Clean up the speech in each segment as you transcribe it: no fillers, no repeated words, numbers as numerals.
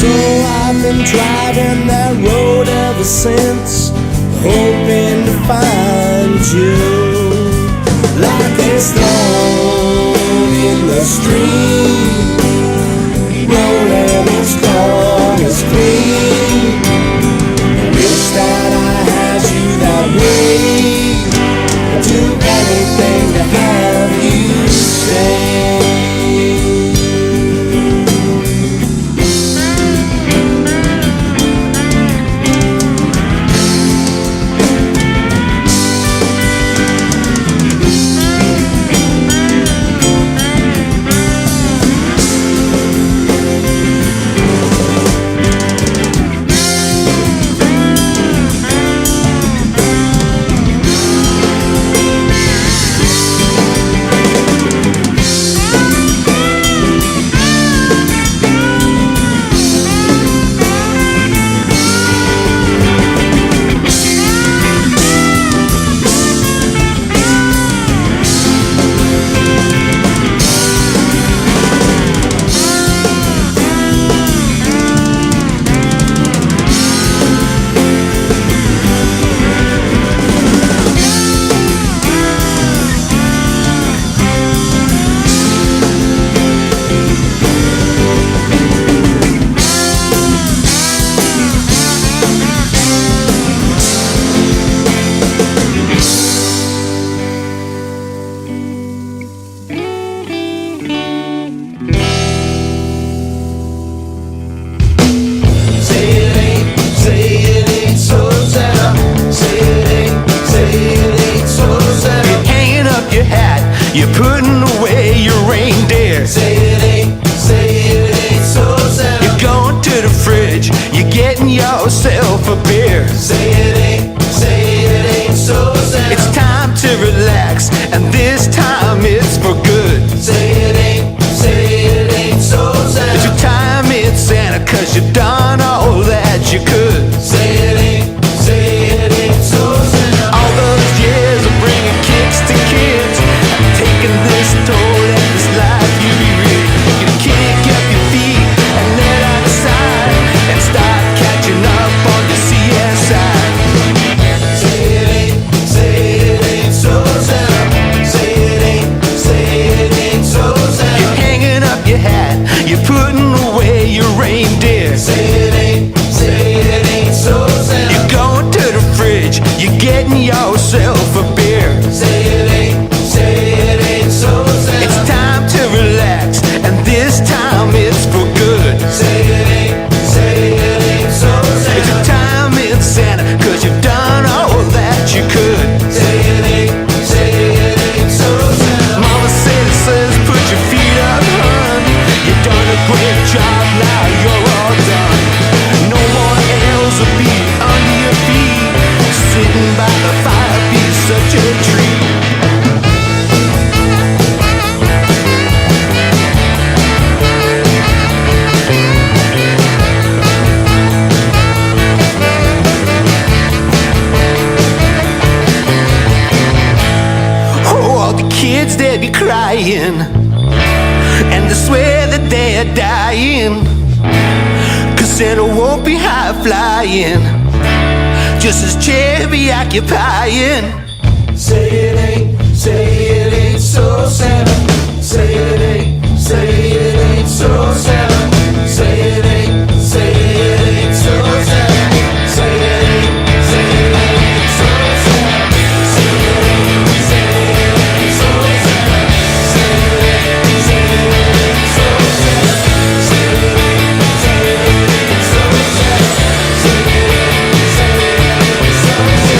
So I've been driving that road ever since, hoping to find you. Like a stone in the stream, rolling as long as clean. I wish that I had you that way. I'd do anything to have you stay. You're putting away your reindeer. Say it ain't so sad. You're going to the fridge, you're getting yourself a beer. Say it ain't so sad. It's time to relax, and this time it's for good. Say it ain't so sad. It's your time in Santa, 'cause you've done all that you could. Say it ain't so sad. All those years of bringing kicks to kids, taking this toll at this life you read. You kick up your feet and let out a sigh and start catching up on your CSI. Say it ain't so sad. Say it ain't so sad. You're hanging up your hat, you're putting away your reindeer. Say it ain't so sad. You're going to the fridge, you're getting yourself a beer. Say it ain't so sad. It's time to relax, and this time it's for good. Say it ain't so sad. It's your time in Santa, 'cause you've done all that you could. Say it ain't so sad. Mama says, put your feet up, hun. You've done a great job, now you're all done. No more L's will be under your feet. Sitting by the fire, be such a treat. Kids, they be crying, and they swear that they're dying, 'cause Santa won't be high flying, just as chairs be occupying. Say it ain't so sad. Say it ain't so sad. Say it ain't so sad. Say it ain't so sad. Say it ain't so sad. Say it ain't so sad. Say it ain't so sad. Say it ain't so sad.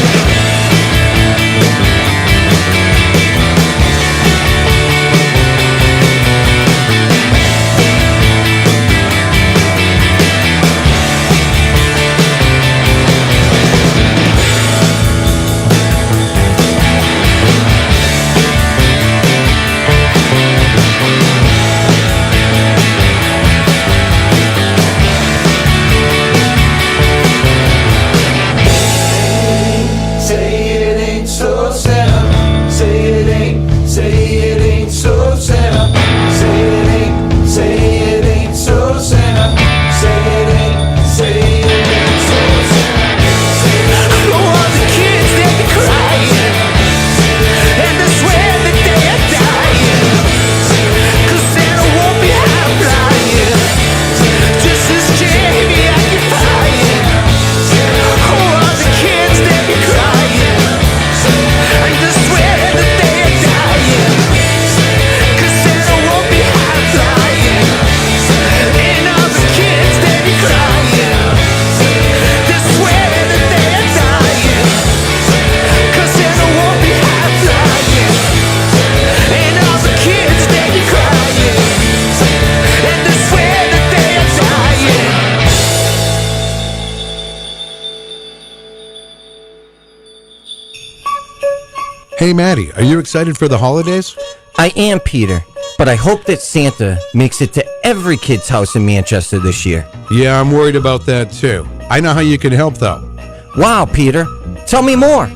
Hey, Maddie, are you excited for the holidays? I am, Peter, but I hope that Santa makes it to every kid's house in Manchester this year. Yeah, I'm worried about that too. I know how you can help, though. Wow, Peter, tell me more.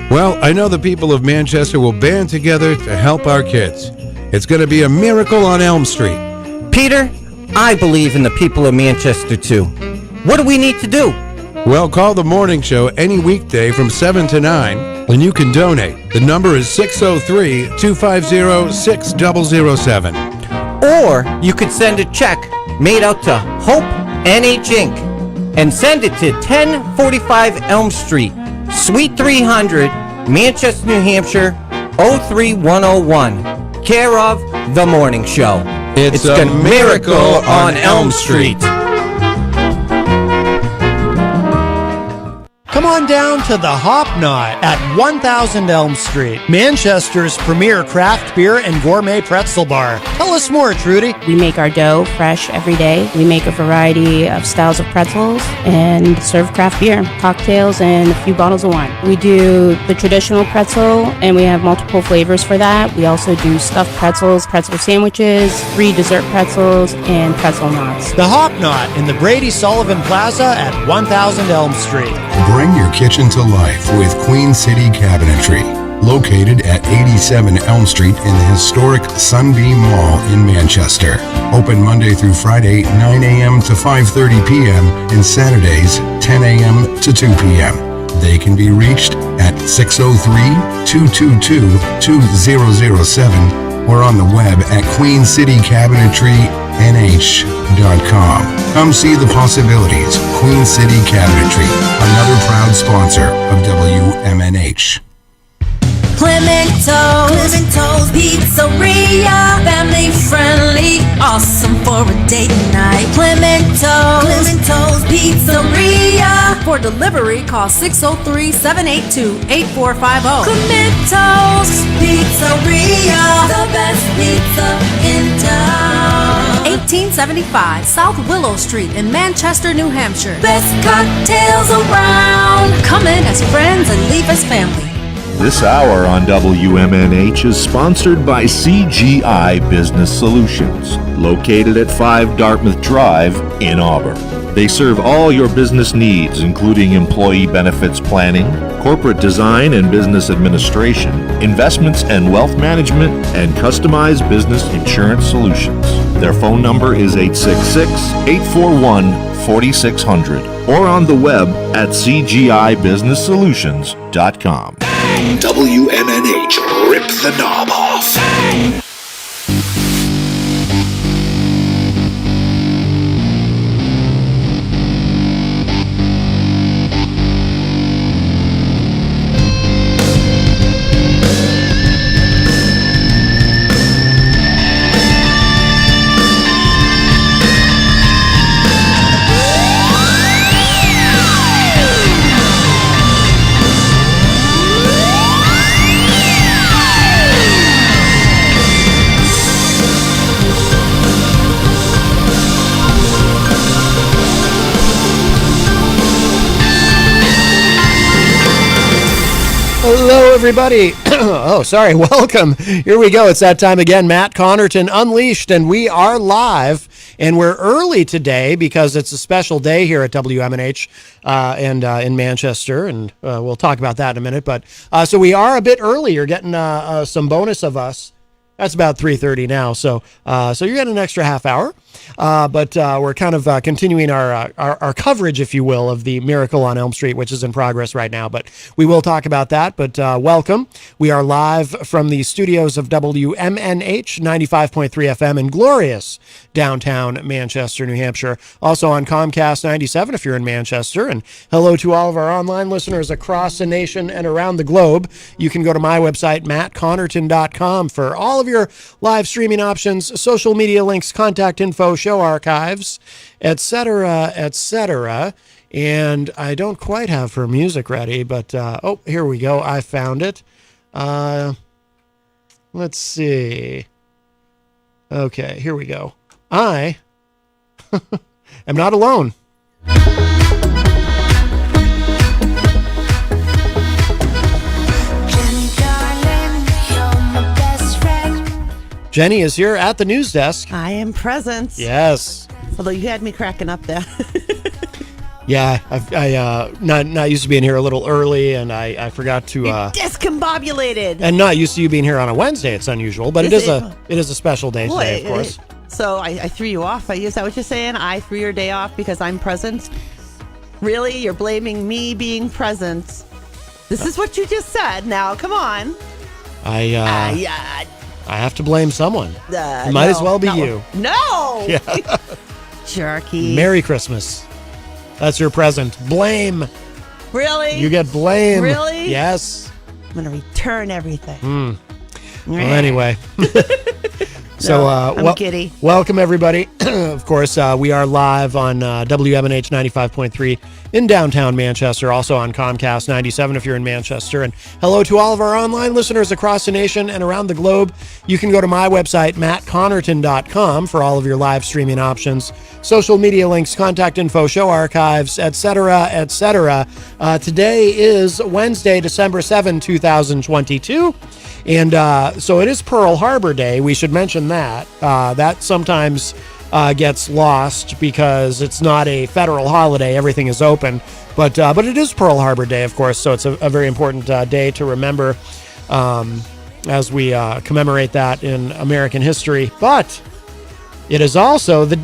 Well, I know the people of Manchester will band together to help our kids. It's going to be a miracle on Elm Street. Peter, I believe in the people of Manchester too. What do we need to do? Well, call the morning show any weekday from 7 to 9, and you can donate. The number is 603-250-6007. Or you could send a check made out to Hope NH Inc. and send it to 1045 Elm Street, Suite 300, Manchester, New Hampshire, 03101. Care of The Morning Show. It's a miracle on Elm Street. Come on down to the Hop Knot at 1000 Elm Street, Manchester's premier craft beer and gourmet pretzel bar. Tell us more, Trudy. We make our dough fresh every day. We make a variety of styles of pretzels and serve craft beer, cocktails, and a few bottles of wine. We do the traditional pretzel, and we have multiple flavors for that. We also do stuffed pretzels, pretzel sandwiches, free dessert pretzels, and pretzel knots. The Hop Knot in the Brady Sullivan Plaza at 1000 Elm Street. Bring your kitchen to life with Queen City Cabinetry, located at 87 Elm Street in the historic Sunbeam Mall in Manchester. Open Monday through Friday, 9 a.m. to 5:30 p.m. and Saturdays, 10 a.m. to 2 p.m. They can be reached at 603-222-2007 or on the web at queencitycabinetrynh.com. Come see the possibilities. Queen City Cabinetry, another proud sponsor of WMNH. Clemento's Pizzeria, family friendly, awesome for a date night. Clemento's Pizzeria. For delivery, call 603-782-8450. Clemento's Pizzeria, the best pizza in town. 1875 South Willow Street in Manchester, New Hampshire. Best cocktails around. Come in as friends and leave as family. This hour on WMNH is sponsored by CGI Business Solutions, located at 5 Dartmouth Drive in Auburn. They serve all your business needs, including employee benefits planning, corporate design and business administration, investments and wealth management, and customized business insurance solutions. Their phone number is 866-841-4600 or on the web at cgibusinesssolutions.com. WMNH, rip the knob off. Hello, everybody. Welcome. Here we go. It's that time again. Matt Connarton Unleashed, and we are live. And we're early today because it's a special day here at WMNH and in Manchester, and we'll talk about that in a minute. But so we are a bit early. You're getting some bonus of us. That's about 3:30 now, so you're getting an extra half hour. But we're kind of continuing our coverage, if you will, of the Miracle on Elm Street, which is in progress right now. But we will talk about that. But welcome. We are live from the studios of WMNH 95.3 FM in glorious downtown Manchester, New Hampshire. Also on Comcast 97 if you're in Manchester. And hello to all of our online listeners across the nation and around the globe. You can go to my website, mattconnerton.com, for all of your live streaming options, social media links, contact info, show archives, etc., etc. And I don't quite have her music ready, but here we go. I found it. Let's see. Okay, here we go. I am not alone. Jenny is here at the news desk. I am present. Yes. Although you had me cracking up there. Yeah, I not used to being here a little early, and I forgot to. Discombobulated. And not used to you being here on a Wednesday. It's unusual, but it is a special day today, of course. So I threw you off. Is that what you're saying? I threw your day off because I'm present? Really? You're blaming me being present? This is what you just said. Now, come on. I have to blame someone. It might as well be you. No. Yeah. Jerky. Merry Christmas. That's your present. Blame. Really? You get blame. Really? Yes. I'm going to return everything. Well, anyway. So, I'm giddy. Welcome, everybody. Of course, we are live on WMNH 95.3 in downtown Manchester, also on Comcast 97 if you're in Manchester. And hello to all of our online listeners across the nation and around the globe. You can go to my website, mattconnerton.com, for all of your live streaming options, social media links, contact info, show archives, etc., etc. Today is Wednesday, December 7, 2022. And so it is Pearl Harbor Day. We should mention that. That sometimes gets lost because it's not a federal holiday. Everything is open. But it is Pearl Harbor Day, of course, so it's a very important day to remember as we commemorate that in American history. But it is also the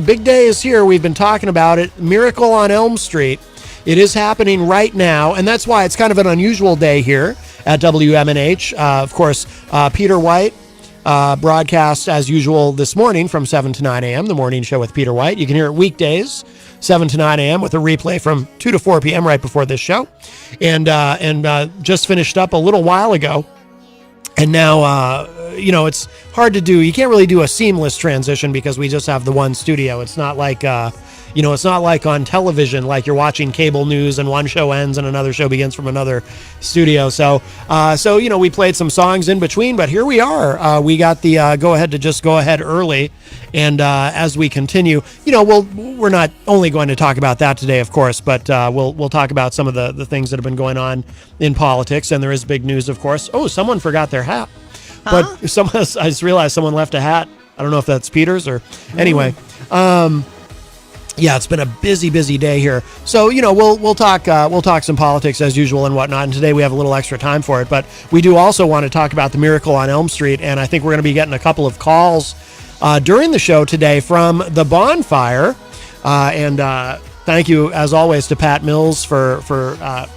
big day is here. We've been talking about it. Miracle on Elm Street. It is happening right now, and that's why it's kind of an unusual day here at WMNH. Of course, Peter White broadcast as usual this morning from 7 to 9 a.m., the morning show with Peter White. You can hear it weekdays, 7 to 9 a.m., with a replay from 2 to 4 p.m. right before this show. And just finished up a little while ago. And now, it's hard to do. You can't really do a seamless transition because we just have the one studio. It's not like... it's not like on television, like you're watching cable news and one show ends and another show begins from another studio. So we played some songs in between, but here we are. We got the go ahead to just go ahead early. And as we continue, we're not only going to talk about that today, of course, but we'll talk about some of the things that have been going on in politics. And there is big news, of course. Oh, someone forgot their hat. But I just realized someone left a hat. I don't know if that's Peter's or anyway. Yeah, it's been a busy day here. So, we'll talk some politics as usual and whatnot. And today we have a little extra time for it. But we do also want to talk about the Miracle on Elm Street. And I think we're going to be getting a couple of calls during the show today from the bonfire. Thank you, as always, to Pat Mills for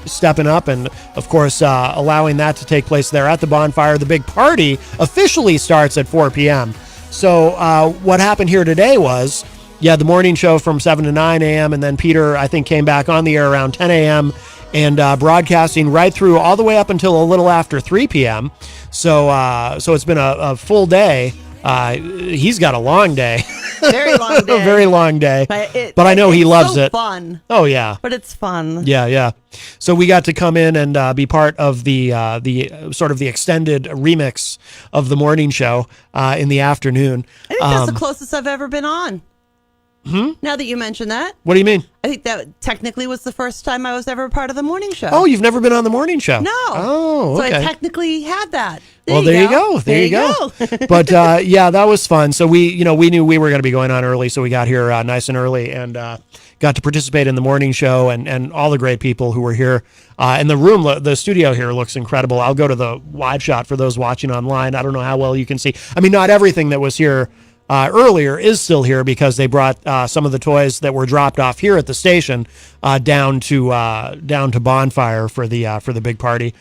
stepping up and, of course, allowing that to take place there at the bonfire. The big party officially starts at 4 p.m. So what happened here today was... the morning show from 7 to 9 a.m. And then Peter, I think, came back on the air around 10 a.m. and broadcasting right through all the way up until a little after 3 p.m. So it's been a full day. He's got a long day. Very long day. A very long day. But I know he loves it. Fun. Oh, yeah. But it's fun. Yeah. So we got to come in and be part of the sort of the extended remix of the morning show in the afternoon. I think that's the closest I've ever been on. Now that you mention that. What do you mean? I think that technically was the first time I was ever a part of the morning show. Oh, you've never been on the morning show? No. Oh, okay. So I technically had that. There you go. There you go. But that was fun. So we knew we were going to be going on early, so we got here nice and early and got to participate in the morning show and all the great people who were here. And the studio here looks incredible. I'll go to the live shot for those watching online. I don't know how well you can see. I mean, not everything that was here earlier is still here because they brought some of the toys that were dropped off here at the station down to Bonfire for the big party,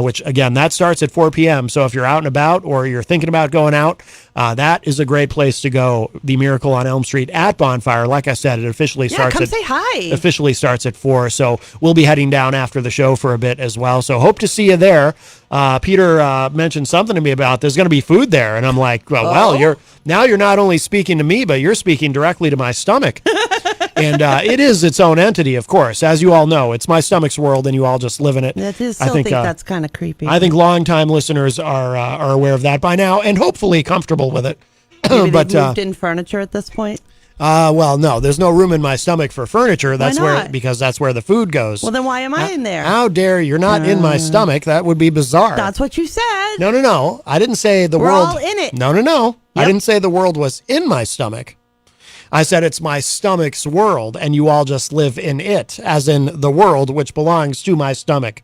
which again that starts at 4 p.m. So if you're out and about or you're thinking about going out, that is a great place to go. The Miracle on Elm Street at Bonfire. Like I said, it officially starts. Come say hi. Officially starts at 4. So we'll be heading down after the show for a bit as well. So hope to see you there. Peter mentioned something to me about there's going to be food there, and I'm like, well, you're not only speaking to me, but you're speaking directly to my stomach. And it is its own entity, of course. As you all know, it's my stomach's world, and you all just live in it. I think that's kind of creepy. I think longtime listeners are aware of that by now, and hopefully comfortable with it. Maybe they've moved in furniture at this point. Well, no, there's no room in my stomach for furniture. That's not? because that's where the food goes. Well, then why am I in there? How dare you're not in my stomach? That would be bizarre. That's what you said. No. I didn't say the We're world. all in it. No. I Yep. didn't say the world was in my stomach. I said it's my stomach's world, and you all just live in it, as in the world which belongs to my stomach.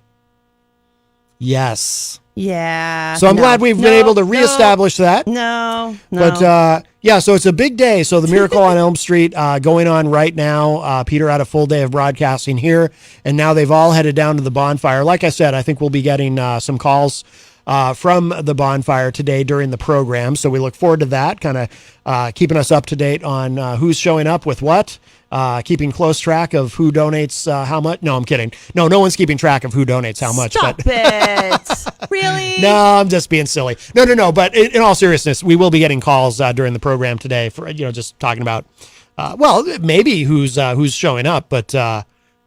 Yes. Yeah. So I'm glad we've been able to reestablish that. No. But yeah, so it's a big day. So the Miracle on Elm Street going on right now. Peter had a full day of broadcasting here, and now they've all headed down to the bonfire. Like I said, I think we'll be getting some calls from the bonfire today during the program. So we look forward to that, kind of keeping us up to date on who's showing up with what. Keeping close track of who donates how much. No, I'm kidding. No one's keeping track of who donates how much. Stop it. Really? No, I'm just being silly. No. But in all seriousness, we will be getting calls during the program today for just talking about, well, maybe who's showing up, but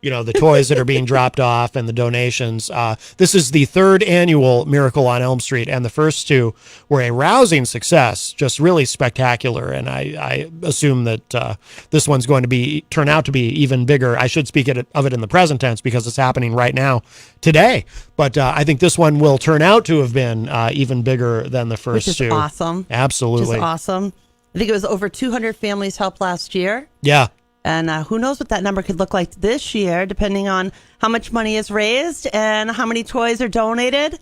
the toys that are being dropped off and the donations. This is the third annual Miracle on Elm Street, and the first two were a rousing success, just really spectacular. And I assume that this one's going to turn out to be even bigger. I should speak of it in the present tense because it's happening right now today. But I think this one will turn out to have been even bigger than the first Which is two. awesome. Absolutely. Which is awesome. I think it was over 200 families helped last year. Yeah. And who knows what that number could look like this year, depending on how much money is raised and how many toys are donated.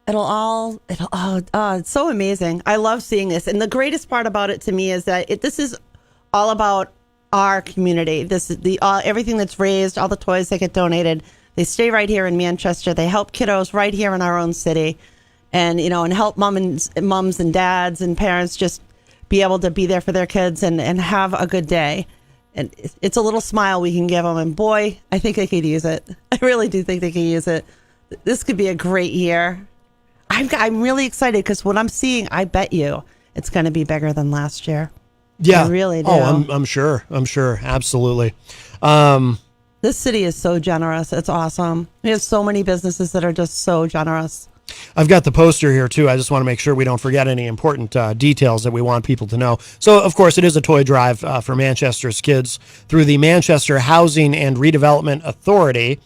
It's so amazing. I love seeing this. And the greatest part about it to me is that this is all about our community. This is everything that's raised, all the toys that get donated. They stay right here in Manchester. They help kiddos right here in our own city, and help moms and dads and parents just be able to be there for their kids and have a good day. And it's a little smile we can give them. And boy, I think they could use it. I really do think they could use it. This could be a great year. I'm really excited because what I'm seeing, I bet you it's going to be bigger than last year. Yeah. I really do. Oh, I'm sure. Absolutely. This city is so generous. It's awesome. We have so many businesses that are just so generous. I've got the poster here, too. I just want to make sure we don't forget any important details that we want people to know. So, of course, it is a toy drive for Manchester's kids through the Manchester Housing and Redevelopment Authority.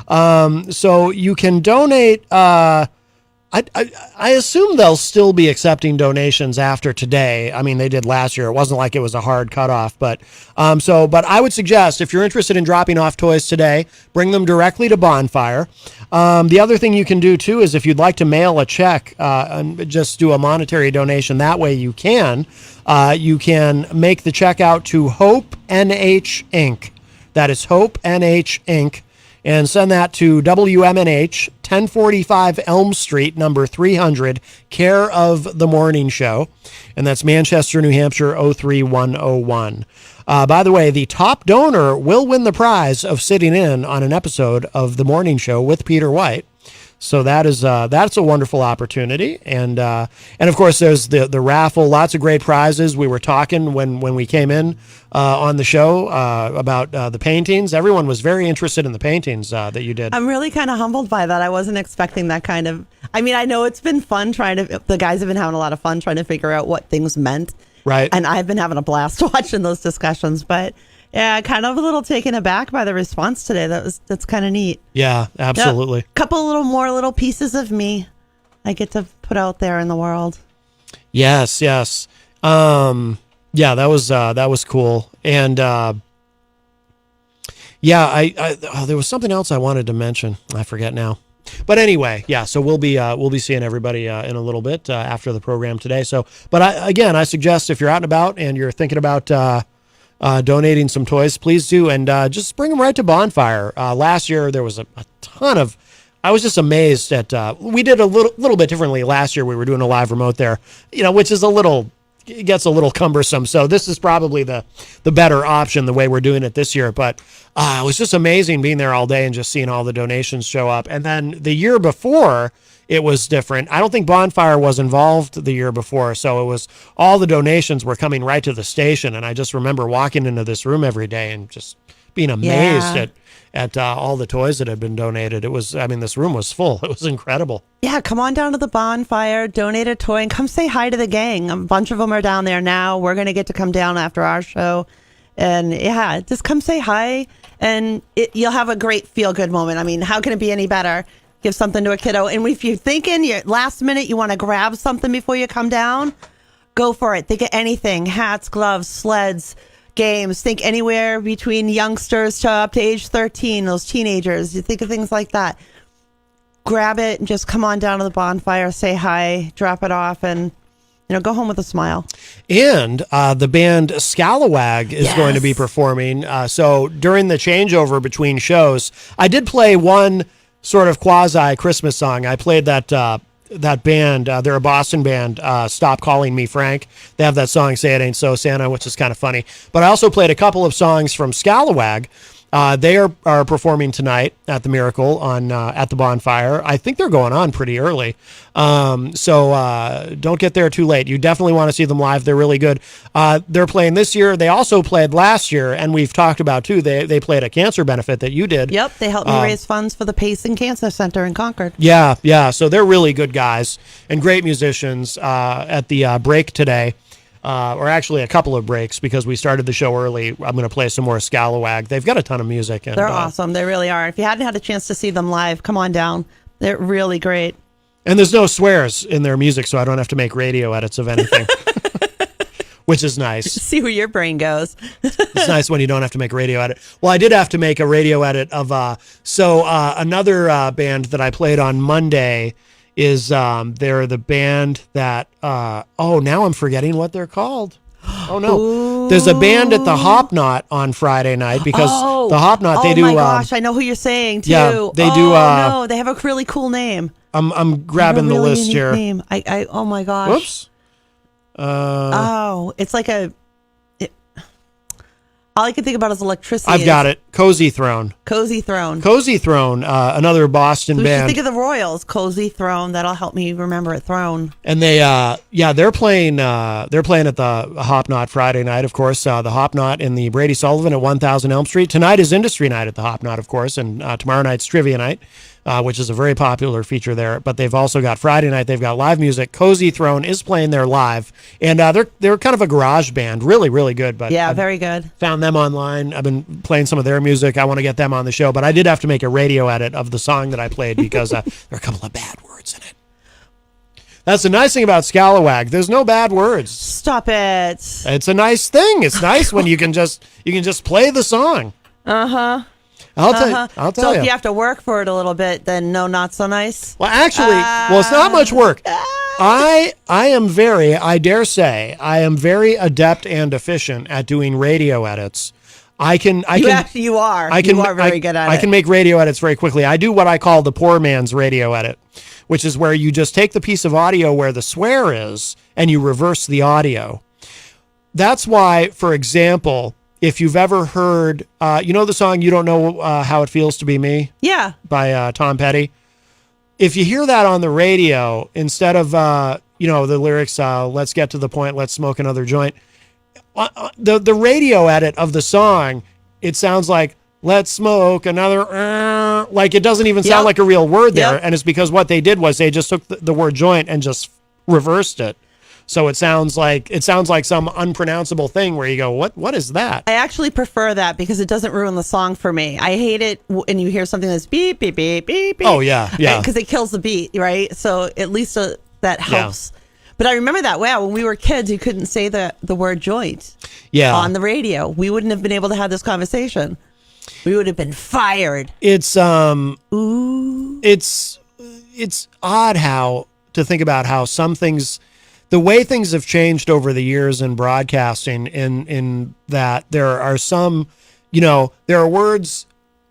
So you can donate. I assume they'll still be accepting donations after today. I mean, they did last year. It wasn't like it was a hard cutoff, but I would suggest if you're interested in dropping off toys today, bring them directly to Bonfire. The other thing you can do too is if you'd like to mail a check and just do a monetary donation, that way you can make the check out to Hope NH Inc. That is Hope NH Inc. And send that to WMNH, 1045 Elm Street, number 300, care of The Morning Show. And that's Manchester, New Hampshire, 03101. By the way, the top donor will win the prize of sitting in on an episode of The Morning Show with Peter White. So that's a wonderful opportunity, and of course there's the raffle. Lots of great prizes. We were talking when we came in on the show about the paintings. Everyone was very interested in the paintings that you did. I'm really kind of humbled by that. I wasn't expecting that kind of. I mean, I know it's been fun the guys have been having a lot of fun trying to figure out what things meant. Right. And I've been having a blast watching those discussions, but. Yeah, kind of a little taken aback by the response today. That's kind of neat. Yeah, absolutely. A couple little pieces of me I get to put out there in the world. Yes. Yeah, that was cool. And there was something else I wanted to mention. I forget now. But anyway, yeah. So we'll be seeing everybody in a little bit after the program today. So, but I suggest if you're out and about and you're thinking about donating some toys, please do, and just bring them right to Bonfire. Last year there was a ton of. I was just amazed at. We did a little bit differently last year. We were doing a live remote there, which is it gets a little cumbersome. So this is probably the better option the way we're doing it this year. But it was just amazing being there all day and just seeing all the donations show up. And then the year before, it was different. I don't think Bonfire was involved the year before, so it was all the donations were coming right to the station. And I just remember walking into this room every day and just being amazed Yeah. at all the toys that had been donated. It was, I mean, this room was full. It was incredible. Yeah, come on down to the bonfire, donate a toy, and come say hi to the gang. A bunch of them are down there now. We're going to get to come down after our show. And yeah, just come say hi, and you'll have a great feel-good moment. I mean, how can it be any better? Give something to a kiddo. And if you're thinking last minute you want to grab something before you come down, go for it. Think of anything: hats, gloves, sleds, games. Think anywhere between youngsters to up to age 13, those teenagers. You think of things like that. Grab it and just come on down to the bonfire, say hi, drop it off, and go home with a smile. And the band Scalawag is going to be performing. So during the changeover between shows, I did play one sort of quasi Christmas song. I played that band. They're a Boston band. Stop Calling Me Frank. They have that song "Say It Ain't So Santa," which is kind of funny. But I also played a couple of songs from Scalawag. They are performing tonight at the Miracle on at the bonfire. I think they're going on pretty early, so don't get there too late. You definitely want to see them live. They're really good. They're playing this year. They also played last year, and we've talked about too. They played a cancer benefit that you did. Yep, they helped me raise funds for the Payson Cancer Center in Concord. Yeah. So they're really good guys and great musicians. At the break today. Or actually a couple of breaks, because we started the show early. I'm going to play some more Scalawag. They've got a ton of music. And, they're awesome. They really are. If you hadn't had a chance to see them live, come on down. They're really great. And there's no swears in their music, so I don't have to make radio edits of anything, which is nice. See where your brain goes. It's nice when you don't have to make a radio edit. Well, I did have to make a radio edit of another band that I played on Monday is they're the band that now I'm forgetting what they're called. Oh no. Ooh. There's a band at the Hop Knot on Friday night, because the Hop Knot they do. Oh my gosh, I know who you're saying too. Yeah, they do. No, they have a really cool name. I'm grabbing the list here. Name. I oh my gosh. Whoops. It's like all I can think about is electricity. I've got it. Cozy Throne. Cozy Throne. Another Boston band. Think of the Royals. Cozy Throne. That'll help me remember it. Throne. And they're playing at the Hop Knot Friday night, of course. The Hop Knot in the Brady Sullivan at 1000 Elm Street. Tonight is Industry Night at the Hop Knot, of course, and tomorrow night's Trivia Night, which is a very popular feature there. But they've also got Friday night. They've got live music. Cozy Throne is playing there live, and they're kind of a garage band, really, really good. But yeah, very good. Found them online. I've been playing some of their music. I want to get them on the show, but I did have to make a radio edit of the song that I played because there are a couple of bad words in it. That's the nice thing about Scalawag. There's no bad words. Stop it. It's a nice thing. It's nice when you can just play the song. Uh-huh. I'll tell so you. If you have to work for it a little bit, then no, not so nice. Well, actually, it's not much work. I dare say, I am very adept and efficient at doing radio edits. You are very good at it. I can make radio edits very quickly. I do what I call the poor man's radio edit, which is where you just take the piece of audio where the swear is and you reverse the audio. That's why, for example, if you've ever heard, the song "You Don't Know How It Feels to Be Me"? Yeah. By Tom Petty. If you hear that on the radio, instead of, the lyrics, "Let's get to the point, let's smoke another joint," the radio edit of the song, it sounds like "let's smoke another," like it doesn't even sound like a real word there. And it's because what they did was they just took the word joint and just reversed it. So it sounds like some unpronounceable thing where you go, what is that? I actually prefer that because it doesn't ruin the song for me. I hate it when you hear something that's beep, beep, beep, beep, beep. Oh, yeah. Because it kills the beat, right? So at least that helps. Yeah. But I remember that, when we were kids, you couldn't say the word joint on the radio. We wouldn't have been able to have this conversation. We would have been fired. It's odd to think about how some things, the way things have changed over the years in broadcasting, in that there are some, there are words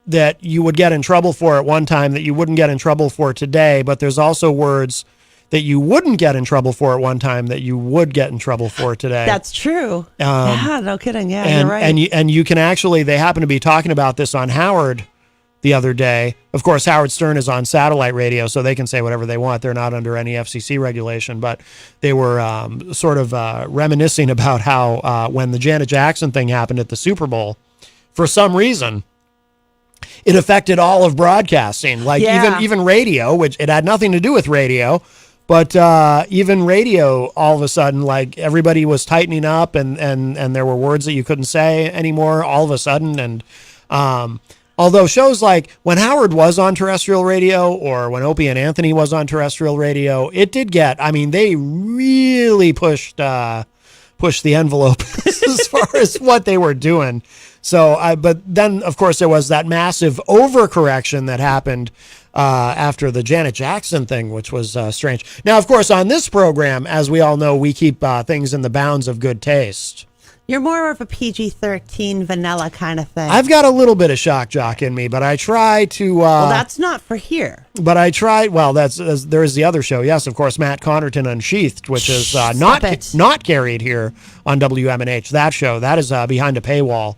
that you would get in trouble for at one time that you wouldn't get in trouble for today, but there's also words that you wouldn't get in trouble for at one time that you would get in trouble for today. That's true. Yeah, no kidding. Yeah, you're right. And you can actually, they happen to be talking about this on Howard the other day. Of course, Howard Stern is on satellite radio, so they can say whatever they want. They're not under any FCC regulation, but they were sort of reminiscing about how when the Janet Jackson thing happened at the Super Bowl for some reason, it affected all of broadcasting, like even radio, which it had nothing to do with radio, but even radio, all of a sudden, like everybody was tightening up, and there were words that you couldn't say anymore all of a sudden. And although shows like when Howard was on terrestrial radio, or when Opie and Anthony was on terrestrial radio, it did get, I mean, they really pushed the envelope as far as what they were doing. So, but then, of course, there was that massive overcorrection that happened after the Janet Jackson thing, which was strange. Now, of course, on this program, as we all know, we keep things in the bounds of good taste. You're more of a PG-13 vanilla kind of thing. I've got a little bit of shock jock in me, but I try to... well, that's not for here. But I try... Well, there is the other show. Yes, of course, Matt Connarton Unsheathed, which is not carried here on WMNH. That show, that is behind a paywall.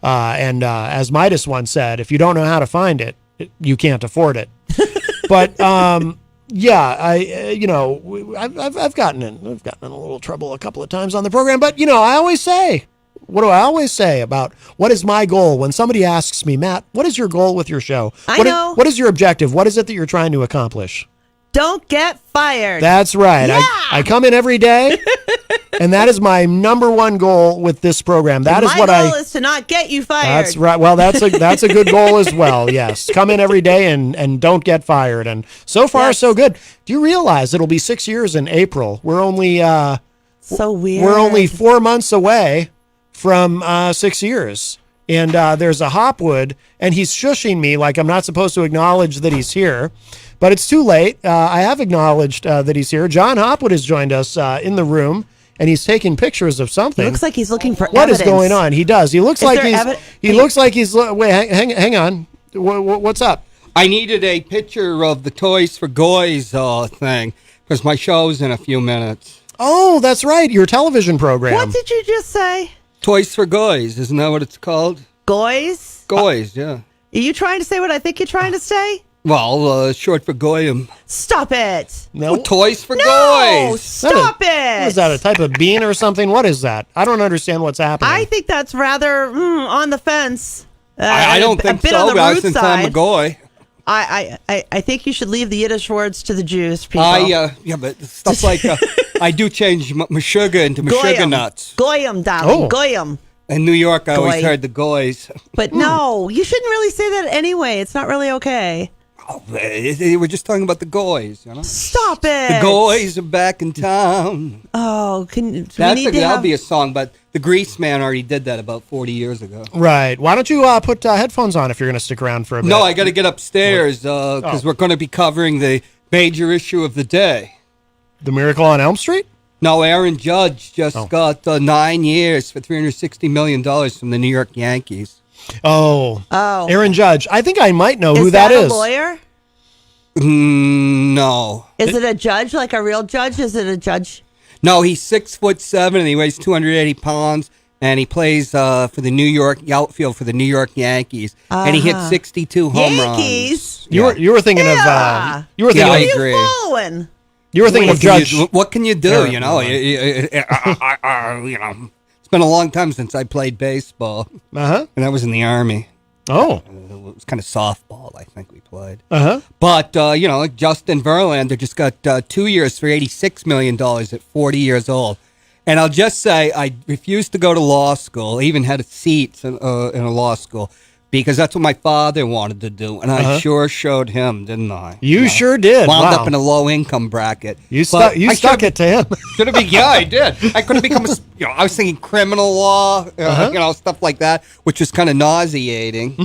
And as Midas once said, if you don't know how to find it, you can't afford it. But... yeah, I've gotten in a little trouble a couple of times on the program, but I always say, what do I always say about what is my goal when somebody asks me, Matt, what is your goal with your show? What is your objective? What is it that you're trying to accomplish? Don't get fired. That's right. Yeah! I come in every day, and that is my number one goal with this program. That is my what goal is to not get you fired. That's right. Well, that's a good goal as well. Yes, come in every day and don't get fired. And so far, so good. Do you realize it'll be 6 years in April? We're only so weird. We're only 4 months away from 6 years. And there's a Hopwood, and he's shushing me like I'm not supposed to acknowledge that he's here. But it's too late. I have acknowledged that he's here. John Hopwood has joined us in the room, and he's taking pictures of something. He looks like he's looking for What evidence. is going on? He does. He looks like he's. Wait, hang on. What's up? I needed a picture of the Toys for Goys thing because my show's in a few minutes. Oh, that's right. Your television program. What did you just say? Toys for Goys, isn't that what it's called? Goys? Goys, yeah. Are you trying to say what I think you're trying to say? Well, short for Goyim. Stop it. No. Well, Toys for No, Goys. stop it. Is that a type of bean or something? What is that? I don't understand what's happening. I think that's rather on the fence. I don't think bit so, on the rude since I'm a side. Goy. I think you should leave the Yiddish words to the Jews, people. Yeah, but stuff like I do change my sugar into my sugar nuts. Goyim, darling. Oh. Goyim. In New York, I always Goy. heard the Goys. But no, you shouldn't really say that anyway. It's not really okay. Oh, we're just talking about the Goys, you know? Stop it. The Goys are back in town. Oh, That'll be a song, but the Grease Man already did that about 40 years ago. Right. Why don't you put headphones on if you're going to stick around for a bit? No, I got to get upstairs because we're going to be covering the major issue of the day. The Miracle on Elm Street? No, Aaron Judge just got 9 years for $360 million from the New York Yankees. Oh. Aaron Judge. I think I might know who Is that is. a lawyer? No. Is it a judge, like a real judge? Is it a judge? No, he's 6'7" and he weighs 280 pounds, and he plays for the New York outfield for the New York Yankees, and he hit 62 home Yankees? runs. You were thinking of you were thinking I of, agree. Following? You were thinking of Judge. What can you do? You know, you know. It's been a long time since I played baseball, and I was in the Army. Oh, it was kind of softball, I think we played. But you know, like Justin Verlander just got 2 years for $86 million at 40 years old. And I'll just say, I refused to go to law school. I even had a seat in a law school because that's what my father wanted to do, and I sure showed him, didn't I? You sure did. Wound Wow. up in a low income bracket. You stuck it to him. Should have been, yeah, I did. I could have become I was thinking criminal law, you know, stuff like that, which was kind of nauseating.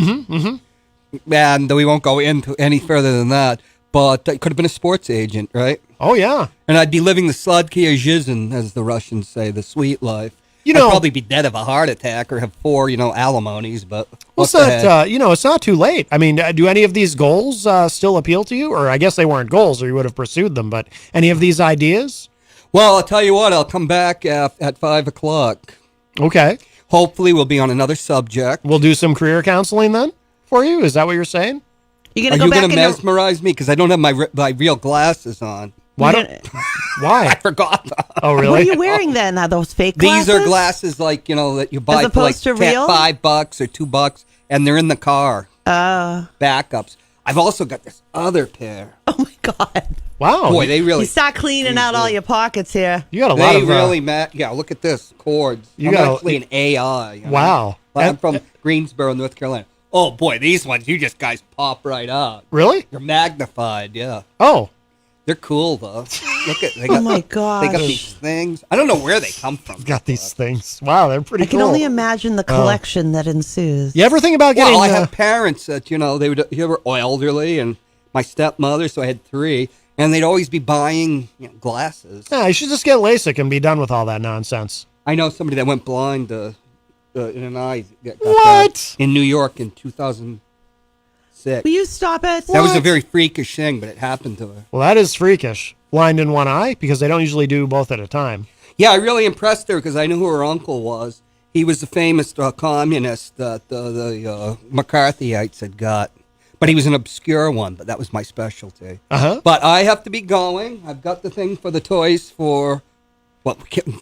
And we won't go into any further than that. But I could have been a sports agent, right? Oh, yeah. And I'd be living the sladkaya zhizn, as the Russians say, the sweet life. You know, I'd probably be dead of a heart attack or have 4, alimonies, but it's not, it's not too late. I mean, do any of these goals still appeal to you? Or I guess they weren't goals or you would have pursued them, but any of these ideas? Well, I'll tell you what, I'll come back at 5 o'clock. Okay. Hopefully we'll be on another subject. We'll do some career counseling then for you? Is that what you're saying? Are you going to mesmerize me? Because I don't have my real glasses on. Why You're don't? Why? I forgot. Oh, really? What are you wearing then? Are those fake glasses? These are glasses like, that you buy As for like opposed to real? $5 or $2, and they're in the car. Oh. Backups. I've also got this other pair. Oh, my God. Wow. Boy, they really... You start cleaning out all your pockets here. You got a lot They of. really yeah, look at this. Chords. You I'm got a- actually an AI. Wow. I'm from Greensboro, North Carolina. Oh, boy, these ones, you just guys pop right out. Really? They're magnified, yeah. Oh. They're cool, though. Look at, Oh, my gosh. They got these things. I don't know where they come from. Got these things. Wow, they're pretty I can cool. only imagine the collection that ensues. You ever think about getting? Well, I have parents that, they were elderly, and my stepmother, so I had 3, and they'd always be buying glasses. Yeah, you should just get LASIK and be done with all that nonsense. I know somebody that went blind in an eye. Got What? that in New York in 2006. Will you stop it? That was a very freakish thing, but it happened to her. Well, that is freakish. Blind in one eye, because they don't usually do both at a time. Yeah, I really impressed her because I knew who her uncle was. He was the famous communist that the McCarthyites had got. But he was an obscure one, but that was my specialty. Uh-huh. But I have to be going. I've got the thing for the toys for,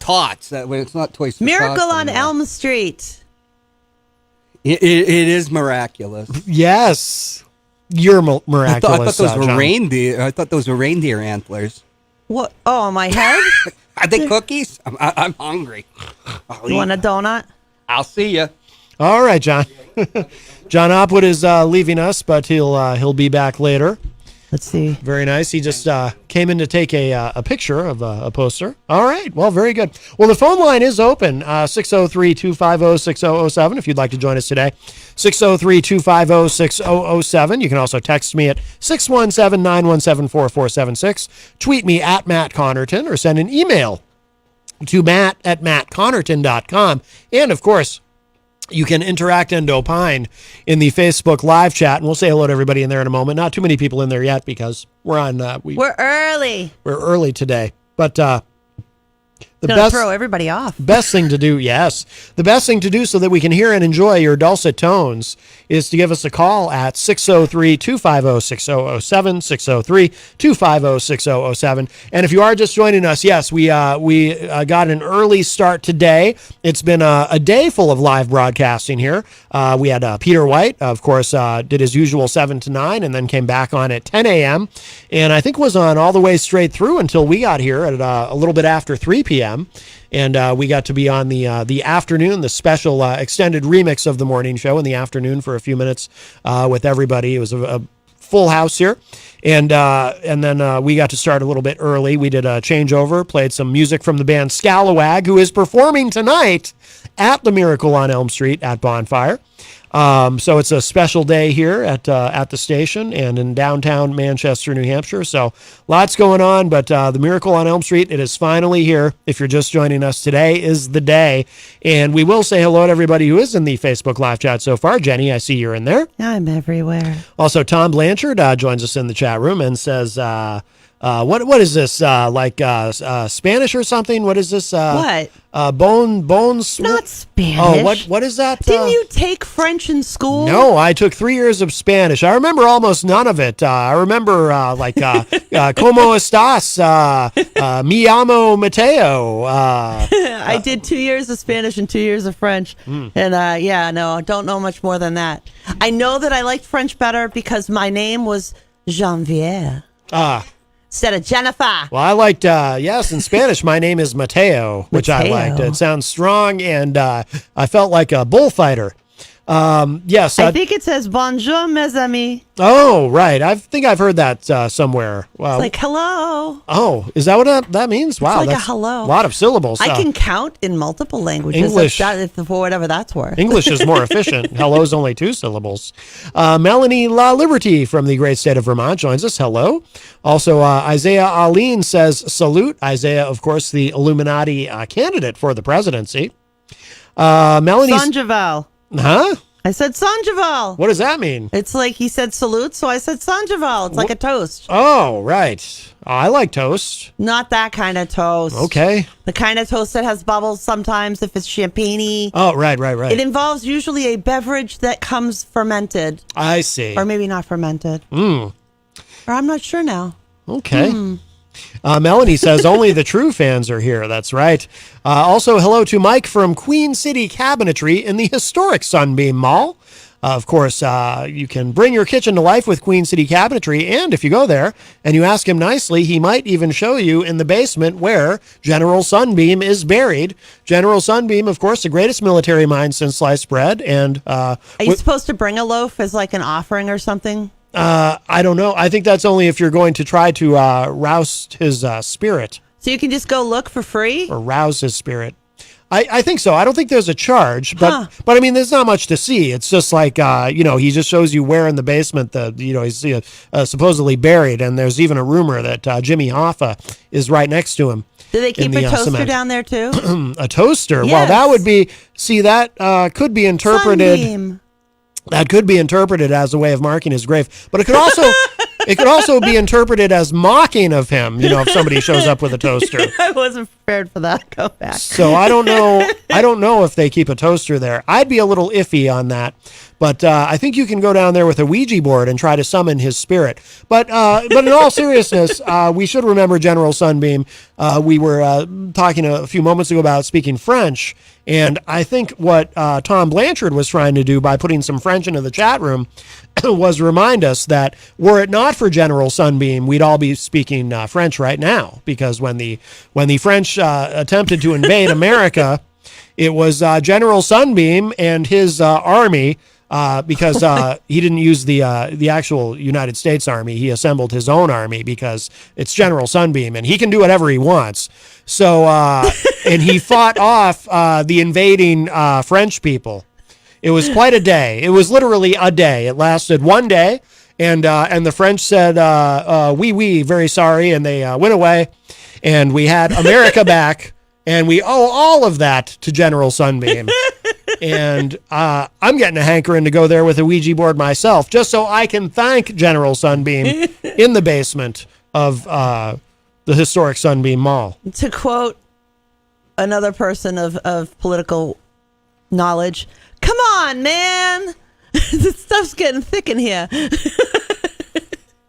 tots. That when it's not toys for Miracle tots on anymore. Elm Street. It is miraculous. Yes. You're miraculous. I thought those were John. reindeer. I thought those were reindeer antlers. What? Oh, on my head? Are they cookies? I'm hungry. You want a donut? I'll see you. All right, John. John Hopwood is leaving us, but he'll be back later. Let's see. Very nice. He just came in to take a picture of a poster. All right. Well, very good. Well, the phone line is open, 603-250-6007, if you'd like to join us today. 603-250-6007. You can also text me at 617-917-4476. Tweet me at Matt Connarton or send an email to matt@mattconnerton.com. And, of course, you can interact and opine in the Facebook live chat, and we'll say hello to everybody in there in a moment. Not too many people in there yet because we're on. We're early. We're early today, but the Gonna throw everybody off. best thing to do, yes, the best thing to do so that we can hear and enjoy your dulcet tones is to give us a call at 603-250-6007, 603-250-6007. And if you are just joining us, yes, we got an early start today. It's been a day full of live broadcasting here. We had Peter White, of course, did his usual 7 to 9 and then came back on at 10 a.m. And I think was on all the way straight through until we got here at a little bit after 3 p.m. And we got to be on the afternoon, the special extended remix of the morning show in the afternoon for a few minutes with everybody. It was a full house here. And then we got to start a little bit early. We did a changeover, played some music from the band Scalawag, who is performing tonight at the Miracle on Elm Street at Bonfire. So it's a special day here at the station and in downtown Manchester, New Hampshire. So lots going on, but the Miracle on Elm Street, it is finally here. If you're just joining us, today is the day. And we will say hello to everybody who is in the Facebook live chat so far. Jenny, I see you're in there. I'm everywhere. Also, Tom Blanchard joins us in the chat room and says, what is this, like Spanish or something? What is this? What? Bones? Not Spanish. Oh, what is that? Didn't you take French in school? No, I took 3 years of Spanish. I remember almost none of it. I remember ¿Cómo estás? Me llamo Mateo. I did 2 years of Spanish and 2 years of French. And no, don't know much more than that. I know that I liked French better because my name was Janvier. Instead of Jennifer. Well, I liked, yes, in Spanish, my name is Mateo, which I liked. It sounds strong, and I felt like a bullfighter. Yes. I think it says bonjour, mes amis. Oh, right. I think I've heard that somewhere. Wow. It's like hello. Oh, is that what that means? Wow. It's like that's a hello. A lot of syllables. I can count in multiple languages. English. For whatever that's worth. English is more efficient. Hello's only 2 syllables. Melanie La Liberty from the great state of Vermont joins us. Hello. Also, Isaiah Aline says salute. Isaiah, of course, the Illuminati candidate for the presidency. Melanie's... Sandoval. Huh? I said Sandoval. What does that mean? It's like he said salute, so I said Sandoval. It's like a toast. Oh, right. I like toast. Not that kind of toast. Okay. The kind of toast that has bubbles sometimes if it's champagne-y. Oh, right. It involves usually a beverage that comes fermented. I see. Or maybe not fermented. Or I'm not sure now. Okay. Melanie says only the true fans are here. That's right. Also, hello to Mike from Queen City Cabinetry in the historic Sunbeam Mall. Of course, you can bring your kitchen to life with Queen City Cabinetry, and if you go there and you ask him nicely, he might even show you in the basement where General Sunbeam is buried. General Sunbeam, of course, the greatest military mind since sliced bread. And are you supposed to bring a loaf as like an offering or something? I don't know. I think that's only if you're going to try to rouse his spirit. So you can just go look for free? Or rouse his spirit. I think so. I don't think there's a charge, but I mean, there's not much to see. It's just like, he just shows you where in the basement he's supposedly buried. And there's even a rumor that Jimmy Hoffa is right next to him. Do they keep a toaster down there too? A toaster? Yes. Well, that would be, that could be interpreted. Sunbeam. That could be interpreted as a way of marking his grave, but it could also be interpreted as mocking of him. If somebody shows up with a toaster. I wasn't prepared for that. Go back. So I don't know. I don't know if they keep a toaster there. I'd be a little iffy on that, but I think you can go down there with a Ouija board and try to summon his spirit. But in all seriousness, we should remember General Sunbeam. We were talking a few moments ago about speaking French. And I think what Tom Blanchard was trying to do by putting some French into the chat room was remind us that were it not for General Sunbeam, we'd all be speaking French right now. Because when the French attempted to invade America, it was General Sunbeam and his army. Because he didn't use the actual United States Army. He assembled his own army because it's General Sunbeam and he can do whatever he wants. So, and he fought off the invading French people. It was quite a day. It was literally a day. It lasted one day, and the French said, oui, very sorry, and they went away, and we had America back, and we owe all of that to General Sunbeam. And I'm getting a hankering to go there with a Ouija board myself, just so I can thank General Sunbeam in the basement of the historic Sunbeam Mall. To quote another person of political knowledge, come on, man. This stuff's getting thick in here.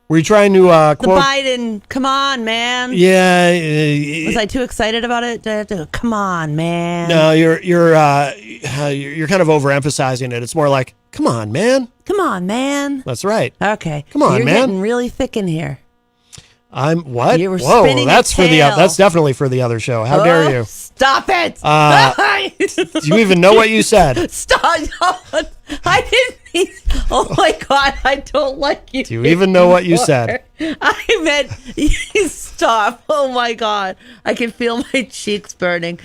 Were you trying to quote? The Biden, come on, man. Yeah. Was I too excited about it? Come on, man. No, you're kind of overemphasizing it. It's more like, come on, man. Come on, man. That's right. Okay. Come on, you're man. You're getting really thick in here. I'm what? You were Whoa, spinning that's a for the tail. that's definitely for the other show. How dare you? Stop it! Do you even know what you said? Stop! I didn't mean. Oh my God! I don't like you. Do you even know what you said? I meant stop. Oh my God! I can feel my cheeks burning.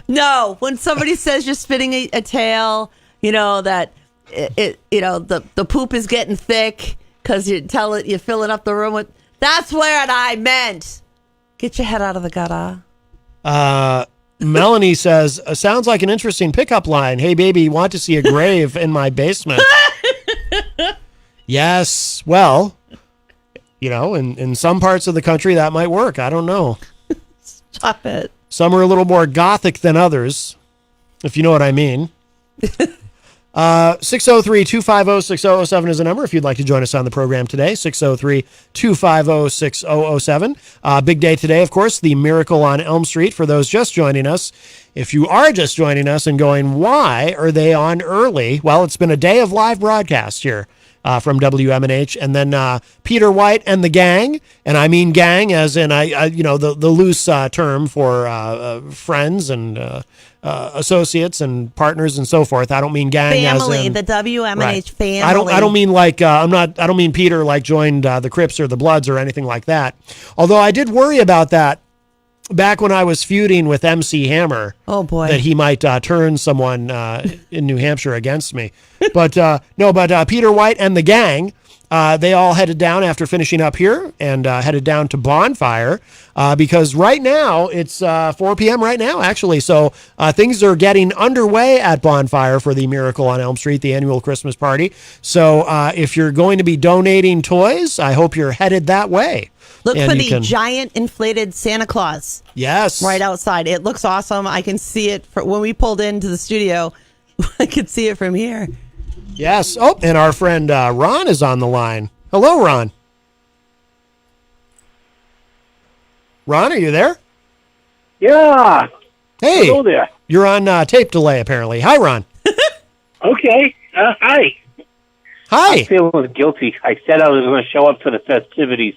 No, when somebody says you're spinning a tail, that the poop is getting thick because you're filling up the room with. That's what I meant. Get your head out of the gutter. Melanie says, sounds like an interesting pickup line. Hey, baby, want to see a grave in my basement? Yes. Well, in some parts of the country that might work. I don't know. Stop it. Some are a little more gothic than others, if you know what I mean. 603-250-6007 is the number if you'd like to join us on the program today. 603-250-6007. Big day today, of course, the Miracle on Elm Street for those just joining us. If you are just joining us and going, why are they on early? Well, it's been a day of live broadcast here from WMNH, and then Peter White and the gang, and I mean gang as in the loose term for friends and associates and partners and so forth. I don't mean gang family, as in the WMNH right. family. I don't mean like I don't mean Peter like joined the Crips or the Bloods or anything like that. Although I did worry about that back when I was feuding with MC Hammer. Oh boy, that he might turn someone in New Hampshire against me. But Peter White and the gang. They all headed down after finishing up here and headed down to Bonfire because right now it's 4 p.m. right now, actually. So things are getting underway at Bonfire for the Miracle on Elm Street, the annual Christmas party. So if you're going to be donating toys, I hope you're headed that way. Look for the giant inflated Santa Claus. Yes. Right outside. It looks awesome. I can see it when we pulled into the studio. I could see it from here. Yes. Oh, and our friend Ron is on the line. Hello, Ron. Ron, are you there? Yeah. Hey. Hello there. You're on tape delay, apparently. Hi, Ron. Okay. Hi. Hi. I'm feeling guilty. I said I was going to show up for the festivities.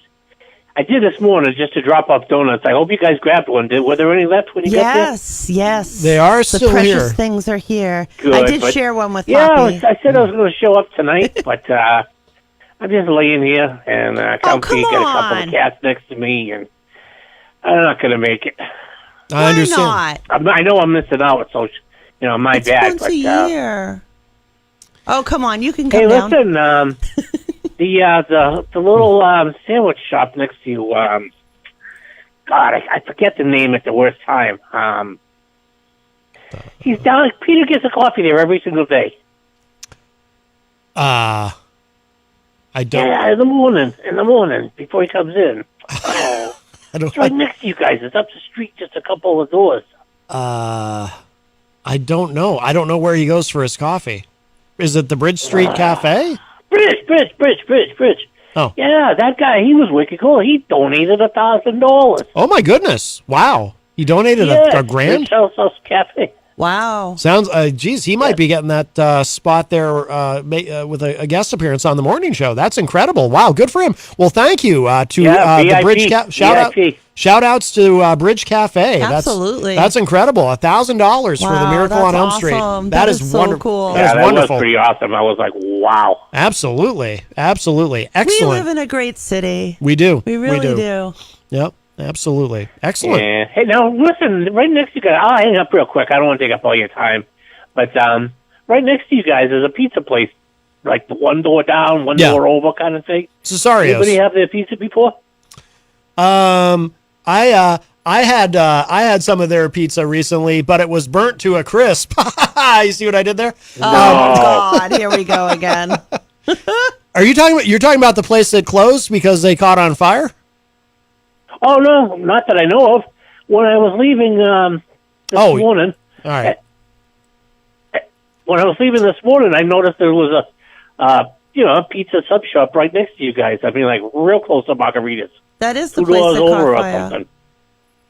I did this morning just to drop off donuts. I hope you guys grabbed one. Were there any left when you got there? Yes. They are The still precious here. things are here. Good, I did but- share one with Yeah, Poppy. I said I was going to show up tonight, but I'm just laying here, and Comfy got a couple on. of cats next to me, and I'm not going to make it. I understand. I know I'm missing out, so, my It's bad. once but, a year. Oh, come on. You can come Hey, down. listen, the little sandwich shop next to you, God, I forget the name at the worst time. He's down. Peter gets a coffee there every single day. I don't. Yeah, in the morning, before he comes in. I don't. It's right next to you guys. It's up the street, just a couple of doors. I don't know. I don't know where he goes for his coffee. Is it the Bridge Street Cafe? Bridge. Oh. Yeah, that guy, he was wicked cool. He donated $1,000. Oh my goodness! Wow, he donated a grand. Bridge House Cafe. Wow. Sounds. Geez, he might be getting that spot there with a guest appearance on the morning show. That's incredible. Wow, good for him. Well, thank you to the Bridge Cafe. Shout outs to Bridge Cafe. Absolutely. That's incredible. $1,000 for the Miracle on Elm Street. Awesome. That is so wonderful. cool. That is That wonderful. was pretty awesome. I was like, wow. Absolutely. We Excellent. live in a great city. We do. We really do. Yep. Absolutely. Excellent. Yeah. Hey, now listen, right next to you guys, I'll hang up real quick. I don't want to take up all your time. But right next to you guys is a pizza place, like the one door down, one door over kind of thing. Cesario's. Anybody have their pizza before? I had some of their pizza recently, but it was burnt to a crisp. You see what I did there? Oh, God. Here we go again. Are you talking about? You're talking about the place that closed because they caught on fire? Oh, no, not that I know of. When I was leaving this morning, all right. When I was leaving this morning, I noticed there was a pizza sub shop right next to you guys. I mean, like real close to Margaritas. That is the 2 place doors that over caught or fire. something.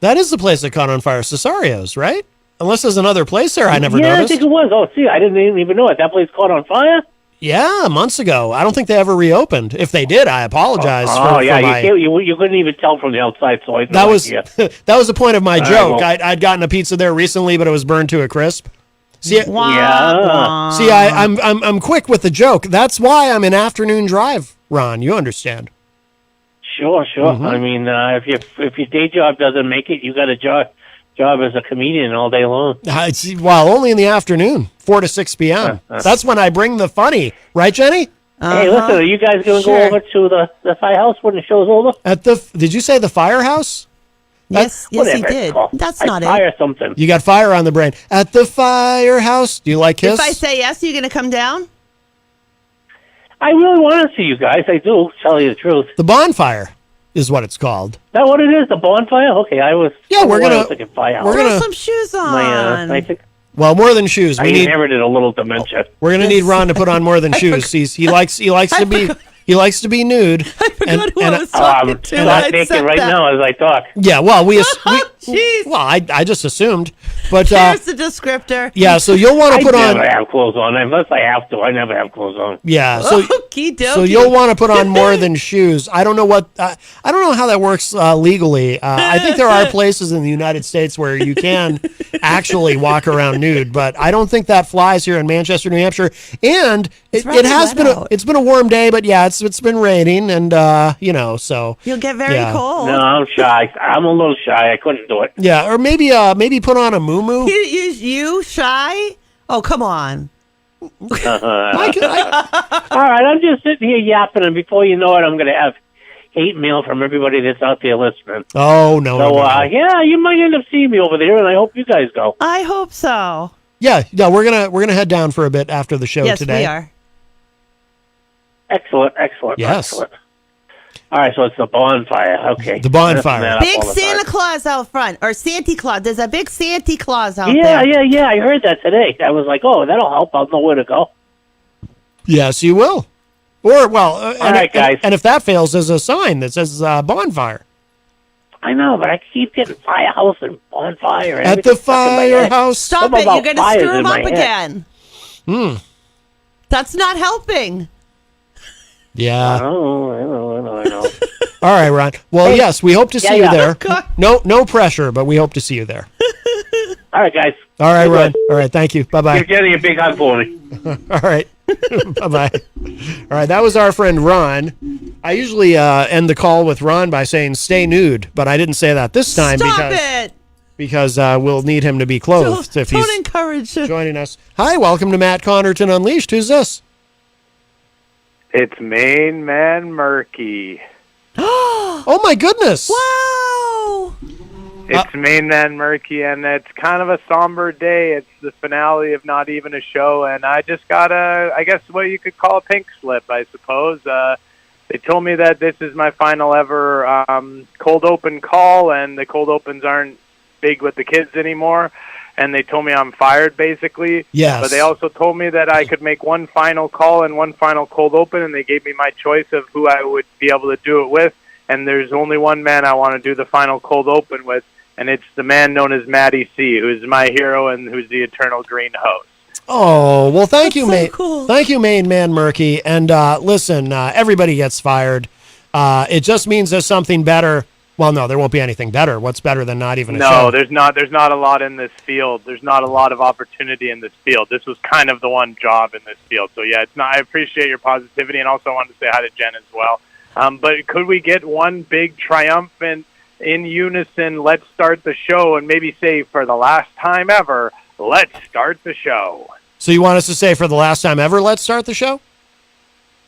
That is the place that caught on fire, Cesario's, right? Unless there's another place there I never Yeah, noticed. I think it was. Oh, see, I didn't even know it. That place caught on fire? Yeah, months ago. I don't think they ever reopened. If they did, I apologize. Oh, for yeah, my, you couldn't even tell from the outside, so I had that no was idea. that was the point of my joke. well- I'd gotten a pizza there recently, but it was burned to a crisp. See, Yeah. see, I'm quick with the joke. That's why I'm an afternoon drive, Ron. You understand? Sure. Mm-hmm. I mean, if your day job doesn't make it, you got a job as a comedian all day long. Well, only in the afternoon, 4 to 6 p.m. That's when I bring the funny, right, Jenny? Hey, listen, are you guys going to go over to the firehouse when the show's over? Did you say the firehouse? Yes, he Whatever it's did. called. That's I not fire it. something. You got fire on the brain. At the firehouse. Do you like Kiss? If I say yes, are you going to come down? I really want to see you guys. I do, tell you the truth. The bonfire is what it's called. Is that what it is? The bonfire? Okay, I was. Yeah, we're I gonna- was thinking firehouse. we're Throw gonna- some shoes on. I think Well, more than shoes. I We need. inherited a little dementia. We're gonna need Ron to put on more than shoes. He likes to be nude. I forgot who I was I'm talking to. when I not naked said right that. now as I talk. Yeah. Well, Jeez. well, I just assumed, but There's the descriptor. yeah. So you'll want I to put never on. have clothes on unless I have to. I never have clothes on. Yeah. So. Okie dokie. So you'll want to put on more than shoes. I don't know what. I don't know how that works legally. I think there are places in the United States where you can actually walk around nude, but I don't think that flies here in Manchester, New Hampshire. And it rather has wet been out. it's been a warm day, but yeah, it's been raining, and so You'll get very Yeah. cold. No, I'm shy. I'm a little shy. I couldn't do it. yeah, or maybe put on a muumuu. You shy? Oh, come on. All right, I'm just sitting here yapping, and before you know it, I'm going to have hate mail from everybody that's out there listening. Oh no! So, no. yeah, you might end up seeing me over there, and I hope you guys go. I hope so. Yeah, we're gonna head down for a bit after the show Yes, today. we are. Excellent. Yes. Excellent. All right, so it's the bonfire. Okay. The bonfire. Messing that up Big all the time. Santa Claus out front, or Santa Claus. There's a big Santa Claus out Yeah, there. yeah. I heard that today. I was like, oh, that'll help. I'll know where to go. Yes, you will. Or well, All right, guys. And if that fails, there's a sign that says bonfire. I know, but I keep getting firehouse and on fire. and At the everything's stuck in my head. firehouse. Stop Something it. You're about going to fires stir in him my up head. again. That's not helping. Yeah. I know. All right, Ron. Well, yes, we hope to see you there. God. No pressure, but we hope to see you there. All right, guys. All right, You're Ron. good. All right, thank you. Bye-bye. You're getting a big hug for me. All right. Bye-bye. All right, that was our friend Ron. I usually end the call with Ron by saying stay nude, but I didn't say that this time because we'll need him to be clothed if Don't he's encourage him. joining us. Hi, welcome to Matt Connarton Unleashed. Who's this? It's Main Man Murky. Oh, my goodness. Wow. It's Main Man Murky, and it's kind of a somber day. It's the finale of Not Even a Show, and I just got I guess what you could call a pink slip, I suppose. They told me that this is my final ever cold open call, and the cold opens aren't big with the kids anymore. And they told me I'm fired, basically. Yes. But they also told me that I could make one final call and one final cold open, and they gave me my choice of who I would be able to do it with. And there's only one man I want to do the final cold open with, and it's the man known as Matty C, who's my hero and who's the eternal green host. Oh, well, thank you, so cool. Thank you, Main Man Murky. And listen, everybody gets fired. It just means there's something better. Well, no, there won't be anything better. What's better than not even a show? No, there's not a lot in this field. There's not a lot of opportunity in this field. This was kind of the one job in this field. So yeah, it's not. I appreciate your positivity, and also I wanted to say hi to Jen as well. But could we get one big triumphant in unison? Let's start the show, and maybe say for the last time ever, let's start the show. So you want us to say for the last time ever, let's start the show?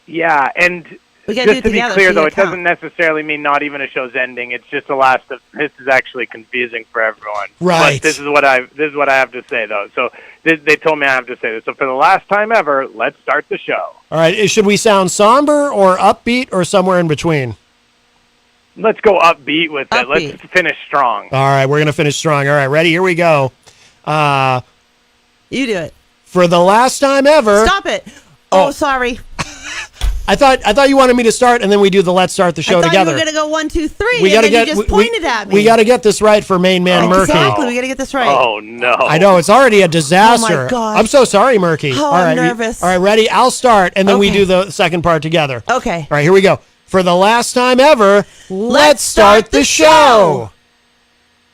Yeah, and We gotta do just it to be together, clear, so though, you it doesn't necessarily mean Not Even a Show's ending. It's just the last of. This is actually confusing for everyone. Right. But this is what I have to say, though. So they told me I have to say this. So for the last time ever, let's start the show. All right. Should we sound somber or upbeat or somewhere in between? Let's go upbeat with it. Upbeat. Let's finish strong. All right. We're going to finish strong. All right. Ready? Here we go. You do it. For the last time ever. Stop it. Oh, sorry. I thought you wanted me to start, and then we do the let's start the show I thought together. you were going to go 1, 2, 3, We and gotta then get. you just pointed at me. We got to get this right for Main Man Murky. Exactly. We got to get this right. Oh no! I know it's already a disaster. Oh, my gosh. I'm so sorry, Murky. Oh, All I'm right, nervous. All right, ready? I'll start, and then we Okay. do the second part together. Okay. All right, here we go. For the last time ever, let's start the show.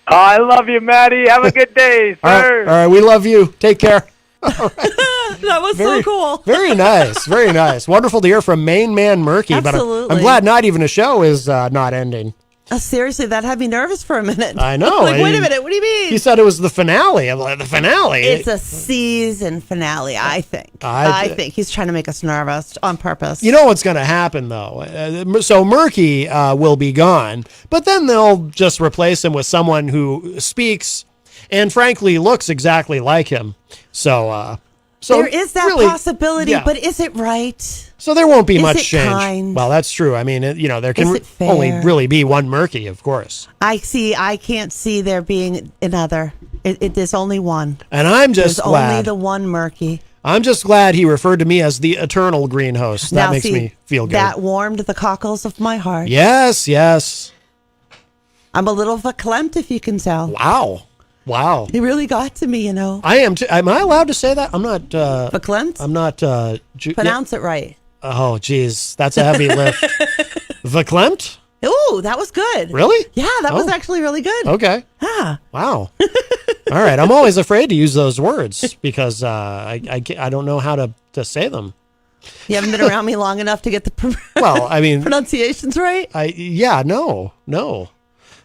Oh, I love you, Maddie. Have a good day, sir. All right, we love you. Take care. That was so cool. Very nice. Very nice. Wonderful to hear from Main Man Murky. But Absolutely. I'm glad Not Even a Show is not ending. Seriously, that had me nervous for a minute. I know. Like, wait a minute. What do you mean? You said it was the finale. I'm like, the finale. It's a season finale, I think. I think he's trying to make us nervous on purpose. You know what's going to happen, though? So Murky will be gone, but then they'll just replace him with someone who speaks and, frankly, looks exactly like him. So there is that really, possibility, yeah. but is it right? So there won't be Is much it change. kind? Well, that's true. I mean, there can Is it fair? only really be one Murky, of course. I can't see there being another. There's only one. And I'm just There's glad. only the one Murky. I'm just glad he referred to me as the eternal green host. That Now, makes see, me feel good. That warmed the cockles of my heart. Yes, yes. I'm a little verklempt, if you can tell. Wow. He really got to me, you know. I am too. Am I allowed to say that? I'm not. Verklempt? I'm not. Pronounce it right. Oh, geez. That's a heavy lift. Verklempt? Ooh, that was good. Really? Yeah, that was actually really good. Okay. Yeah. Wow. All right. I'm always afraid to use those words because I don't know how to say them. You haven't been around me long enough to get the Well, I mean, pronunciations right? No.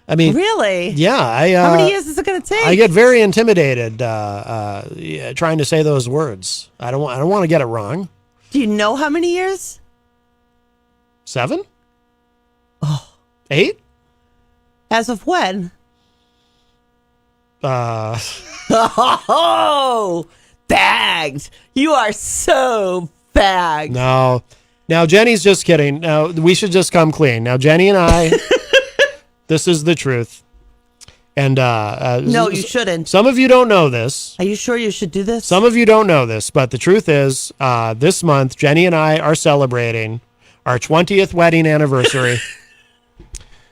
I mean, really? Yeah. How many years is it going to take? I get very intimidated trying to say those words. I don't want to get it wrong. Do you know how many years? 7? Oh. 8? As of when? Oh, bagged. You are so bagged. No. Now, Jenny's just kidding. Now, we should just come clean. Now, Jenny and I, this is the truth. And no, you shouldn't. Some of you don't know this. Are you sure you should do this? Some of you don't know this, but the truth is, this month, Jenny and I are celebrating our 20th wedding anniversary.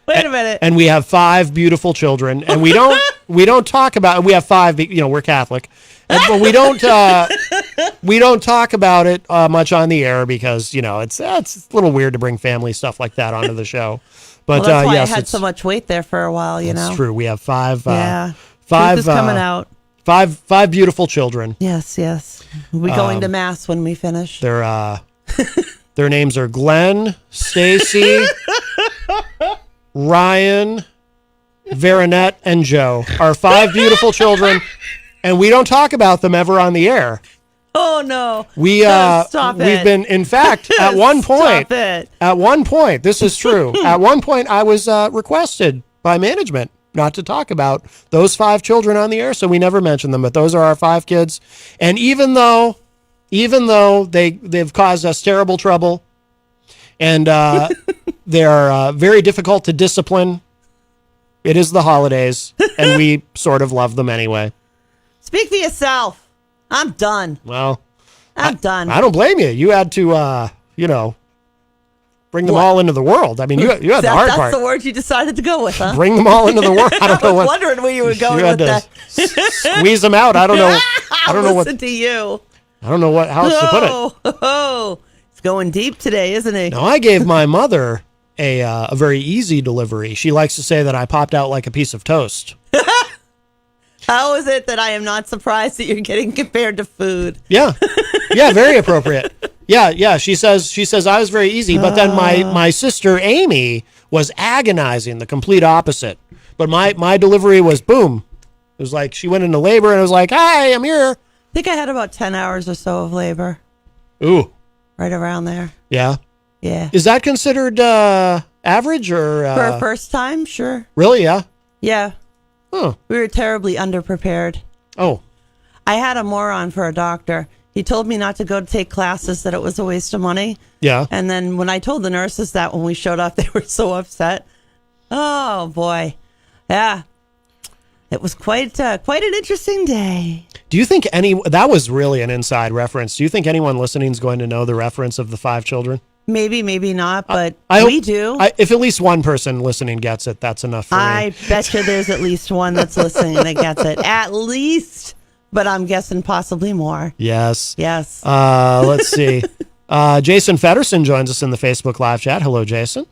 Wait a minute. And we have 5 beautiful children, and we don't talk about. We have 5. We're Catholic, but we don't talk about it much on the air because it's a little weird to bring family stuff like that onto the show. But that's why yes, I had so much weight there for a while. It's true. We have 5. Yeah. 5 Truth is coming out. 5 beautiful children. Yes. We're going to mass when we finish. Their names are Glenn, Stacy, Ryan, Veronette, and Joe. Our 5 beautiful children, and we don't talk about them ever on the air. Oh no! Stop it. We've been, in fact, at one point. At one point, this is true. At one point, I was requested by management not to talk about those 5 children on the air, so we never mentioned them. But those are our 5 kids, and even though they've caused us terrible trouble, and they're very difficult to discipline, it is the holidays, and we sort of love them anyway. Speak for yourself. I'm done. Well, I'm done. I don't blame you. You had to, bring them all into the world. I mean, you had the hard part. That's the word you decided to go with, huh? Bring them all into the world. I don't know was wondering where you were going with that. Squeeze them out. I don't know. I don't know Listen to you. I don't know how else to put it. Oh, it's going deep today, isn't it? Now, I gave my mother a very easy delivery. She likes to say that I popped out like a piece of toast. How is it that I am not surprised that you're getting compared to food? Yeah, very appropriate. Yeah. She says I was very easy, but then my sister Amy was agonizing, the complete opposite. But my delivery was boom. It was like she went into labor and it was like, "Hi, I'm here." I think I had about 10 hours or so of labor. Ooh, right around there. Yeah. Is that considered average or for a first time? Sure. Really? Yeah. Yeah. Oh. We were terribly underprepared. Oh. I had a moron for a doctor. He told me not to go to take classes, that it was a waste of money. Yeah. And then when I told the nurses that when we showed up, they were so upset. Oh, boy. Yeah. It was quite an interesting day. Do you think that was really an inside reference? Do you think anyone listening is going to know the reference of the 5 children? Maybe, maybe not, but we do. If at least one person listening gets it, that's enough for me. I bet you there's at least one that's listening that gets it. At least, but I'm guessing possibly more. Yes. Yes. Let's see. Jason Fedderson joins us in the Facebook live chat. Hello, Jason.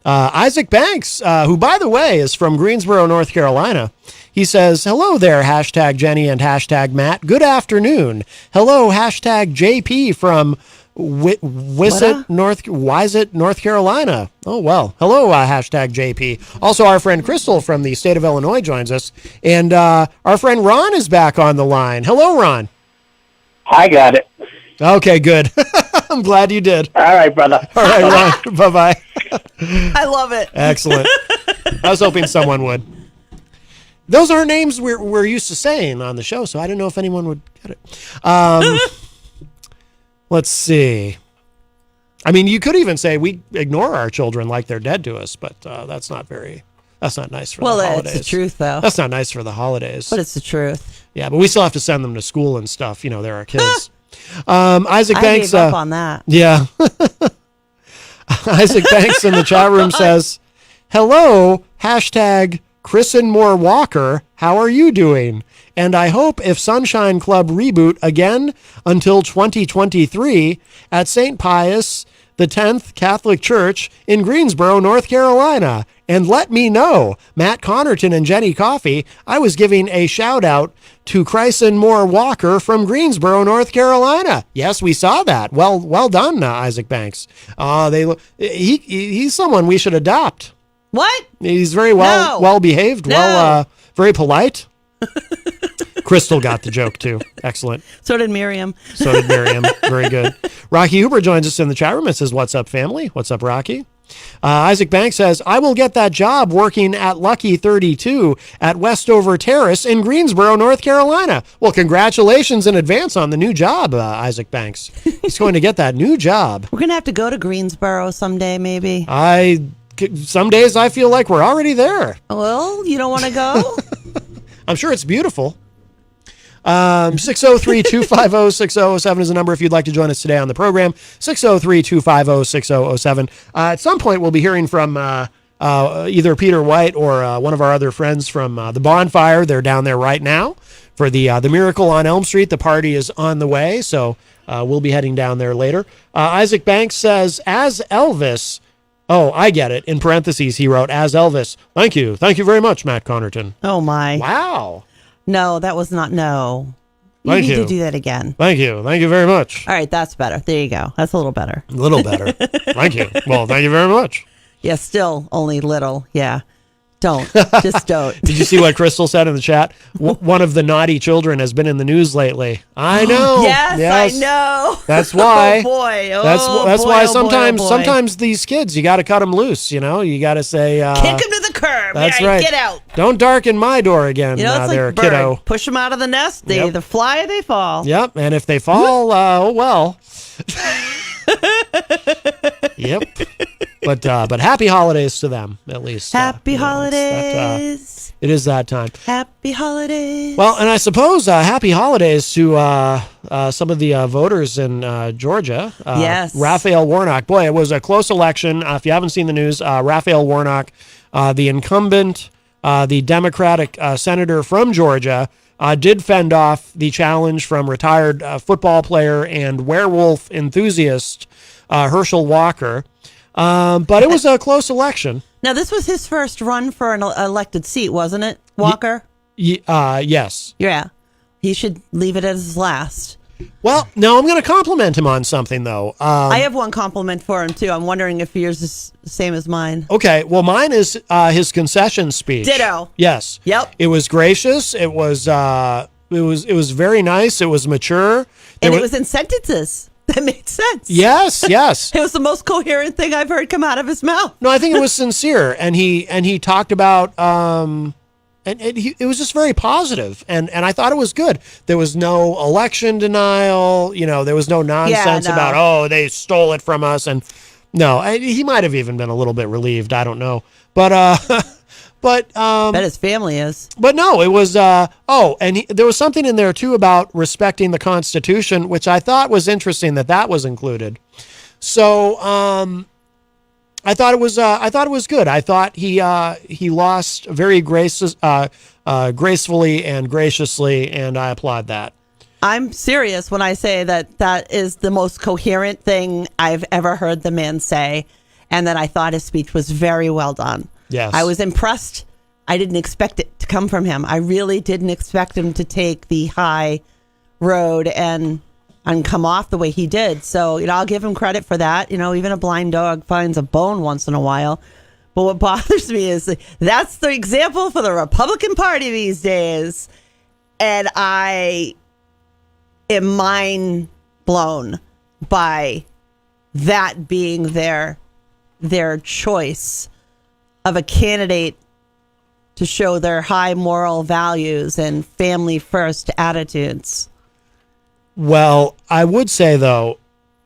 Isaac Banks, who, by the way, is from Greensboro, North Carolina. He says, "Hello there, hashtag Jenny and hashtag Matt. Good afternoon. Hello, hashtag JP from Wisett, North Carolina. Oh, well. Hello, hashtag JP. Also, our friend Crystal from the state of Illinois joins us. And our friend Ron is back on the line. Hello, Ron. I got it. Okay, good. I'm glad you did. All right, brother. All right, Ron. Bye-bye. I love it. Excellent. I was hoping someone would. Those are names we're used to saying on the show, so I didn't know if anyone would get it. Let's see. I mean, you could even say we ignore our children like they're dead to us, but that's not nice for the holidays. Well, it's the truth, though. That's not nice for the holidays. But it's the truth. Yeah, but we still have to send them to school and stuff. They're our kids. Isaac Banks. I gave up on that. Yeah. Isaac Banks in the chat room says, "Hello, hashtag Christen Moore Walker. How are you doing? And I hope if Sunshine Club reboot again until 2023 at St. Pius the 10th Catholic Church in Greensboro, North Carolina. And let me know, Matt Connarton and Jenny Coffey, I was giving a shout out to Christen Moore Walker from Greensboro, North Carolina. Yes, we saw that. Well done, Isaac Banks. He's someone we should adopt. What? He's very well behaved, very polite. Crystal got the joke too. Excellent. So did Miriam. Very good. Rocky Huber joins us in the chat room and says, "What's up, family? What's up, Rocky?" Isaac Banks says, "I will get that job working at Lucky 32 at Westover Terrace in Greensboro, North Carolina." Well, congratulations in advance on the new job, Isaac Banks. He's going to get that new job. We're going to have to go to Greensboro someday, maybe. Some days I feel like we're already there. Well, you don't want to go? I'm sure it's beautiful. 603-250-6007 is the number if you'd like to join us today on the program. 603-250-6007. At some point, we'll be hearing from either Peter White or one of our other friends from the Bonfire. They're down there right now for the Miracle on Elm Street. The party is on the way, so we'll be heading down there later. Isaac Banks says, as Elvis... Oh, I get it. In parentheses, he wrote, as Elvis. Thank you. Thank you very much, Matt Connarton. Oh, my. Wow. No, that was not no. You need to do that again. Thank you. Thank you very much. All right, that's better. There you go. That's a little better. A little better. Thank you. Well, thank you very much. Yeah, still only little. Yeah. Don't. Just don't. Did you see what Crystal said in the chat? One of the naughty children has been in the news lately. I know. Yes, I know. That's why. Oh, boy. Oh, that's boy, why oh, boy. sometimes these kids, you got to cut them loose, you know? You got to say... kick them to the curb. That's All right, right. Get out. Don't darken my door again, You know, it's there, like bird. kiddo. Push them out of the nest. They either fly or they fall. Yep, and if they fall, oh well. Yep. But happy holidays to them, at least. Happy holidays. It is that time. Happy holidays. Well, and I suppose happy holidays to some of the voters in Georgia. Yes. Raphael Warnock. Boy, it was a close election. If you haven't seen the news, Raphael Warnock, the incumbent, the Democratic senator from Georgia, did fend off the challenge from retired football player and werewolf enthusiast Herschel Walker. But it was a close election. Now, this was his first run for an elected seat, wasn't it, Walker? Yes. Yeah. He should leave it as his last. Well, no, I'm going to compliment him on something, though. I have one compliment for him, too. I'm wondering if yours is the same as mine. Okay, well, mine is his concession speech. Ditto. Yes. Yep. It was gracious. It was very nice. It was mature. And it was in sentences. That made sense. Yes, yes. It was the most coherent thing I've heard come out of his mouth. No, I think it was sincere, and he talked about it was just very positive, and I thought it was good. There was no election denial, you know, there was no nonsense about they stole it from us, and no, he might have even been a little bit relieved. I don't know, but bet his family is. But no, it was and there was something in there too about respecting the Constitution, which I thought was interesting that was included. So I thought it was good. I thought he lost very gracefully and graciously, and I applaud that. I'm serious when I say that is the most coherent thing I've ever heard the man say, and that I thought his speech was very well done. Yes. I was impressed. I didn't expect it to come from him. I really didn't expect him to take the high road and come off the way he did. So, you know, I'll give him credit for that. You know, even a blind dog finds a bone once in a while. But what bothers me is that's the example for the Republican Party these days. And I am mind blown by that being their choice of a candidate to show their high moral values and family first attitudes. Well, I would say though,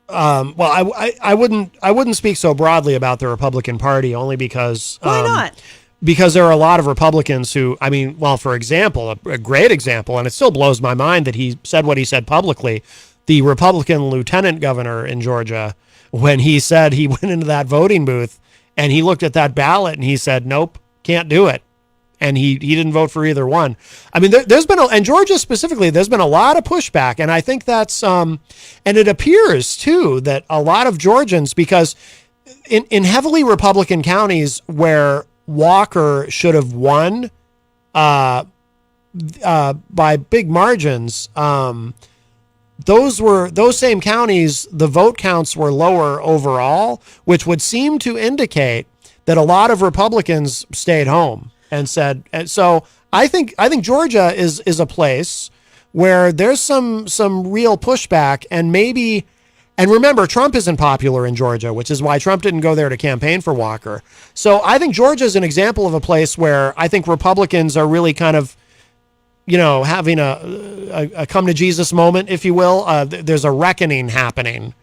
I wouldn't speak so broadly about the Republican Party, only because why not? Because there are a lot of Republicans who, I mean, well, for example, a great example, and it still blows my mind that he said what he said publicly. The Republican lieutenant governor in Georgia, when he said he went into that voting booth and he looked at that ballot and he said, nope, can't do it. And he didn't vote for either one. I mean, there's been, and Georgia specifically, there's been a lot of pushback. And I think that's, and it appears too that a lot of Georgians, because in heavily Republican counties where Walker should have won by big margins, those same counties, the vote counts were lower overall, which would seem to indicate that a lot of Republicans stayed home and said. And so I think Georgia is a place where there's some real pushback, and maybe. And remember, Trump isn't popular in Georgia, which is why Trump didn't go there to campaign for Walker. So I think Georgia is an example of a place where I think Republicans are really kind of, you know, having a come to Jesus moment, if you will. There's a reckoning happening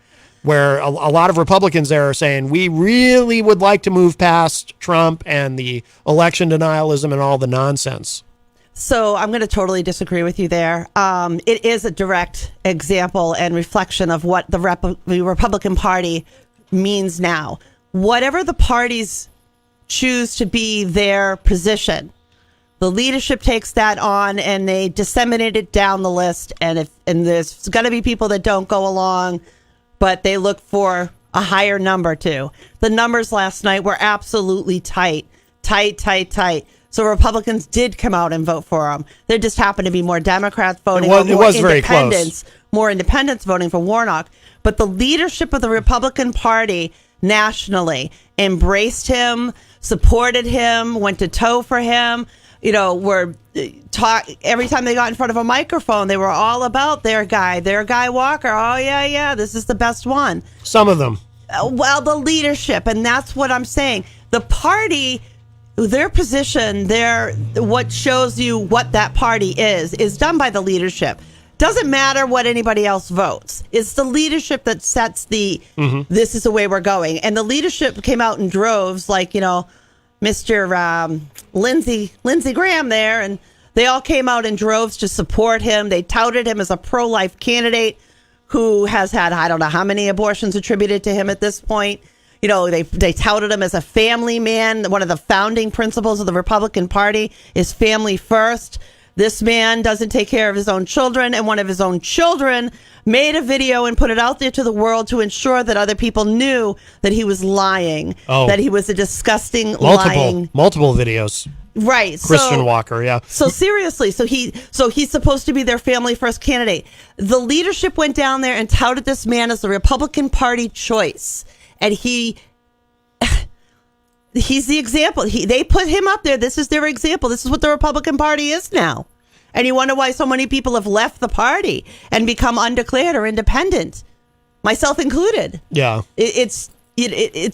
where a lot of Republicans there are saying, we really would like to move past Trump and the election denialism and all the nonsense. So I'm going to totally disagree with you there. It is a direct example and reflection of what the Republican Party means now. Whatever the party's choose to be their position. The leadership takes that on and they disseminate it down the list. And there's going to be people that don't go along, but they look for a higher number too. The numbers last night were absolutely tight. So Republicans did come out and vote for him. There just happened to be more Democrats voting. It was very close. More independents voting for Warnock. But the leadership of the Republican Party nationally embraced him, supported him, went to toe for him. You know, every time they got in front of a microphone, they were all about their guy Walker. Oh, yeah, this is the best one. Some of them. Well, the leadership, and that's what I'm saying. The party, their position, what shows you what that party is done by the leadership. Doesn't matter what anybody else votes. It's the leadership that sets this is the way we're going. And the leadership came out in droves, like, Mr. Lindsey Graham there, and they all came out in droves to support him. They touted him as a pro-life candidate who has had, I don't know how many abortions attributed to him at this point. They touted him as a family man. One of the founding principles of the Republican Party is family first. This man doesn't take care of his own children, and one of his own children made a video and put it out there to the world to ensure that other people knew that he was lying, that he was a disgusting lying. Multiple videos. Right. Christian Walker, yeah. So seriously, so he's supposed to be their family first candidate. The leadership went down there and touted this man as the Republican Party choice. And he's the example. They put him up there. This is their example. This is what the Republican Party is now. And you wonder why so many people have left the party and become undeclared or independent, myself included. Yeah. It's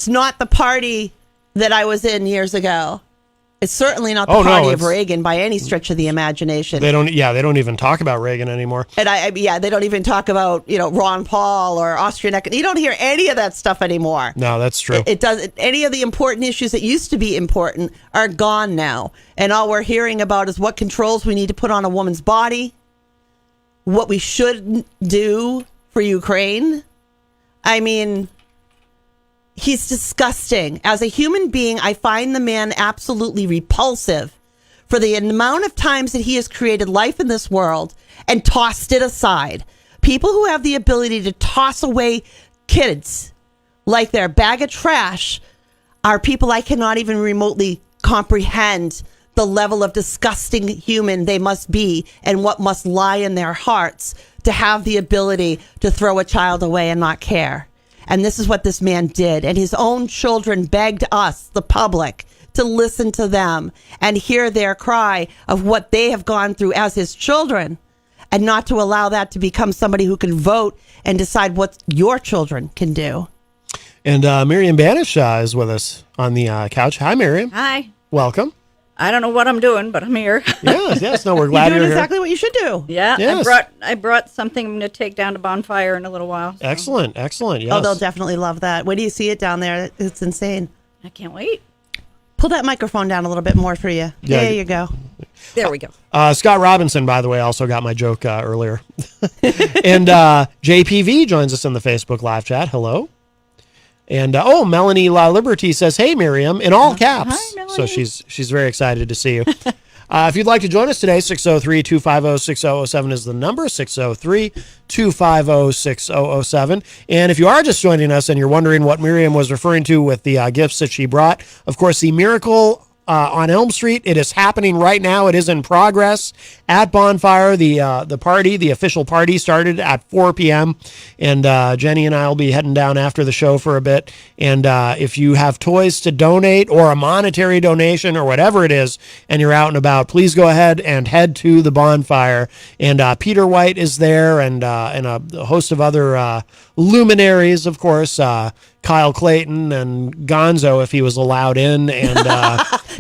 not the party that I was in years ago. It's certainly not the party of Reagan by any stretch of the imagination. They don't even talk about Reagan anymore. And they don't even talk about, Ron Paul or Austrian. You don't hear any of that stuff anymore. No, that's true. It does. Any of the important issues that used to be important are gone now. And all we're hearing about is what controls we need to put on a woman's body, what we should do for Ukraine. I mean, he's disgusting. As a human being, I find the man absolutely repulsive for the amount of times that he has created life in this world and tossed it aside. People who have the ability to toss away kids like they're a bag of trash are people I cannot even remotely comprehend the level of disgusting human they must be and what must lie in their hearts to have the ability to throw a child away and not care. And this is what this man did. And his own children begged us, the public, to listen to them and hear their cry of what they have gone through as his children, and not to allow that to become somebody who can vote and decide what your children can do. And Miriam Banash is with us on the couch. Hi, Miriam. Hi. Welcome. I don't know what I'm doing, but I'm here. Yes. No, we're glad you're doing here. exactly what you should do. Yeah, yes. I brought something I'm going to take down to Bonfire in a little while. So. Excellent. Yes. Oh, they'll definitely love that. When do you see it down there? It's insane. I can't wait. Pull that microphone down a little bit more for you. Yeah. There you go. There we go. Scott Robinson, by the way, also got my joke earlier. And JPV joins us in the Facebook live chat. Hello. And Melanie La Liberty says, "Hey, Miriam," in all caps. Hi, Melanie. So she's very excited to see you. If you'd like to join us today, 603-250-6007 is the number, 603-250-6007. And if you are just joining us and you're wondering what Miriam was referring to with the gifts that she brought, of course, the Miracle on Elm Street, it is happening right now. It is in progress at Bonfire. The party, the official party, started at 4 p.m. And Jenny and I will be heading down after the show for a bit. And if you have toys to donate or a monetary donation or whatever it is, and you're out and about, please go ahead and head to the Bonfire. And Peter White is there, and a host of other luminaries, of course. Kyle Clayton and Gonzo, if he was allowed in, and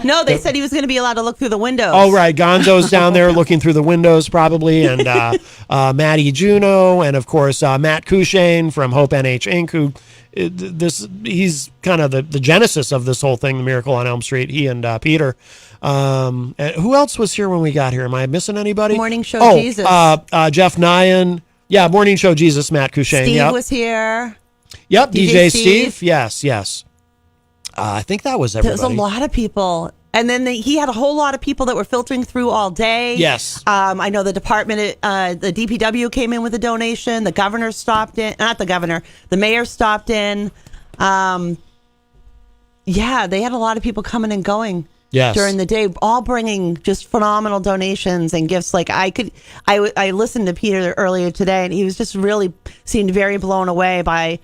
no, they said he was going to be allowed to look through the windows. Oh, right, Gonzo's down there looking through the windows probably, and Maddie Juno, and of course Matt Cushane from Hope NH Inc., who he's kind of the genesis of this whole thing, the Miracle on Elm Street. He and Peter. And who else was here when we got here? Am I missing anybody? Morning Show Jesus. Jeff Nyan. Yeah, Morning Show Jesus, Matt Cushane. Steve was here. Yep, DJ Steve. Yes. I think that was everybody. There's a lot of people. And then he had a whole lot of people that were filtering through all day. Yes. I know the department, the DPW came in with a donation. The governor stopped in. Not the governor. The mayor stopped in. Yeah, they had a lot of people coming and going during the day, all bringing just phenomenal donations and gifts. Like I listened to Peter earlier today, and he was just really seemed very blown away by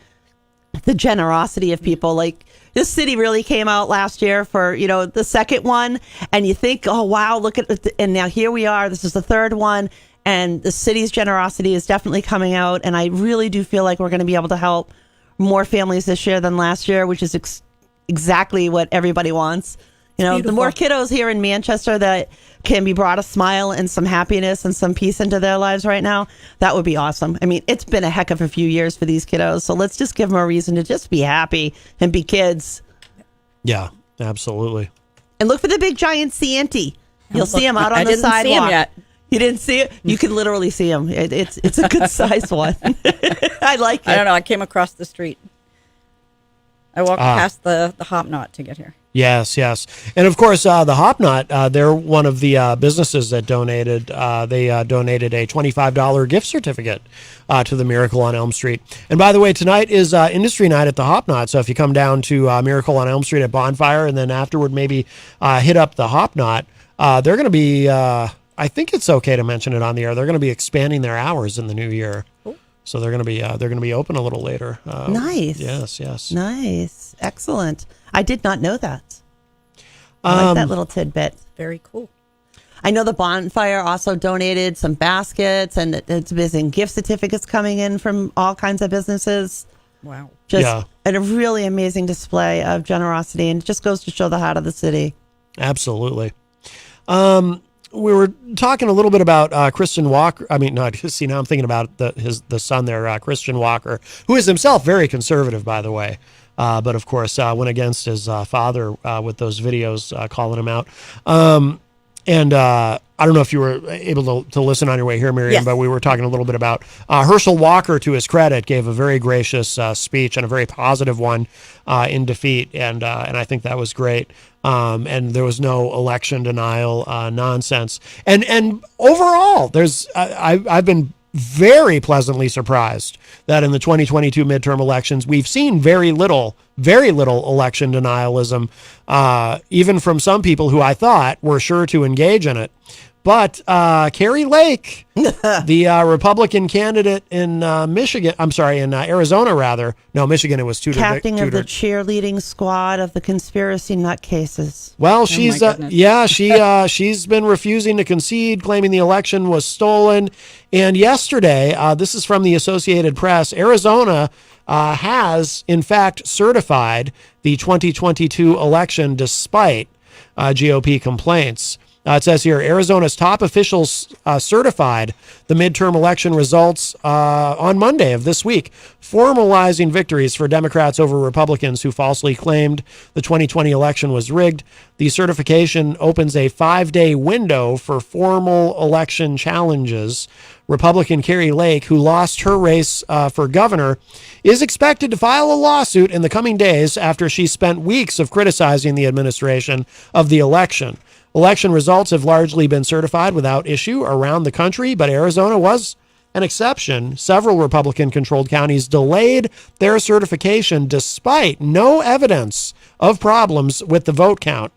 the generosity of people. Like, this city really came out last year for, the second one, and you think, oh, wow, look at it. And now here we are. This is the third one, and the city's generosity is definitely coming out, and I really do feel like we're going to be able to help more families this year than last year, which is exactly what everybody wants. The more kiddos here in Manchester that can be brought a smile and some happiness and some peace into their lives right now, that would be awesome. I mean, it's been a heck of a few years for these kiddos, so let's just give them a reason to just be happy and be kids. Yeah, absolutely. And look for the big giant Santee. You'll see him out on the sidewalk. See him yet. You didn't see it? You can literally see him. It's a good size one. I like it. I don't know. I came across the street. I walked past the Hopknot to get here. Yes. And of course, the Hopknot, they're one of the businesses that donated. They donated a $25 gift certificate to the Miracle on Elm Street. And by the way, tonight is industry night at the Hopknot. So if you come down to Miracle on Elm Street at Bonfire and then afterward maybe hit up the Hopknot, they're going to be, I think it's okay to mention it on the air, they're going to be expanding their hours in the new year. So they're going to be open a little later. Nice. Yes. Nice. Excellent. I did not know that. I like that little tidbit. Very cool. I know the Bonfire also donated some baskets, and it's busy gift certificates coming in from all kinds of businesses. Wow. And a really amazing display of generosity, and it just goes to show the heart of the city. Absolutely. We were talking a little bit about Christian Walker. I mean, now I'm thinking about the son there, Christian Walker, who is himself very conservative, by the way. But of course, went against his father with those videos calling him out. And I don't know if you were able to listen on your way here, Miriam, yes. But we were talking a little bit about Herschel Walker, to his credit, gave a very gracious speech and a very positive one in defeat. And I think that was great. And there was no election denial nonsense. And overall, I've been very pleasantly surprised that in the 2022 midterm elections, we've seen very little election denialism, even from some people who I thought were sure to engage in it. But Carrie Lake, the Republican candidate in Arizona, rather. No, Michigan, it was Tudor. Captain of the cheerleading squad of the conspiracy nutcases. Well, she's she's been refusing to concede, claiming the election was stolen. And yesterday, this is from the Associated Press, Arizona has, in fact, certified the 2022 election despite GOP complaints. It says here, Arizona's top officials certified the midterm election results on Monday of this week, formalizing victories for Democrats over Republicans who falsely claimed the 2020 election was rigged. The certification opens a 5-day window for formal election challenges. Republican Carrie Lake, who lost her race for governor, is expected to file a lawsuit in the coming days after she spent weeks of criticizing the administration of the election. Election results have largely been certified without issue around the country, but Arizona was an exception. Several Republican-controlled counties delayed their certification despite no evidence of problems with the vote count.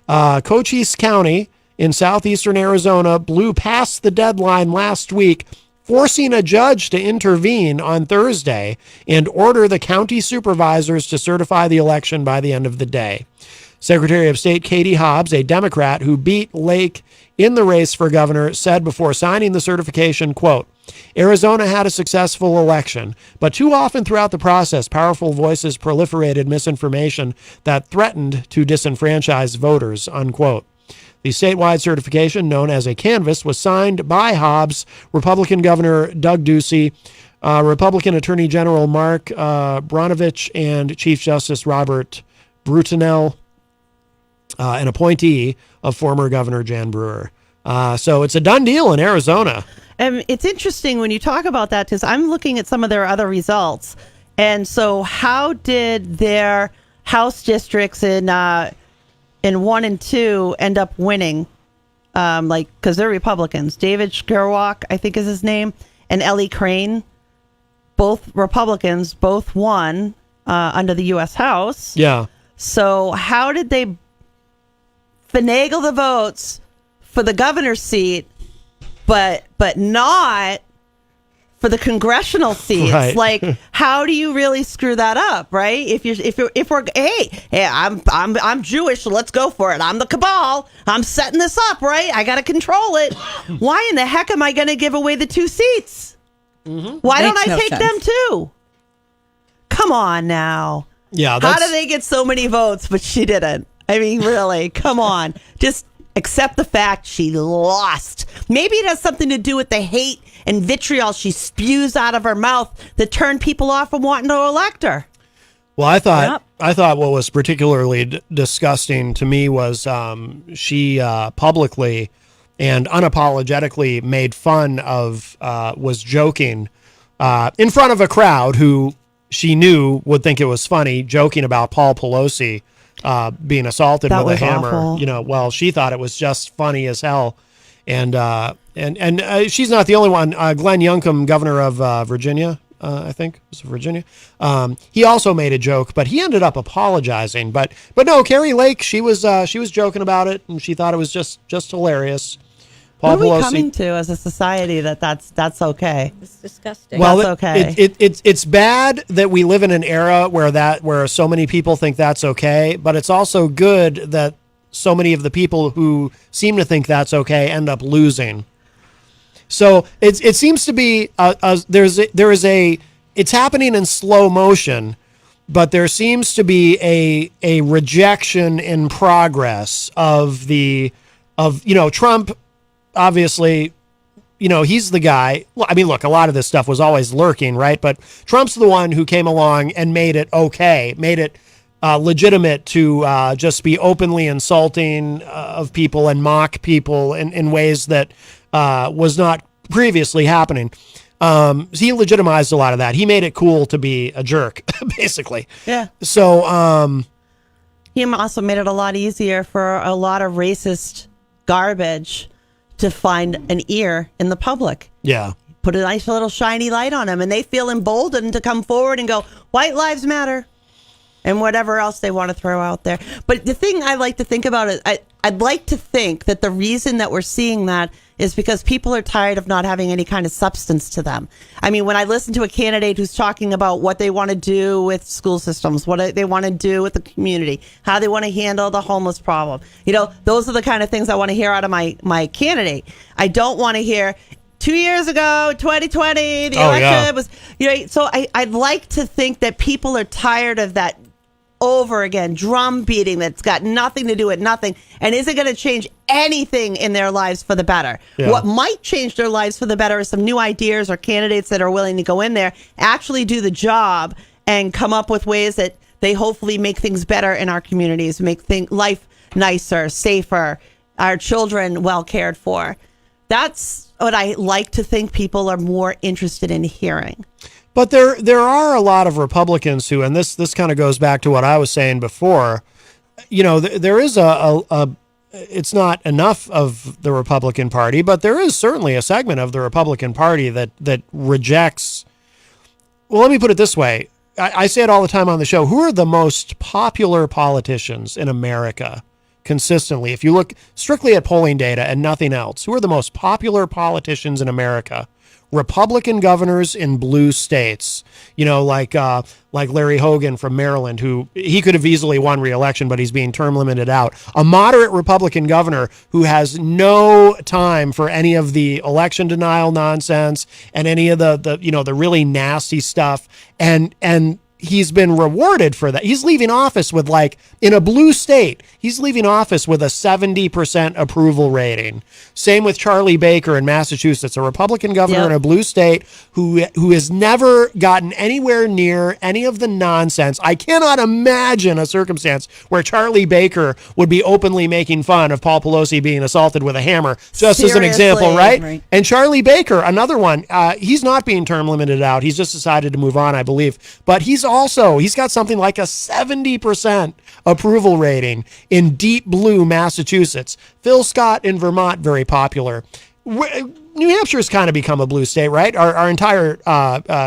Cochise County in southeastern Arizona blew past the deadline last week, forcing a judge to intervene on Thursday and order the county supervisors to certify the election by the end of the day. Secretary of State Katie Hobbs, a Democrat who beat Lake in the race for governor, said before signing the certification, quote, Arizona had a successful election, but too often throughout the process, powerful voices proliferated misinformation that threatened to disenfranchise voters, unquote. The statewide certification, known as a canvass, was signed by Hobbs, Republican Governor Doug Ducey, Republican Attorney General Mark Brnovich, and Chief Justice Robert Brutinel, an appointee of former Governor Jan Brewer. So it's a done deal in Arizona. It's interesting when you talk about that, because I'm looking at some of their other results. And so how did their House districts in 1 and 2 end up winning, because they're Republicans. David Sherwock, I think is his name, and Ellie Crane, both Republicans, both won under the U.S. House. Yeah. So how did they finagle the votes for the governor's seat, but not for the congressional seats? Right. Like, how do you really screw that up, right? If we're hey, I'm Jewish, so let's go for it. I'm the cabal. I'm setting this up, right? I got to control it. Why in the heck am I going to give away the 2 seats? Why don't I take them too? Come on now. Yeah. How do they get so many votes, but she didn't? I mean, really, come on. Just accept the fact she lost. Maybe it has something to do with the hate and vitriol she spews out of her mouth that turned people off from wanting to elect her. Well, I thought what was particularly disgusting to me was she publicly and unapologetically made fun of, was joking in front of a crowd who she knew would think it was funny, joking about Paul Pelosi being assaulted with a hammer. Awful. Well, she thought it was just funny as hell. And she's not the only one. Glenn Youngkin, governor of Virginia, I think, was it Virginia? He also made a joke, but he ended up apologizing. But no, Carrie Lake, she was joking about it, and she thought it was just hilarious. Paul what are we Pelosi, coming to as a society that's okay? It's disgusting. well, that's okay. It's bad that we live in an era where so many people think that's okay, but it's also good that so many of the people who seem to think that's okay end up losing. So it seems to be it's happening in slow motion, but there seems to be a rejection in progress of Trump. Obviously, he's the guy. Well, I mean, look, a lot of this stuff was always lurking, right? But Trump's the one who came along and made it okay, made it legitimate to just be openly insulting of people and mock people in ways that was not previously happening. He legitimized a lot of that. He made it cool to be a jerk, basically. Yeah. So he also made it a lot easier for a lot of racist garbage to find an ear in the public. Yeah. Put a nice little shiny light on them, and they feel emboldened to come forward and go, white lives matter, and whatever else they want to throw out there. But the thing I like to think about is I'd like to think that the reason that we're seeing that is because people are tired of not having any kind of substance to them. I mean, when I listen to a candidate who's talking about what they want to do with school systems, what they want to do with the community, how they want to handle the homeless problem, those are the kind of things I want to hear out of my candidate. I don't want to hear 2 years ago, 2020, the election was, so I'd like to think that people are tired of that over again drum beating that's got nothing to do with nothing and isn't going to change anything in their lives for the better. Yeah. What might change their lives for the better is some new ideas or candidates that are willing to go in there, actually do the job, and come up with ways that they hopefully make things better in our communities, make life nicer, safer, our children well cared for. That's what I like to think people are more interested in hearing. But there are a lot of Republicans who, and this kind of goes back to what I was saying before, there is it's not enough of the Republican Party, but there is certainly a segment of the Republican Party that rejects. Well, let me put it this way. I say it all the time on the show. Who are the most popular politicians in America consistently? If you look strictly at polling data and nothing else, who are the most popular politicians in America? Republican governors in blue states, like Larry Hogan from Maryland, who he could have easily won re-election, but he's being term limited out. A moderate Republican governor who has no time for any of the election denial nonsense and any of the really nasty stuff. And he's been rewarded for that. He's leaving office with, in a blue state, he's leaving office with a 70% approval rating. Same with Charlie Baker in Massachusetts, a Republican governor in a blue state who has never gotten anywhere near any of the nonsense. I cannot imagine a circumstance where Charlie Baker would be openly making fun of Paul Pelosi being assaulted with a hammer, just as an example, right? And Charlie Baker, another one, he's not being term limited out. He's just decided to move on, I believe. But he's he's got something like a 70% approval rating in deep blue Massachusetts. Phil Scott in Vermont, very popular. New Hampshire's kind of become a blue state, right? Our entire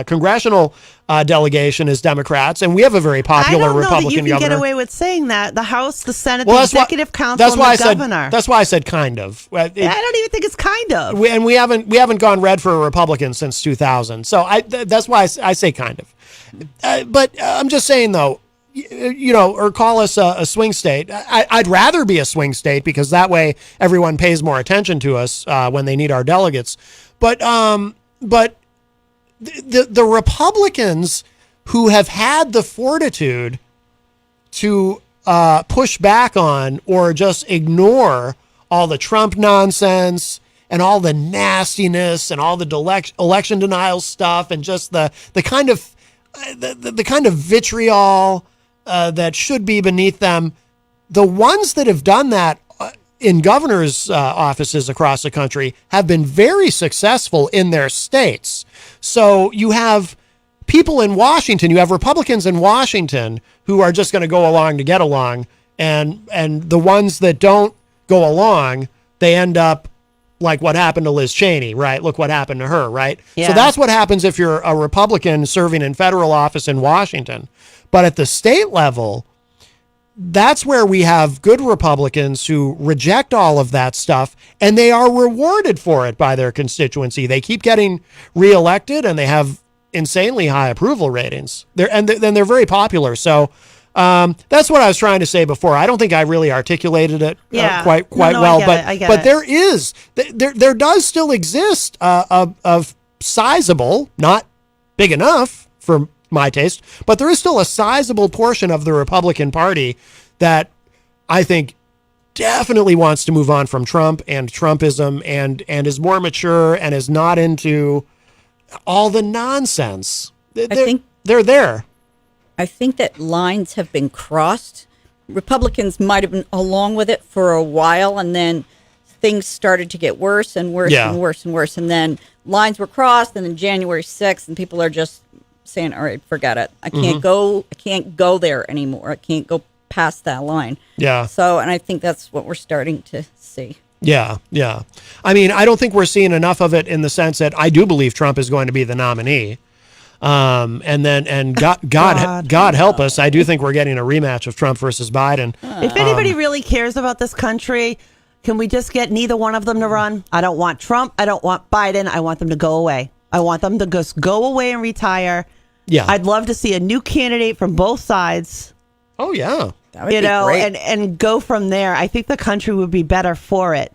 congressional delegation is Democrats, and we have a very popular Republican governor. I don't know that you can get away with saying that. The House, the Senate, the Executive Council, and the governor. That's why I said kind of. I don't even think it's kind of. We haven't gone red for a Republican since 2000. So that's why I say kind of. But I'm just saying, though, or call us a swing state. I'd rather be a swing state because that way everyone pays more attention to us when they need our delegates. But the Republicans who have had the fortitude to push back on or just ignore all the Trump nonsense and all the nastiness and all the election denial stuff and just the kind of vitriol that should be beneath them. The ones that have done that in governors' offices across the country have been very successful in their states. So you have people in Washington, you have Republicans in Washington who are just going to go along to get along, and the ones that don't go along, they end up like what happened to Liz Cheney, right? Look what happened to her, right? Yeah. So that's what happens if you're a Republican serving in federal office in Washington. But at the state level, that's where we have good Republicans who reject all of that stuff, and they are rewarded for it by their constituency. They keep getting reelected, and they have insanely high approval ratings. They're very popular. So that's what I was trying to say before. I don't think I really articulated it quite well, but there does still exist a sizable, not big enough for my taste, but there is still a sizable portion of the Republican Party that I think definitely wants to move on from Trump and Trumpism and is more mature and is not into all the nonsense. They're there. I think that lines have been crossed. Republicans might have been along with it for a while, and then things started to get worse and worse and worse and worse. And then lines were crossed, and then January 6th, and people are just saying, all right, forget it. I can't go there anymore. I can't go past that line. Yeah. So, and I think that's what we're starting to see. Yeah. I mean, I don't think we're seeing enough of it in the sense that I do believe Trump is going to be the nominee. And God help us, I do think we're getting a rematch of Trump versus Biden. If anybody really cares about this country, can we just get neither one of them to run? I don't want Trump. I don't want Biden. I want them to go away. I want them to just go away and retire. Yeah. I'd love to see a new candidate from both sides. Oh, yeah. That would be great. and go from there. I think the country would be better for it.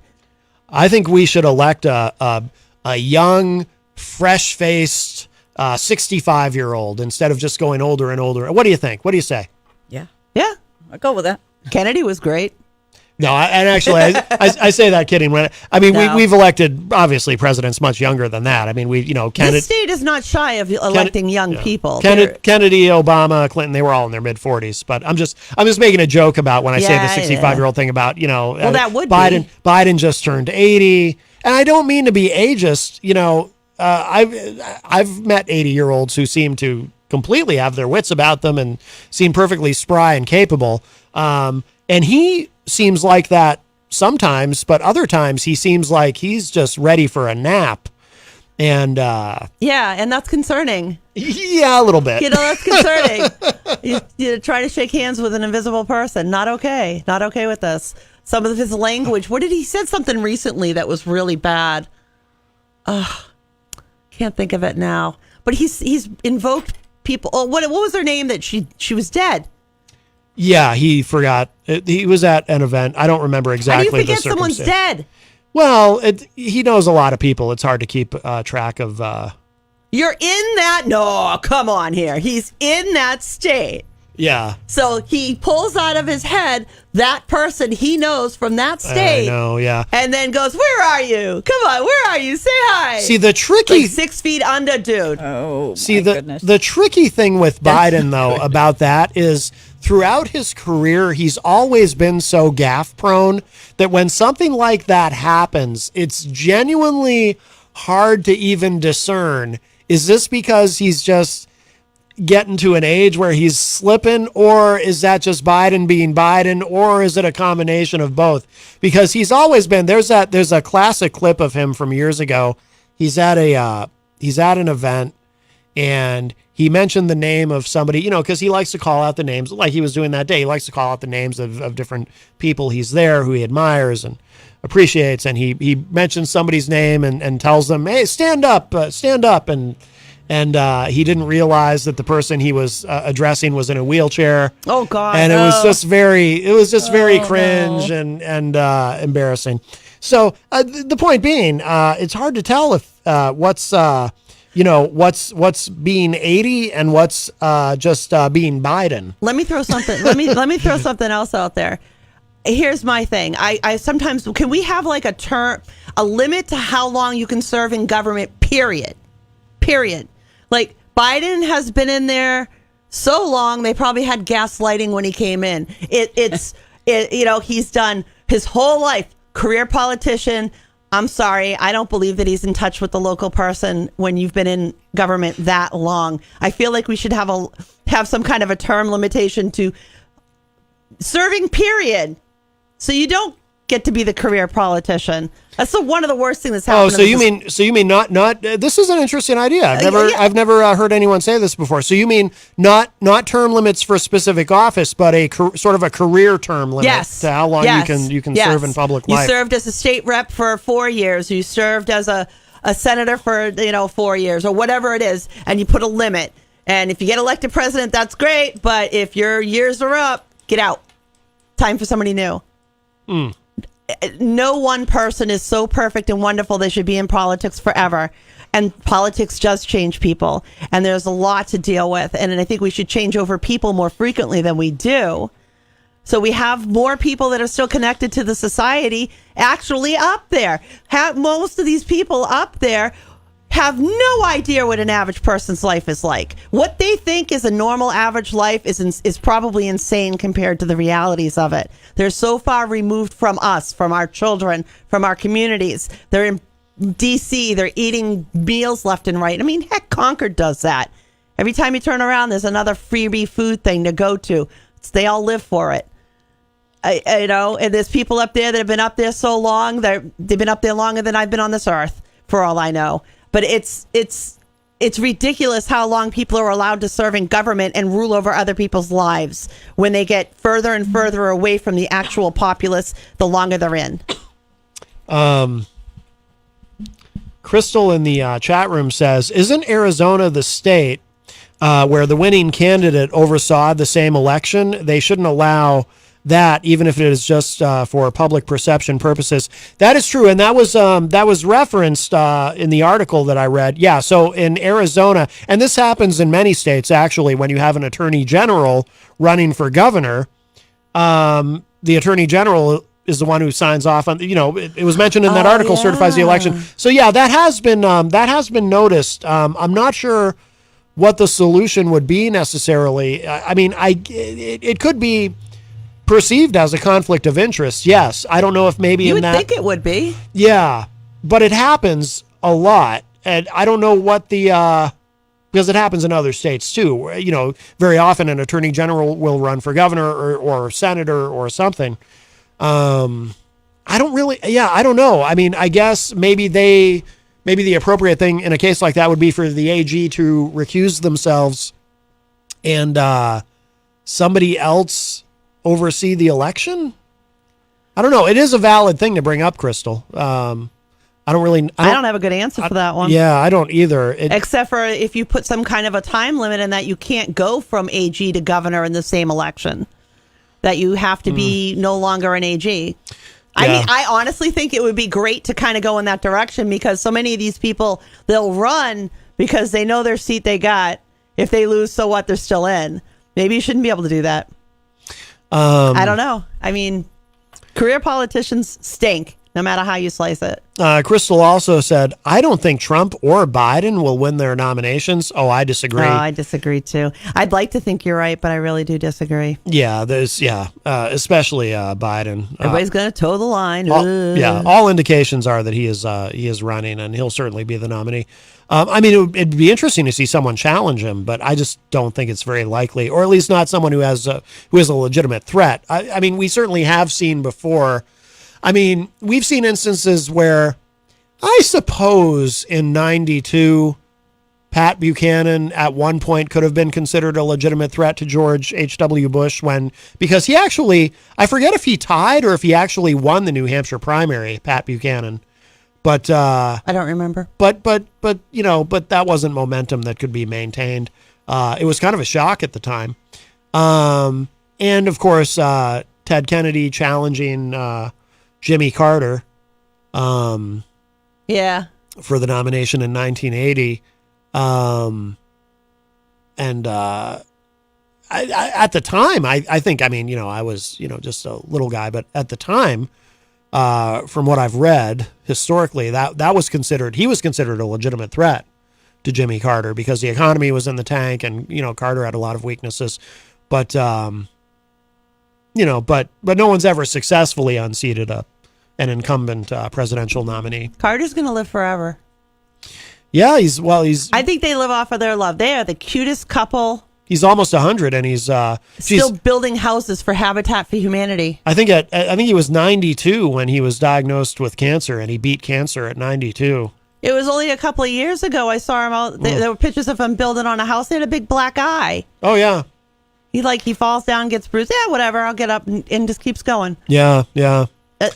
I think we should elect a young, fresh-faced 65-year-old instead of just going older and older. What do you think? What do you say? Yeah. I'll go with that. Kennedy was great. No, I say that kidding. We've elected obviously presidents much younger than that. I mean, Kennedy. This state is not shy of electing young people. Kennedy, Obama, Clinton, they were all in their mid 40s. But I'm just making a joke about when I say the 65-year-old thing about that would Biden. Biden just turned 80, and I don't mean to be ageist. I've met 80-year-olds who seem to completely have their wits about them and seem perfectly spry and capable. And he seems like that sometimes, but other times he seems like he's just ready for a nap. And and that's concerning. Yeah, a little bit. That's concerning. you try to shake hands with an invisible person. Not okay. Not okay with this. Some of his language. What did he said something recently that was really bad? Can't think of it now. But he's invoked people. Oh, what was her name that she was dead? Yeah, he forgot. He was at an event. I don't remember exactly. How do you forget the someone's dead? Well, he knows a lot of people. It's hard to keep track of. You're in that? No, come on here. He's in that state. Yeah. So he pulls out of his head that person he knows from that state. I know, yeah. And then goes, "Where are you? Come on, where are you? Say hi." See, the tricky... Like 6 feet under, dude. Oh, see, goodness. The tricky thing with Biden, though, about that is throughout his career, he's always been so gaffe-prone that when something like that happens, it's genuinely hard to even discern. Is this because he's just getting to an age where he's slipping, or is that just Biden being Biden, or is it a combination of both? Because he's always been, there's a classic clip of him from years ago. He's at an event, and he mentioned the name of somebody, because he likes to call out the names, like he was doing that day. He likes to call out the names of different people he's there, who he admires and appreciates. And he mentions somebody's name and tells them, hey, stand up. And he didn't realize that the person he was addressing was in a wheelchair. Oh God. And it was just very cringe and embarrassing. So the point being, it's hard to tell if what's being 80 and what's just being Biden. Let me throw something. let me throw something else out there. Here's my thing. I sometimes, can we have like a limit to how long you can serve in government? Period. Like Biden has been in there so long. They probably had gaslighting when he came in. He's done his whole life. Career politician. I'm sorry. I don't believe that he's in touch with the local person when you've been in government that long. I feel like we should have some kind of a term limitation to serving, period. So you don't get to be the career politician. That's one of the worst things that's happened. So you mean not this is an interesting idea. I've never heard anyone say this before. So you mean not term limits for a specific office, but a sort of a career term limit to how long you can serve in public life. You served as a state rep for 4 years. You served as a senator for 4 years or whatever it is, and you put a limit. And if you get elected president, that's great. But if your years are up, get out. Time for somebody new. No one person is so perfect and wonderful they should be in politics forever. And politics does change people. And there's a lot to deal with. And I think we should change over people more frequently than we do. So we have more people that are still connected to the society actually up there. Most of these people up there have no idea what an average person's life is like. What they think is a normal average life is probably insane compared to the realities of it. They're so far removed from us, from our children, from our communities. They're in D.C., they're eating meals left and right. I mean, heck, Concord does that. Every time you turn around, there's another freebie food thing to go to. They all live for it. And there's people up there that have been up there so long, they've been up there longer than I've been on this earth, for all I know. But it's ridiculous how long people are allowed to serve in government and rule over other people's lives. When they get further and further away from the actual populace, the longer they're in. Crystal in the chat room says, isn't Arizona the state where the winning candidate oversaw the same election? They shouldn't allow that, even if it is just for public perception purposes. That is true, and that was referenced in the article that I read. Yeah, so in Arizona, and this happens in many states actually, when you have an attorney general running for governor, the attorney general is the one who signs off on. It was mentioned in that article, certifies the election. So yeah, that has been noticed. I'm not sure what the solution would be necessarily. I mean, it could be perceived as a conflict of interest. Yes. I don't know if maybe you would think it would be. Yeah. But it happens a lot. And I don't know what because it happens in other states too. Very often an attorney general will run for governor or senator or something. I don't know. I mean, I guess maybe the appropriate thing in a case like that would be for the AG to recuse themselves and somebody else oversee the election. I don't know. It is a valid thing to bring up, Crystal. I don't have a good answer for that one. Yeah, I don't either. Except for if you put some kind of a time limit in that you can't go from AG to governor in the same election, that you have to be no longer an AG. Yeah. I mean, I honestly think it would be great to kind of go in that direction, because so many of these people, they'll run because they know their seat they got. If they lose, so what? They're still in. Maybe you shouldn't be able to do that. I don't know. I mean, career politicians stink, no matter how you slice it. Crystal also said, I don't think Trump or Biden will win their nominations. Oh, I disagree. Oh, I disagree too. I'd like to think you're right, but I really do disagree. Yeah, especially Biden. Everybody's going to toe the line. All indications are that he is running, and he'll certainly be the nominee. I mean, it'd be interesting to see someone challenge him, but I just don't think it's very likely, or at least not someone who is a legitimate threat. I mean, we certainly have seen before. I mean, we've seen instances where, I suppose, in '92, Pat Buchanan at one point could have been considered a legitimate threat to George H.W. Bush because he actually, I forget if he tied or if he actually won the New Hampshire primary, Pat Buchanan. But I don't remember. But that wasn't momentum that could be maintained. It was kind of a shock at the time. And of course, Ted Kennedy challenging Jimmy Carter. Yeah. For the nomination in 1980. At the time, I think, I mean, I was, just a little guy, but at the time, from what I've read historically, he was considered a legitimate threat to Jimmy Carter because the economy was in the tank and, Carter had a lot of weaknesses, but no one's ever successfully unseated an incumbent presidential nominee. Carter's going to live forever. Yeah, he's. I think they live off of their love. They are the cutest couple. He's almost 100, and he's still building houses for Habitat for Humanity. I think he was 92 when he was diagnosed with cancer, and he beat cancer at 92. It was only a couple of years ago I saw him out. There were pictures of him building on a house. He had a big black eye. Oh yeah. He falls down, gets bruised. Yeah, whatever. I'll get up and just keeps going. Yeah.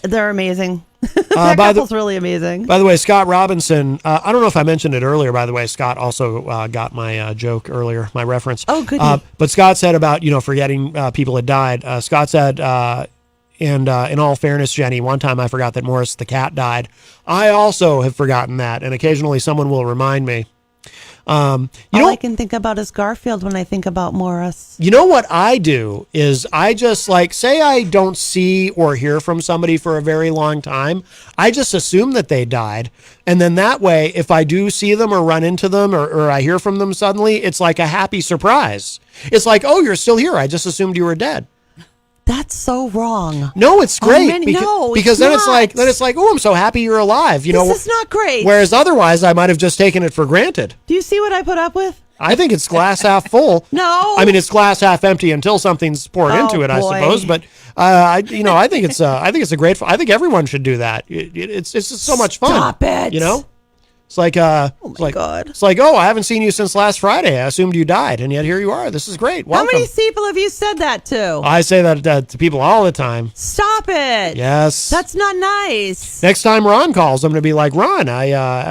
They're amazing. That couple's really amazing. By the way, Scott Robinson, I don't know if I mentioned it earlier, by the way, Scott also got my joke earlier, my reference. Oh, good. But Scott said about, forgetting people had died. Scott said, and in all fairness, Jenny, one time I forgot that Morris the cat died. I also have forgotten that, and occasionally someone will remind me. All I can think about is Garfield when I think about Morris. You know what I do is I just say I don't see or hear from somebody for a very long time. I just assume that they died. And then that way, if I do see them or run into them or I hear from them suddenly, it's like a happy surprise. It's like, oh, you're still here. I just assumed you were dead. That's so wrong. No, it's great. Because then it's like, oh, I'm so happy you're alive. This is not great. Whereas otherwise, I might have just taken it for granted. Do you see what I put up with? I think it's glass half full. No, I mean it's glass half empty until something's poured into it, I suppose. But I think it's a great. I think everyone should do that. It's just so much fun. Stop it. It's like, oh my God. It's like, oh, I haven't seen you since last Friday. I assumed you died, and yet here you are. This is great. Welcome. How many people have you said that to? I say that to people all the time. Stop it. Yes. That's not nice. Next time Ron calls, I'm going to be like, Ron,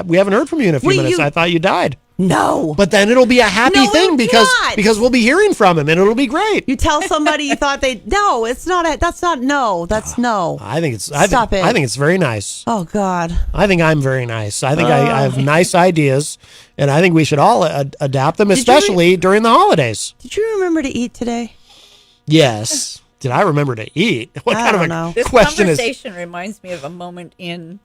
we haven't heard from you in a few minutes. I thought you died. No. But then it'll be a happy thing because we'll be hearing from him and it'll be great. You tell somebody you thought no, it's not that's not no. That's no. I think it's Stop it. I think it's very nice. Oh God. I think I'm very nice. I think I have nice ideas and I think we should all adapt them, especially during the holidays. Did you remember to eat today? Yes. Did I remember to eat? What kind of a question is? This conversation reminds me of a moment in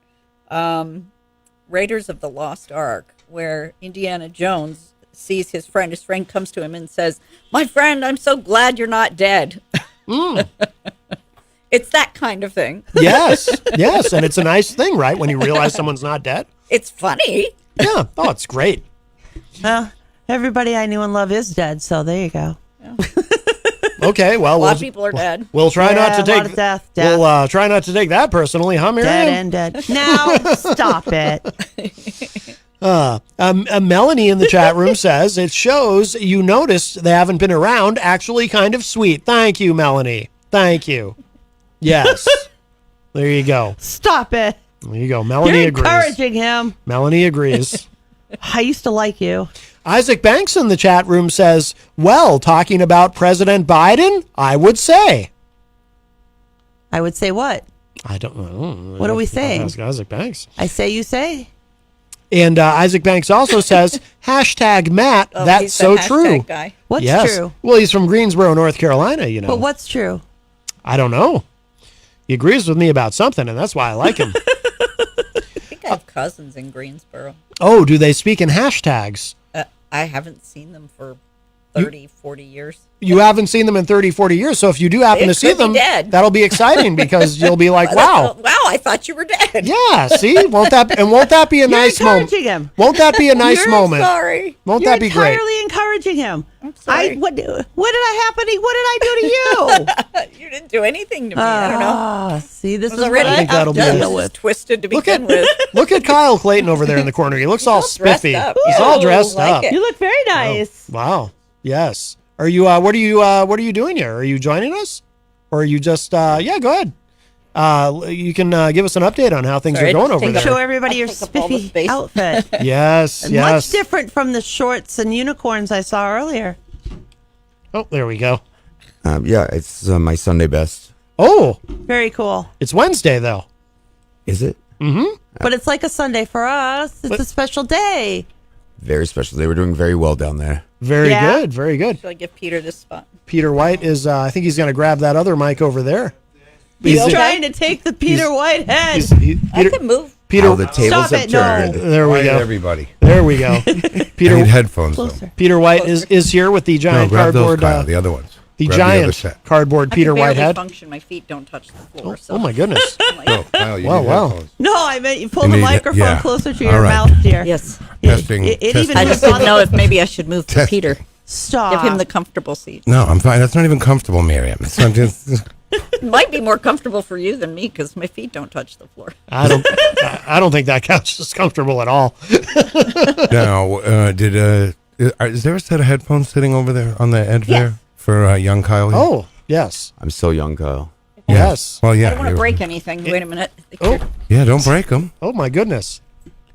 Raiders of the Lost Ark, where Indiana Jones sees his friend. His friend comes to him and says, "My friend, I'm so glad you're not dead." It's that kind of thing. Yes, and it's a nice thing, right? When you realize someone's not dead. It's funny. Yeah. Oh, it's great. Well, everybody I knew and love is dead, so there you go. Yeah. Okay, well, a lot of people are dead. We'll try not to take death. We'll try not to take that personally, huh, Miriam? Dead and dead. Now, stop it. Melanie in the chat room says it shows you noticed they haven't been around. Actually, kind of sweet. Thank you, Melanie. Thank you. Yes. There you go. Stop it. There you go. Melanie agrees. You're encouraging him. Melanie agrees. I used to like you. Isaac Banks in the chat room says, well, talking about President Biden, I would say. I would say what? I don't know. What are we saying? Ask Isaac Banks. I say you say. And Isaac Banks also says, hashtag Matt, that's so true. Guy. What's true? Well, he's from Greensboro, North Carolina, But what's true? I don't know. He agrees with me about something, and that's why I like him. I think I have cousins in Greensboro. Oh, do they speak in hashtags? I haven't seen them for 30, 40 years. You haven't seen them in 30, 40 years, so if you do happen to see them, that'll be exciting because you'll be like, wow. Wow, I thought you were dead. Yeah, see? Won't that be a nice moment? Encouraging him. Won't that be a nice You're moment? sorry. Won't You're that be great? entirely encouraging him. I'm sorry. What did I happen? What did I do to you? You didn't do anything to me. I don't know. See, this I is was what already I think have that'll to be deal it. with. Twisted to Look begin at with. look at Kyle Clayton over there in the corner. He looks all dressed spiffy. up. He's Yeah, all dressed like up. it. You look very nice. Wow. Yes. Are you? What are you doing here? Are you joining us, or are you just? Yeah, go ahead. You can give us an update on how things Sorry, are going just over take there. Show everybody your take up all the spiffy space. outfit. Yes. Much Yes. different from the shorts and unicorns I saw earlier. Oh, there we go. Yeah, it's my Sunday best. Oh, Very cool. it's Wednesday though. Is it? But it's like a Sunday for us. It's a special day. Very special. They were doing very well down there. Very Yeah. good. Very good. Should I give Peter this spot? Peter White is. I think he's going to grab that other mic over there. He's He's- trying to take the Peter White head. I can move. Peter, How the tables Stop have it, no. turned. there we Quiet, go. everybody. There we go. I need Peter headphones, though. Peter White is here with the No, giant grab those, cardboard. Kyle, the other ones. The Grab the other giant set. cardboard I Peter can barely Whitehead. function. My feet don't touch the floor. So. Oh my goodness. No, Kyle, you Wow, need wow. headphones. No, I meant you pull You the need it, microphone yeah. closer to All your right. mouth, dear. Yes. Testing. It testing. even I just didn't know if maybe I should move to Test. Peter. Stop. Give him the comfortable seat. No, I'm fine. That's not even comfortable, Miriam. It's not just. It might be more comfortable for you than me because my feet don't touch the floor. I don't think that couch is comfortable at all. Now, is there a set of headphones sitting over there on the edge there for young Kyle? here? Oh, yes. I'm so young, Kyle. Yes. Well, yeah. I don't want to you're- break anything. Wait a minute. Oh, Yeah, don't break them. oh my goodness.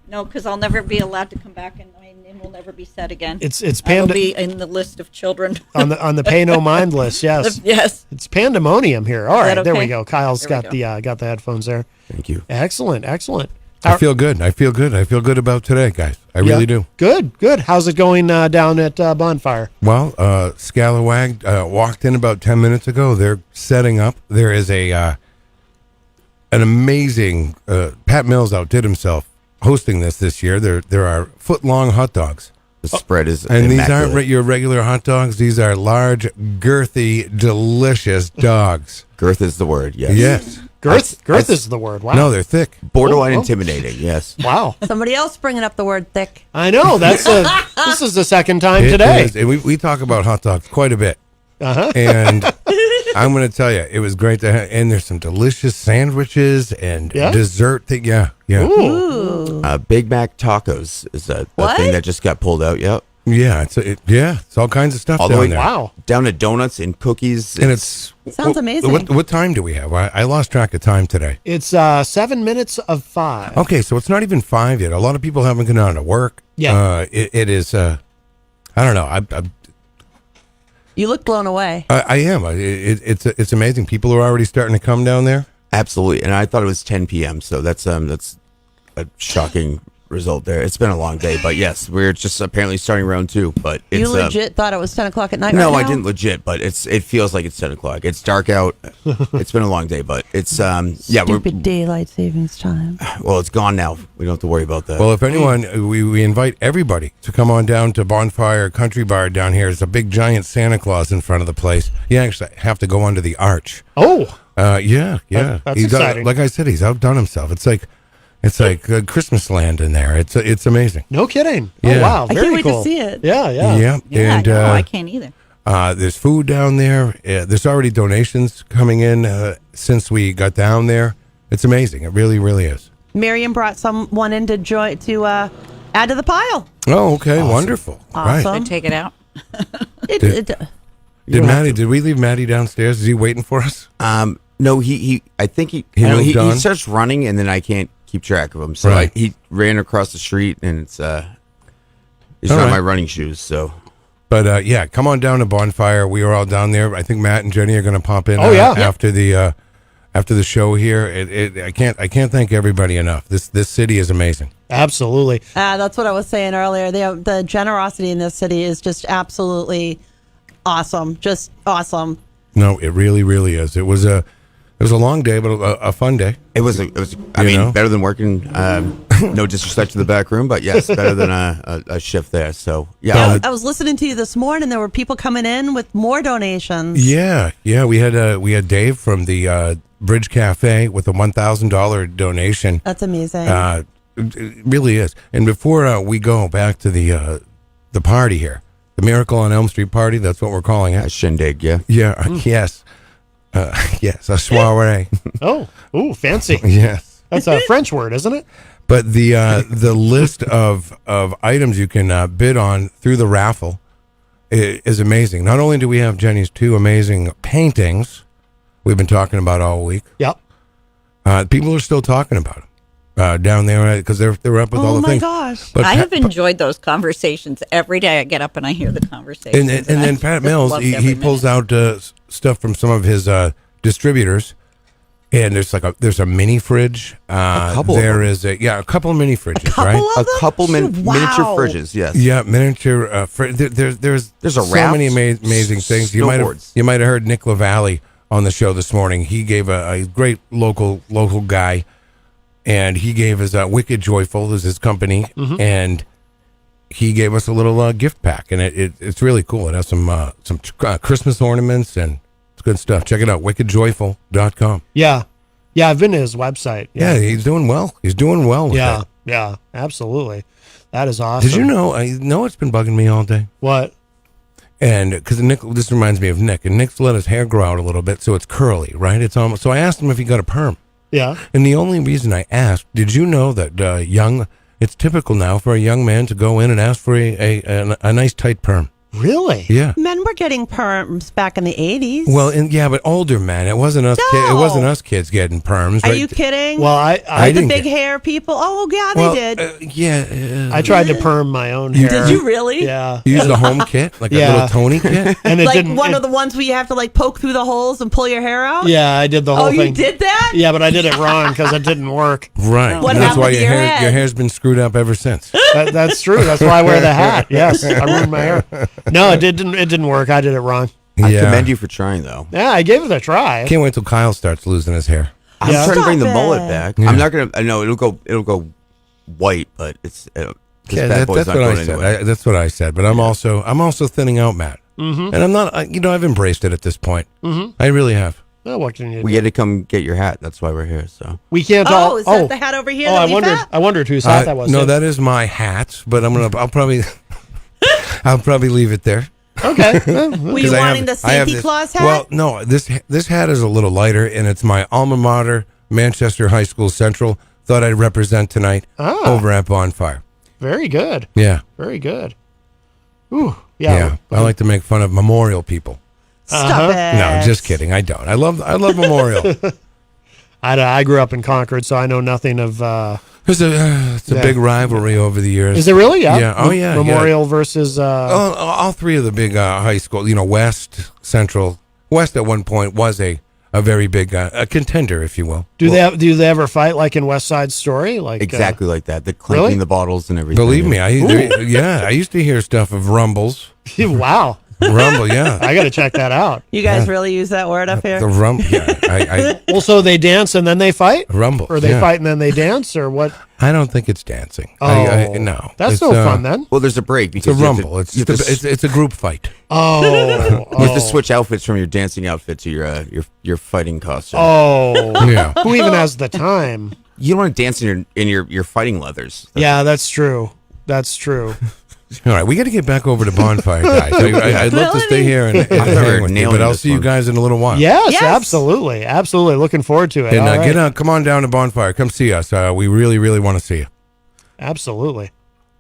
No, because I'll never be allowed to come back and my name will never be said again. It's I will panda be in the list of children. on the pay no mind list. Yes. Yes. It's pandemonium here. All right, that there we okay? go. Kyle's There we got the headphones there. Thank you. Excellent, excellent. I feel good. I feel good. I feel good about today, guys. I really do. Good, good. How's it going down at Bonfire? Well, Scalawag walked in about 10 minutes ago. They're setting up. There is an amazing Pat Mills outdid himself hosting this year. There are foot-long hot dogs. The spread is And these immaculate. aren't your regular hot dogs. These are large, girthy, delicious dogs. Girth is the word, yes. Yes. Girth is the word. Wow. No, they're thick. Borderline Oh, oh. intimidating, yes. Wow. Somebody else bringing up the word thick. I know. This is the second time It today. is. And we talk about hot dogs quite a bit. Uh-huh. And I'm going to tell you, it was great to have. And there's some delicious sandwiches and Yeah? dessert. Yeah. Ooh. Big Mac tacos is a thing that just got pulled out, yep. Yeah. It's all kinds of stuff All the down way there. Wow. down to donuts and cookies. And it's Sounds amazing. What time do we have? I lost track of time today. It's 7 minutes of 5. Okay, so it's not even 5 yet. A lot of people haven't gone on to work. Yeah. It is. I don't know. You look blown away. I am. It's amazing. People are already starting to come down there. Absolutely. And I thought it was 10 p.m., so that's a shocking result there. It's been a long day, but yes, we're just apparently starting round 2. But it's, You legit thought it was 10 o'clock at night no, right I now? didn't legit, but it feels like it's 10 o'clock. It's dark out. It's been a long day, but it's yeah, Stupid daylight savings time. well, it's gone now. We don't have to worry about that. Well, if anyone, we invite everybody to come on down to Bonfire Country Bar down here. There's a big giant Santa Claus in front of the place. You actually have to go under the arch. Oh. Yeah. That's He's exciting. like I said, he's outdone himself. It's like Christmas land in there. It's amazing. No kidding. Yeah. Oh, wow. I Very can't wait cool. to see it. Yeah, yeah. Yeah. Yeah, And no, I can't either. there's food down there. There's already donations coming in since we got down there. It's amazing. It really, really is. Miriam brought someone in to add to the pile. Oh, okay. Wonderful. Right. Awesome. Take it out. Did we leave Maddie downstairs? Is he waiting for us? No, I think he moved on? starts running, and then I can't keep track of him. So Right. he ran across the street, and it's he's All not right. my running shoes. So But yeah, come on down to Bonfire. We are all down there. I think Matt and Jenny are going to pop in. Oh, yeah. After the show here. I can't thank everybody enough. This city is amazing. Absolutely. That's what I was saying earlier. The generosity in this city is just absolutely awesome. Just awesome. No, it really, really is. It was a long day, but a fun day. it was. I mean, know? better than working. No disrespect to the back room, but yes, better than a shift there. So yeah, I was listening to you this morning. There were people coming in with more donations. Yeah. We had Dave from the Bridge Cafe with a $1,000 donation. That's amazing. It really is. And before we go back to the party here, the Miracle on Elm Street party, that's what we're calling it. A shindig, yeah. Yeah, yes. Yes, a soiree. Ooh, fancy. Yes. That's a French word, isn't it? But the list of items you can bid on through the raffle is amazing. Not only do we have Jenny's 2 amazing paintings we've been talking about all week. Yep. People are still talking about them down there because they're up with all the things. Oh my gosh! But I have enjoyed those conversations every day. I get up and I hear the conversations. And then Pat Mills, loved he every pulls out stuff from some of his distributors. And there's a mini fridge. A couple. There is a couple of mini fridges, right? A couple miniature Wow. fridges, yes. Yeah, miniature. There's a so raft, many amazing things. You might have heard Nick LaValle on the show this morning. He gave a great local guy, and he gave us Wicked Joyful is his company, and he gave us a little gift pack, and it's really cool. It has some Christmas ornaments and. It's good stuff. Check it out, wickedjoyful.com. Yeah. Yeah, I've been to his website. Yeah, he's doing well. He's doing well with Yeah, it. yeah, absolutely. That is awesome. Did you know, it's been bugging me all day? What? And because Nick, this reminds me of Nick, and Nick's let his hair grow out a little bit, so it's curly, right? It's almost. So I asked him if he got a perm. Yeah. And the only reason I asked, did you know that it's typical now for a young man to go in and ask for a nice tight perm? Really? Yeah. Men were getting perms back in the 80s. Well, but older men. It wasn't us. No. It wasn't us kids getting perms. Are right? you kidding? Well, I the didn't big get- hair people. Oh, yeah, Well, they did. Yeah. I tried to perm my own You hair. Did you really? Yeah. You use the home kit, like a Yeah. little Tony kit. And it Like didn't. one of the ones where you have to like poke through the holes and pull your hair out? Yeah, I did the whole Oh, thing. you did that? Yeah, but I did it wrong because it didn't work. Right. What And that's happened why to your head? your hair's been screwed up ever since. That's true. That's why I wear the hat. Yes, I ruined my hair. No, it didn't work. I did it wrong. I Yeah. commend you for trying, though. Yeah, I gave it a try. Can't wait till Kyle starts losing his hair. I'm Yeah. trying to bring the Stop mullet it. back. Yeah. I'm not gonna. I know it'll go white, but it's. This Yeah, bad boy's that's not what I going said. anywhere. That's what I said. But I'm also thinning out, Matt. Mm-hmm. And I'm not. I've embraced it at this point. Mm-hmm. I really have. Oh, what can you do? We had to come get your hat. That's why we're here. So We can't Oh, all. is that the hat over here? that I we've wondered. got? I wondered whose hat that was. No, that is my hat. But I'll probably. I'll probably leave it there. Okay. Were you wanting the Santa Claus hat? Well, no. This hat is a little lighter, and it's my alma mater, Manchester High School Central. Thought I'd represent tonight over at Bonfire. Very good. Yeah. Very good. Ooh. Yeah. I like to make fun of memorial people. Stop it. No, just kidding. I don't. I love memorial. I grew up in Concord, so I know nothing of. It's a big rivalry over the years. Is it really? Yeah. Yeah. Oh, yeah. Memorial versus. All three of the big high school. West, Central. West at one point was a very big a contender, if you will. Do they ever fight like in West Side Story? Like exactly like that. The clinking really? the bottles and everything. Believe me, I used to hear stuff of rumbles. Wow. Rumble, yeah. I got to check that out. You guys really use that word up here? The rumble. Yeah. Well, so they dance and then they fight? Rumble. Or they fight and then they dance, or what? I don't think it's dancing. Oh, no. That's It's, no fun then. Well, there's a break It's a because you have to- rumble. you have to It's a group fight. Oh. You have to switch outfits from your dancing outfit to your fighting costume. Oh. Yeah. Who even has the time? You don't want to dance in your fighting leathers. Yeah, that's true. That's true. All right, we got to get back over to Bonfire, guys. I'd love to stay here and hang with you, but I'll see you guys in a little while. Yes, absolutely. Absolutely. Looking forward to it. And All right. get on, come on down to Bonfire. Come see us. We really, really want to see you. Absolutely.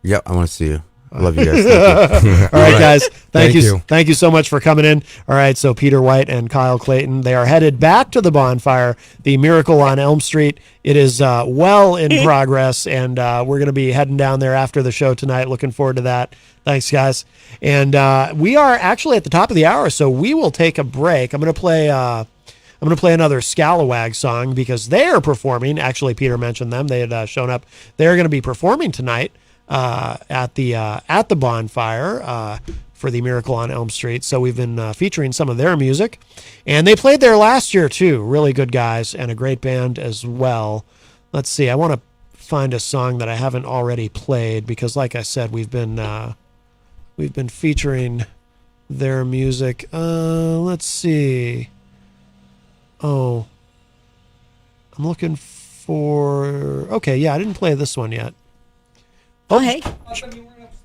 Yep, I want to see you. I love you guys. Thank you. All right, guys. Thank you. you. Thank you so much for coming in. All right, so Peter White and Kyle Clayton, they are headed back to the Bonfire, the Miracle on Elm Street. It is well in progress, and we're going to be heading down there after the show tonight. Looking forward to that. Thanks, guys. And we are actually at the top of the hour, so we will take a break. I'm going to play another Scalawag song because they are performing. Actually, Peter mentioned them. They had shown up. They're going to be performing tonight at the Bonfire for the Miracle on Elm Street. So we've been featuring some of their music, and they played there last year too. Really good guys and a great band as well. Let's see. I want to find a song that I haven't already played because, like I said, we've been featuring their music. Let's see. Oh, I'm looking for. Okay, yeah, I didn't play this one yet. Oh, hey.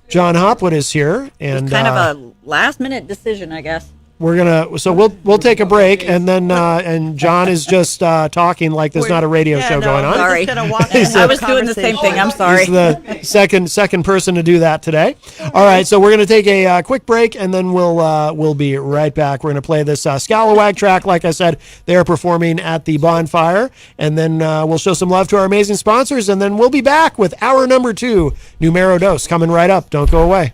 John Hopwood is here, and Kind of a last-minute decision, I guess. we're gonna. So we'll take a break, and then and John is just talking like there's not a radio show going on. Sorry. I was doing the same thing. I'm sorry. He's the second person to do that today. All right, so we're going to take a quick break, and then we'll be right back. We're going to play this Scalawag track. Like I said, they are performing at the bonfire, and then we'll show some love to our amazing sponsors, and then we'll be back with hour number 2, Numero Dos, coming right up. Don't go away.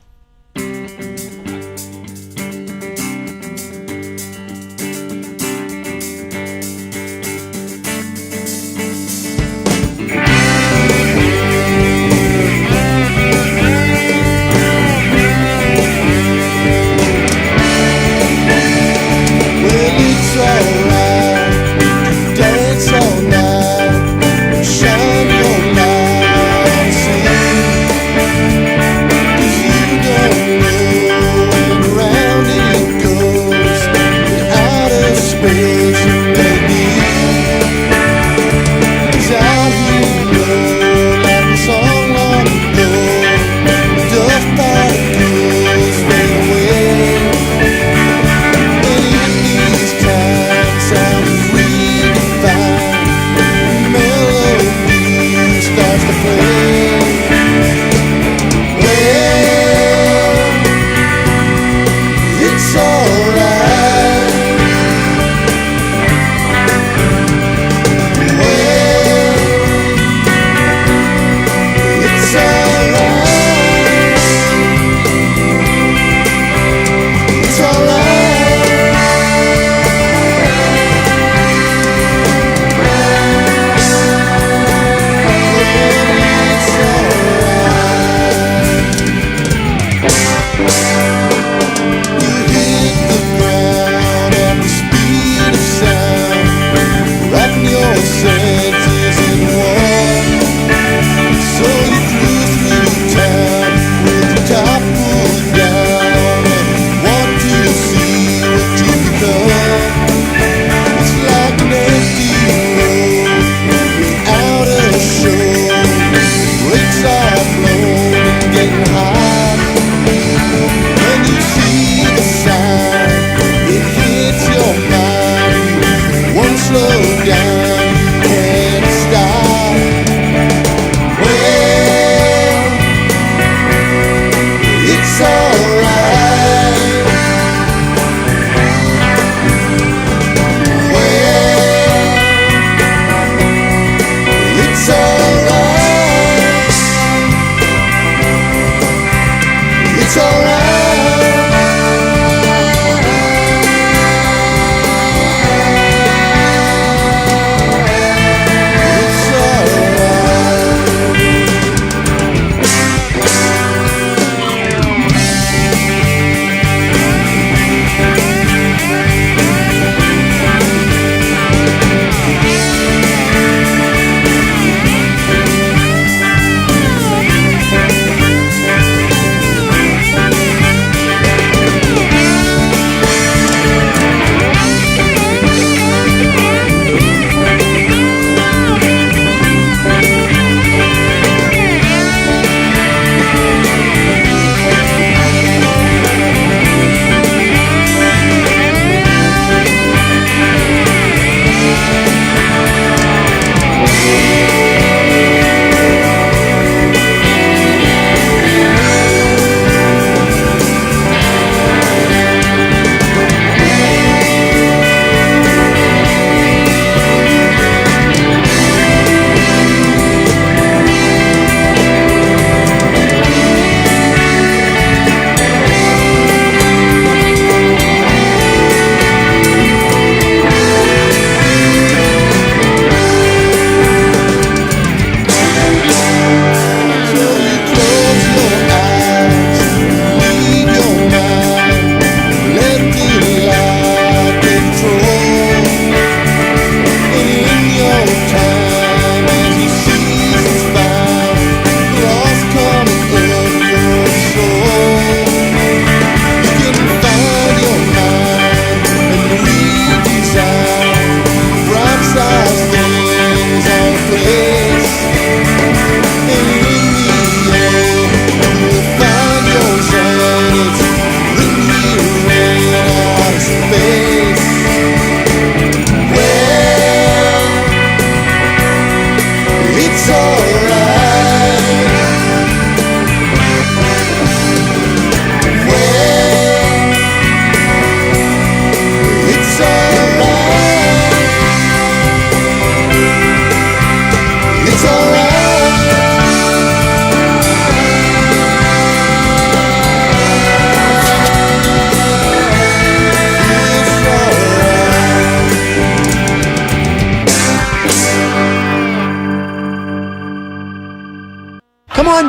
Shine your light, see, 'cause you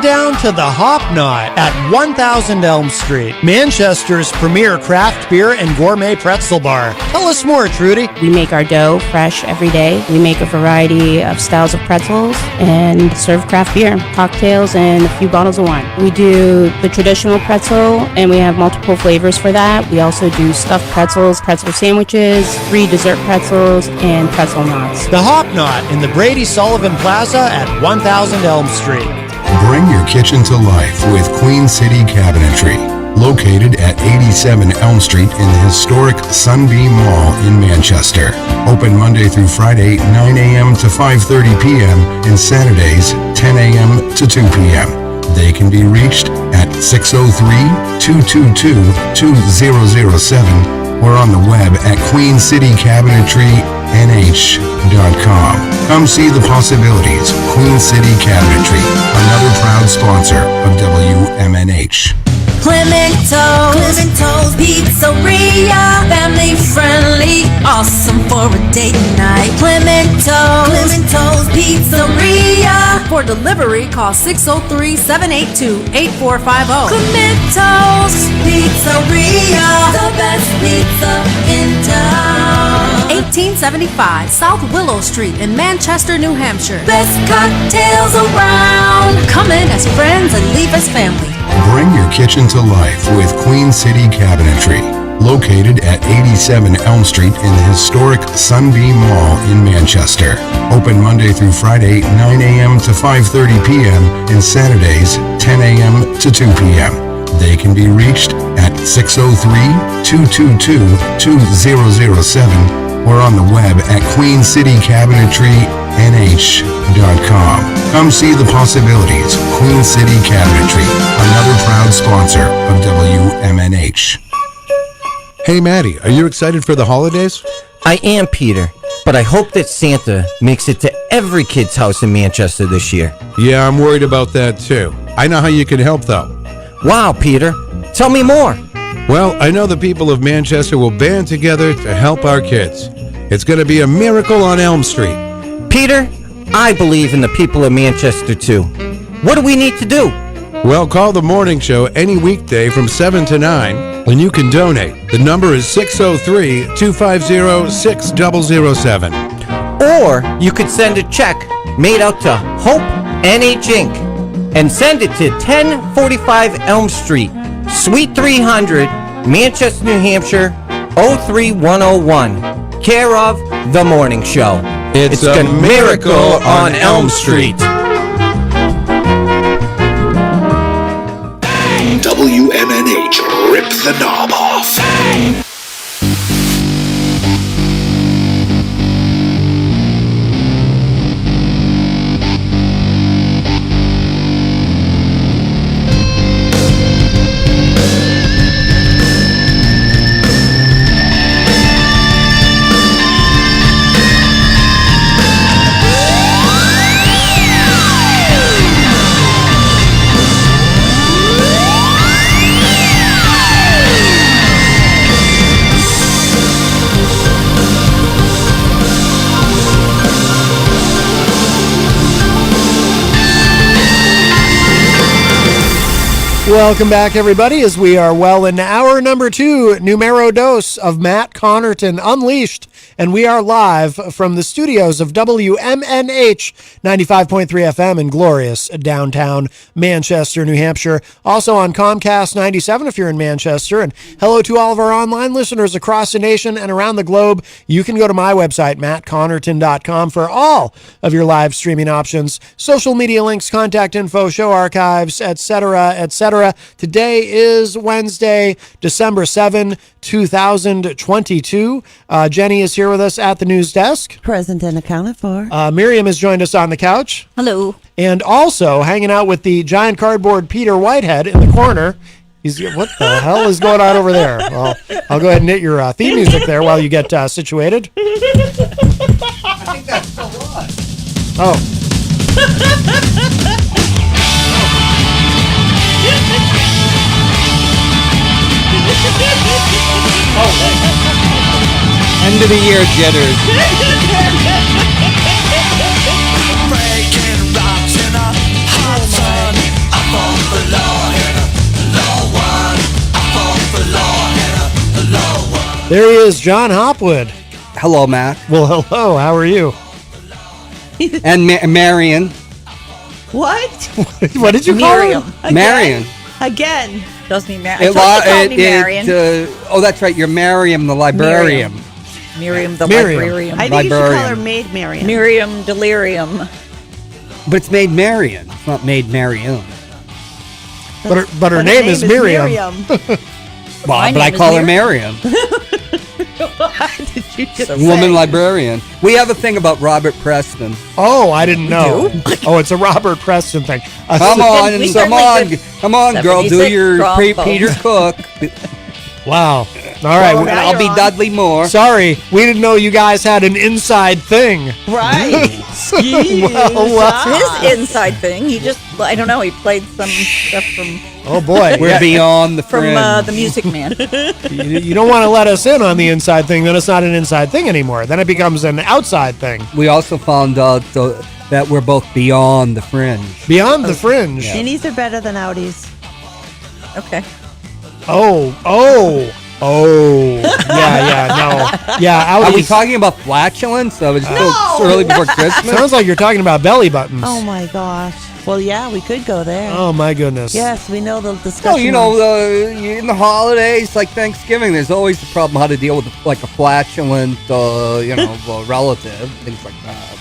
on down to the Hop Knot at 1000 Elm Street, Manchester's premier craft beer and gourmet pretzel bar. Tell us more, Trudy. We make our dough fresh every day. We make a variety of styles of pretzels and serve craft beer, cocktails, and a few bottles of wine. We do the traditional pretzel, and we have multiple flavors for that. We also do stuffed pretzels, pretzel sandwiches, 3 dessert pretzels, and pretzel knots. The Hop Knot in the Brady Sullivan Plaza at 1000 Elm Street. Bring your kitchen to life with Queen City Cabinetry, located at 87 Elm Street in the historic Sunbeam Mall in Manchester. Open Monday through Friday, 9 a.m. to 5:30 p.m. and Saturdays, 10 a.m. to 2 p.m. They can be reached at 603-222-2007 or on the web at queencitycabinetrynh.com. Come see the possibilities. Queen City Cabinetry, another proud sponsor of WMNH. Clemento's Pizzeria, family friendly, awesome for a date night. Clemento's Pizzeria. For delivery, call 603-782-8450. Clemento's Pizzeria, the best pizza in town. 1875 South Willow Street in Manchester, New Hampshire. Best cocktails around. Come in as friends and leave as family. Bring your kitchen to life with Queen City Cabinetry, located at 87 Elm Street in the historic Sunbeam Mall in Manchester. Open Monday through Friday, 9 a.m. to 5:30 p.m. and Saturdays, 10 a.m. to 2 p.m. They can be reached at 603-222-2007 or on the web at queencitycabinetrynh.com. Come see the possibilities. Queen City Cabinetry, another proud sponsor of WMNH. Hey, Maddie, are you excited for the holidays? I am, Peter, but I hope that Santa makes it to every kid's house in Manchester this year. Yeah, I'm worried about that too. I know how you can help, though. Wow, Peter, tell me more. Well, I know the people of Manchester will band together to help our kids. It's going to be a miracle on Elm Street. Peter, I believe in the people of Manchester too. What do we need to do? Well, call the morning show any weekday from 7 to 9, and you can donate. The number is 603-250-6007. Or you could send a check made out to Hope NH Inc. and send it to 1045 Elm Street, Suite 300, Manchester, New Hampshire, 03101. Care of The Morning Show. It's a miracle on Elm Street. WMNH, rip the knob off. Welcome back, everybody, as we are well in hour number 2, numero dos of Matt Connarton Unleashed, and we are live from the studios of WMNH 95.3 FM in glorious downtown Manchester, New Hampshire. Also on Comcast 97 if you're in Manchester, and hello to all of our online listeners across the nation and around the globe. You can go to my website, mattconnerton.com, for all of your live streaming options, social media links, contact info, show archives, etc., etc. Today is Wednesday, December 7, 2022. Jenny is here with us at the news desk. Present and accounted for. Miriam has joined us on the couch. Hello. And also hanging out with the giant cardboard Peter Whitehead in the corner. What the hell is going on over there? Well, I'll go ahead and hit your theme music there while you get situated. I think that's still on. Oh. End of the year jitters. Breaking rocks in a hot sun. There he is, John Hopwood. Hello, Matt. Well, hello. How are you? And Marion. What? What did you call Miriam. her? Marion. Again. Doesn't he, Marion? I thought you called me Marion. Oh, that's right. You're Miriam, the librarian. Miriam, the Miriam. librarian. I think you should call her Maid Miriam. Miriam Delirium. But it's Maid Marion. It's not Maid Mariam. But her name is Miriam. Well, but I call her Miriam. Did you just Woman say? librarian. We have a thing about Robert Preston. Oh, I didn't know. Oh, it's a Robert Preston thing. Come on, girl, do 76 your trombone. Peter Cook. Wow. All right. Well, now I'll be you're on. Dudley Moore. Sorry, we didn't know you guys had an inside thing. Right. It's his inside thing. He just, I don't know, he played some stuff from Oh boy, We're beyond the from fringe. the Music Man. you don't want to let us in on the inside thing. Then it's not an inside thing anymore. Then it becomes an outside thing. We also found out that we're both beyond the fringe. Beyond the fringe. Innies are better than outies. Okay. Oh. Yeah, no. Yeah, Are we outies. talking about flatulence? It's still early before Christmas. Sounds like you're talking about belly buttons. Oh my gosh. Well, yeah, we could go there. Oh, my goodness. Yes, we know the discussion. No, you know, in the holidays, like Thanksgiving, there's always the problem how to deal with like a flatulent, relative, things like that.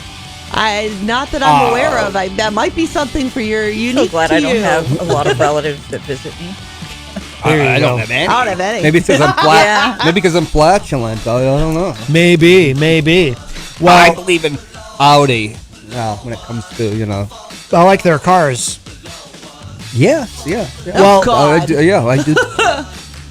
Not that I'm aware of. That might be something for your So unique glad to I don't you. have a lot of relatives that visit me. I don't have any. I don't have any. Maybe because I'm Yeah. maybe because I'm flatulent. I don't know. Maybe. Well, I believe in Audi. When it comes to I like their cars. Yes, yeah. Well, I do.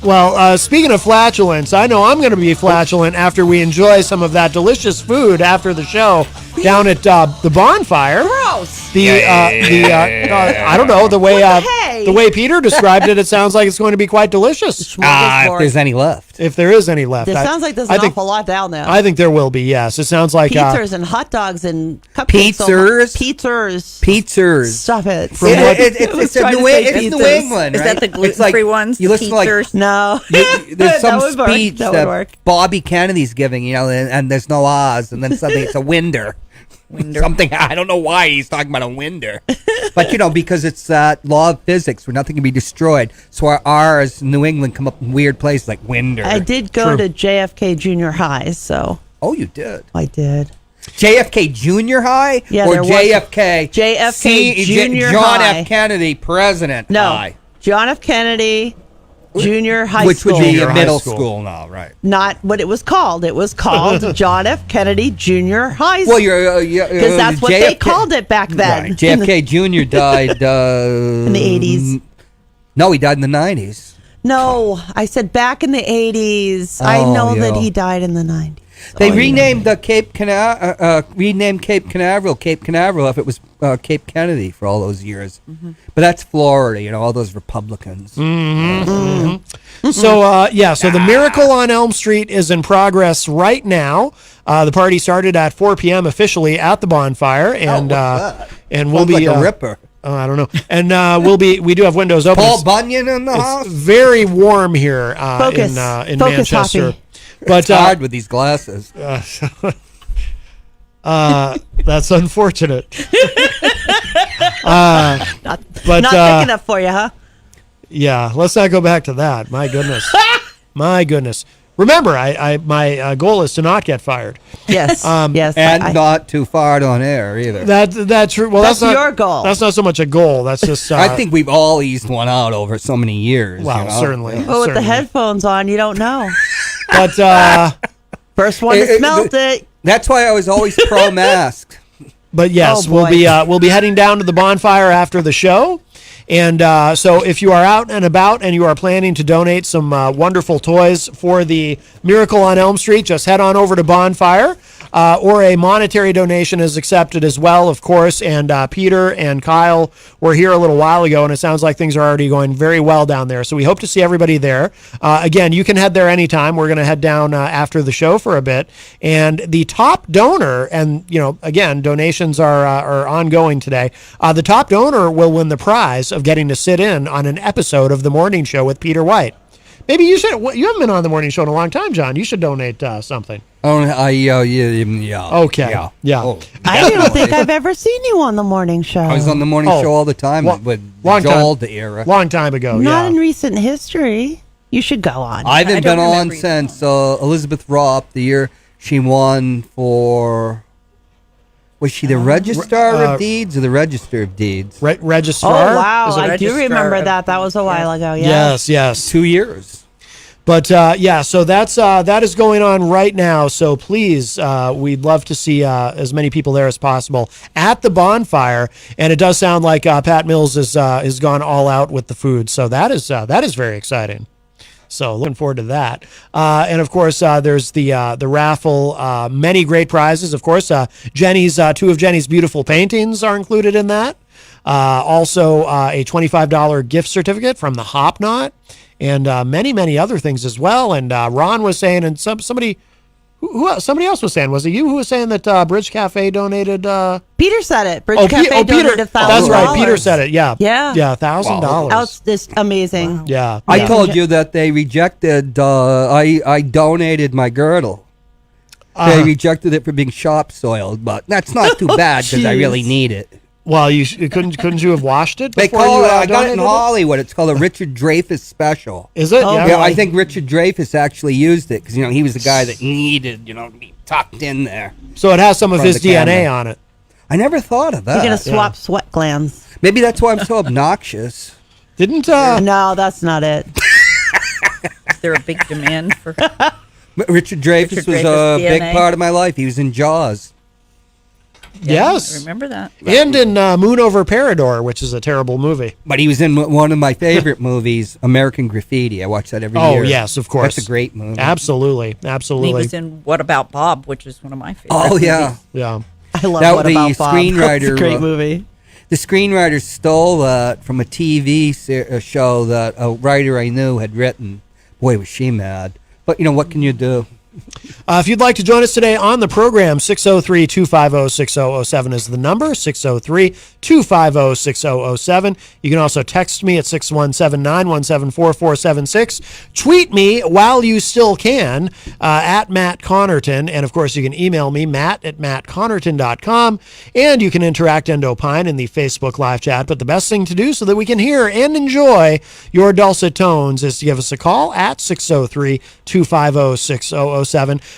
Well, speaking of flatulence, I know I'm going to be flatulent after we enjoy some of that delicious food after the show down at the bonfire. Gross. I don't know the way Hey. the way Peter described it. It sounds like it's going to be quite delicious. If there's any left. If there is any left, It sounds like there's an awful lot down there. I think there will be. Yes, it sounds like Pizzas and hot dogs and cupcakes. Pizzas. Stop it. It's New England. Is that right? the gluten-free ones? You the listen to pizzas? No. there's some That would work. speech That would work. Bobby Kennedy's giving, and there's no Oz, and then suddenly it's a winder. Something, I don't know why he's talking about a winder. But, because it's that law of physics where nothing can be destroyed. So our R's in New England come up in weird places like winder. I did go to JFK Junior High, so. Oh, you did? I did. JFK Junior High? Yeah, or there was- JFK? JFK Junior John High. F. Kennedy President No. High. John F. Kennedy Junior High Which School. would be Junior a high middle school. school now, right? Not what it was called. It was called John F. Kennedy Junior High School. Well, you're because that's what they called it back then. Right. JFK Jr. died in the 80s. No, he died in the 90s. No, I said back in the 80s. I know that he died in the 90s. They renamed Cape Canaveral Cape Canaveral if it was Cape Kennedy for all those years. Mm-hmm. But that's Florida, all those Republicans. So the Miracle on Elm Street is in progress right now. The party started at 4 p.m. officially at the bonfire, and and we'll Sounds be like a ripper. I don't know, and we do have windows open. Paul Bunyan in the house. It's very warm here Focus. in Focus, Manchester. Hoppy. But It's hard with these glasses. that's unfortunate. Not but thick enough for you, huh? yeah, let's not go back to that. My goodness, my goodness. Remember, my goal is to not get fired. Yes, yes. And not too far on air either. That's true. Well, That's not your goal. That's not so much a goal. That's just. I think we've all eased one out over so many years. Well, certainly. Well, with the certainly. headphones on, you don't know. But First one to smelt it. That's why I was always pro-mask. But yes, Oh, we'll be heading down to the bonfire after the show. And so if you are out and about and you are planning to donate some wonderful toys for the Miracle on Elm Street, just head on over to Bonfire. Or a monetary donation is accepted as well, of course. And Peter and Kyle were here a little while ago, and it sounds like things are already going very well down there. So we hope to see everybody there. Again, you can head there anytime. We're going to head down after the show for a bit. And the top donor, and again, donations are ongoing today. The top donor will win the prize of getting to sit in on an episode of The Morning Show with Peter White. Maybe you should. You haven't been on the morning show in a long time, John. You should donate something. Oh, yeah. Okay. Yeah. Oh, I don't think I've ever seen you on the morning show. I was on the morning show all the time with long Joel time, the era. Long time ago. Not in recent history. You should go on. I haven't been on since Elizabeth Ropp, the year she won for. Was she the Registrar of Deeds or the Register of Deeds? Registrar. Oh, wow. I do Registrar remember that. That was a while ago. Yeah. Yes. 2 years. But so that is going on right now. So please, we'd love to see as many people there as possible at the bonfire. And it does sound like Pat Mills is gone all out with the food. So that is very exciting. So looking forward to that. And of course, there's the raffle. Many great prizes. Of course, Jenny's 2 of Jenny's beautiful paintings are included in that. Also, a $25 gift certificate from the Hop Knot. And many other things as well. And Ron was saying, and somebody else was saying, was it you who was saying that Bridge Cafe donated? Peter said it. Bridge Cafe donated $1,000. That's right. Peter said it. Yeah. Yeah. $1,000. Wow. It's amazing. Wow. Yeah. I told you that they rejected. I donated my girdle. They rejected it for being shop soiled, but that's not too bad because I really need it. Well, couldn't you have washed it? They call it. I got it in Hollywood. It's called a Richard Dreyfuss special. Is it? Yeah, I think Richard Dreyfuss actually used it because he was the guy that needed to be tucked in there. So it has some of his DNA on it. I never thought of that. You're gonna swap sweat glands. Maybe that's why I'm so obnoxious. Didn't? No, that's not it. Is there a big demand for? Richard Dreyfuss was a big part of my life. He was in Jaws. Yes. I remember that. And in Moon Over Parador, which is a terrible movie. But he was in one of my favorite movies, American Graffiti. I watch that every year. Oh, yes, of course. That's a great movie. Absolutely. He was in What About Bob, which is one of my favorites. Oh, yeah. Yeah. I love What About Bob. Screenwriter, That's a great movie. The screenwriter stole that from a TV show that a writer I knew had written. Boy, was she mad. But, what can you do? If you'd like to join us today on the program, 603-250-6007 is the number, 603-250-6007. You can also text me at 617-917-4476. Tweet me while you still can at Matt Connarton. And, of course, you can email me, matt@mattconnerton.com. And you can interact and opine in the Facebook live chat. But the best thing to do so that we can hear and enjoy your dulcet tones is to give us a call at 603-250-6007.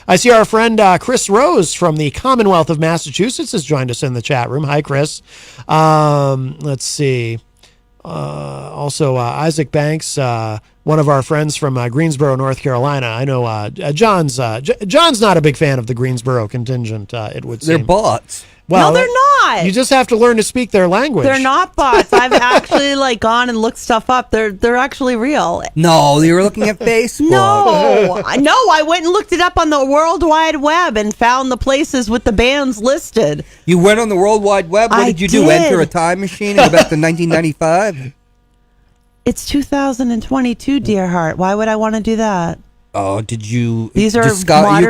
I see our friend Chris Rose from the Commonwealth of Massachusetts has joined us in the chat room. Hi, Chris. Let's see. Also, Isaac Banks, one of our friends from Greensboro, North Carolina. I know John's not a big fan of the Greensboro contingent, it would seem. They're bots. Well, no, they're not. You just have to learn to speak their language. They're not bots. I've actually gone and looked stuff up. They're actually real. No, you were looking at Facebook. No, I went and looked it up on the World Wide Web and found the places with the bands listed. You went on the World Wide Web? What did you do? Enter a time machine and go back to 1995? It's 2022, dear heart. Why would I want to do that? Oh, did you? These are you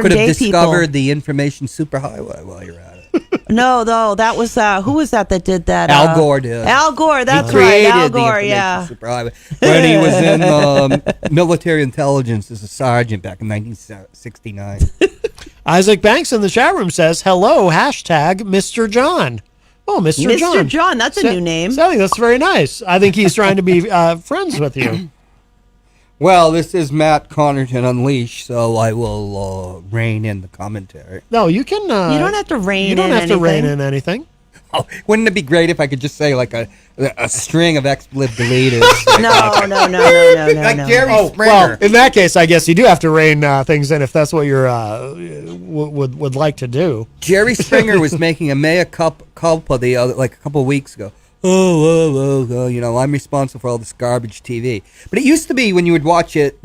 could have discovered people. the information superhighway while you're at it. No, that was who was that did that? Al Gore did. Al Gore, that's he created right. Al Gore, the yeah. Superhighway when he was in military intelligence as a sergeant back in 1969. Isaac Banks in the chat room says, "Hello, hashtag Mr. John." Oh, Mr. John. Mr. John, that's a new name. I think that's very nice. I think he's trying to be friends with you. Well, this is Matt Connarton Unleashed, so I will rein in the commentary. No, you can. You don't have to rein in You don't have anything. to rein in anything. Oh, wouldn't it be great if I could just say a string of expletive deleters? No. Like Jerry Springer. Well, in that case, I guess you do have to rein things in if that's what you're would like to do. Jerry Springer was making a mea culpa a couple of weeks ago. I'm responsible for all this garbage TV. But it used to be when you would watch it,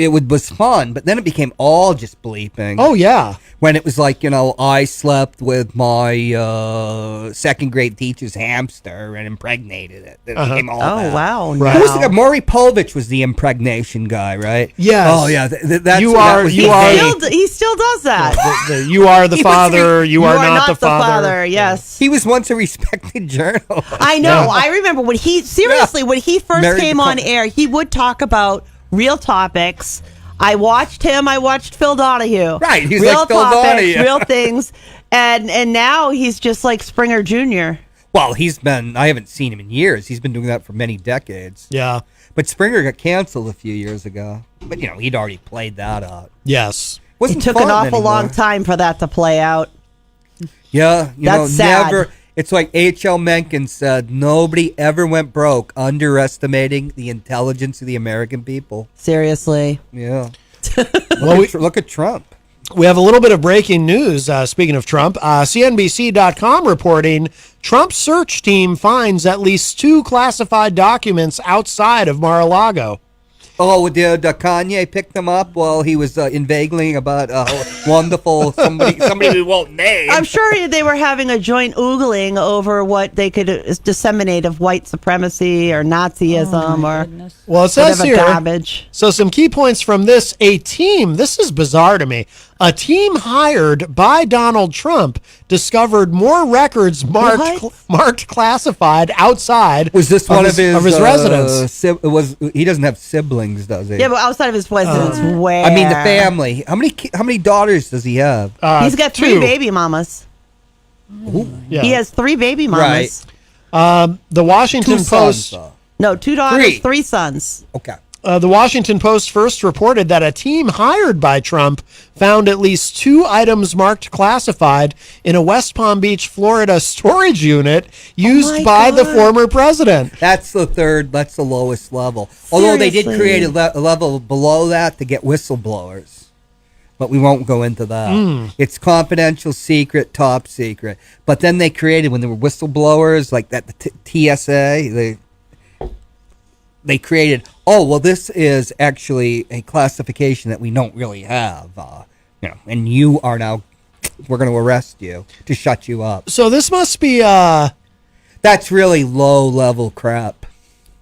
was fun, but then it became all just bleeping. Oh, yeah. When it was like, I slept with my second grade teacher's hamster and impregnated it. It became all that. Wow. Right. Who was the guy? Maury Povich was the impregnation guy, right? Yes. Oh, yeah. He still does that. You are the father. You are not the father. Yes. He was once a respected journalist. I know. I remember when he first Married came the on air, he would talk about real topics. I watched him. I watched Phil Donahue. Right. He's real like Phil topics, Donahue. real things. And now he's just like Springer Jr. Well, I haven't seen him in years. He's been doing that for many decades. Yeah. But Springer got canceled a few years ago. But, he'd already played that out. Yes. It took an awful long time for that to play out. Yeah. That's sad. It's like H.L. Mencken said, nobody ever went broke underestimating the intelligence of the American people. Seriously. Yeah. Well, look at Trump. We have a little bit of breaking news. Speaking of Trump, CNBC.com reporting Trump's search team finds at least 2 classified documents outside of Mar-a-Lago. Oh, did Kanye pick them up while he was inveigling about wonderful somebody we won't name? I'm sure they were having a joint oogling over what they could disseminate of white supremacy or Nazism Well, it says here, garbage. So some key points from this. This is bizarre to me. A team hired by Donald Trump discovered more records marked classified outside Was this one of his residence. He doesn't have siblings, does he? Yeah, but outside of his residence, where? I mean, the family. How many daughters does he have? He's got 3 baby mamas. Yeah. He has 3 baby mamas. The Washington 2 Post. sons, No, 2 daughters, 3. 3 sons. Okay. The Washington Post first reported that a team hired by Trump found at least 2 items marked classified in a West Palm Beach, Florida storage unit used by the former president. That's that's the lowest level. Although they did create a level below that to get whistleblowers. But we won't go into that. It's confidential, secret, top secret. But then they created, when there were whistleblowers, like that, the TSA, they created, this is actually a classification that we don't really have, and you are now, we're going to arrest you to shut you up. So this must be, that's really low level crap.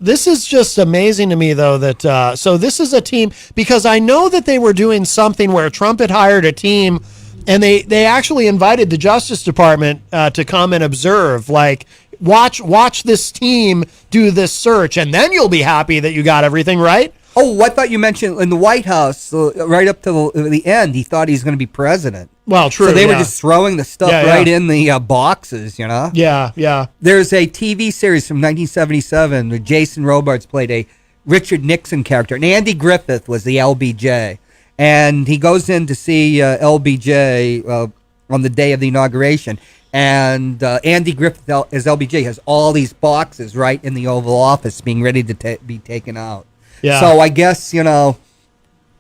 This is just amazing to me, though, that, so this is a team, because I know that they were doing something where Trump had hired a team, and they actually invited the Justice Department to come and observe, like, watch this team do this search, and then you'll be happy that you got everything right. Oh, I thought you mentioned in the White House, right up to the end, he thought he was going to be president. Well, true. So they were just throwing the stuff in the boxes, Yeah. There's a TV series from 1977 where Jason Robards played a Richard Nixon character, and Andy Griffith was the LBJ. And he goes in to see LBJ on the day of the inauguration. And Andy Griffith, as LBJ, has all these boxes right in the Oval Office being ready to be taken out. Yeah. So I guess,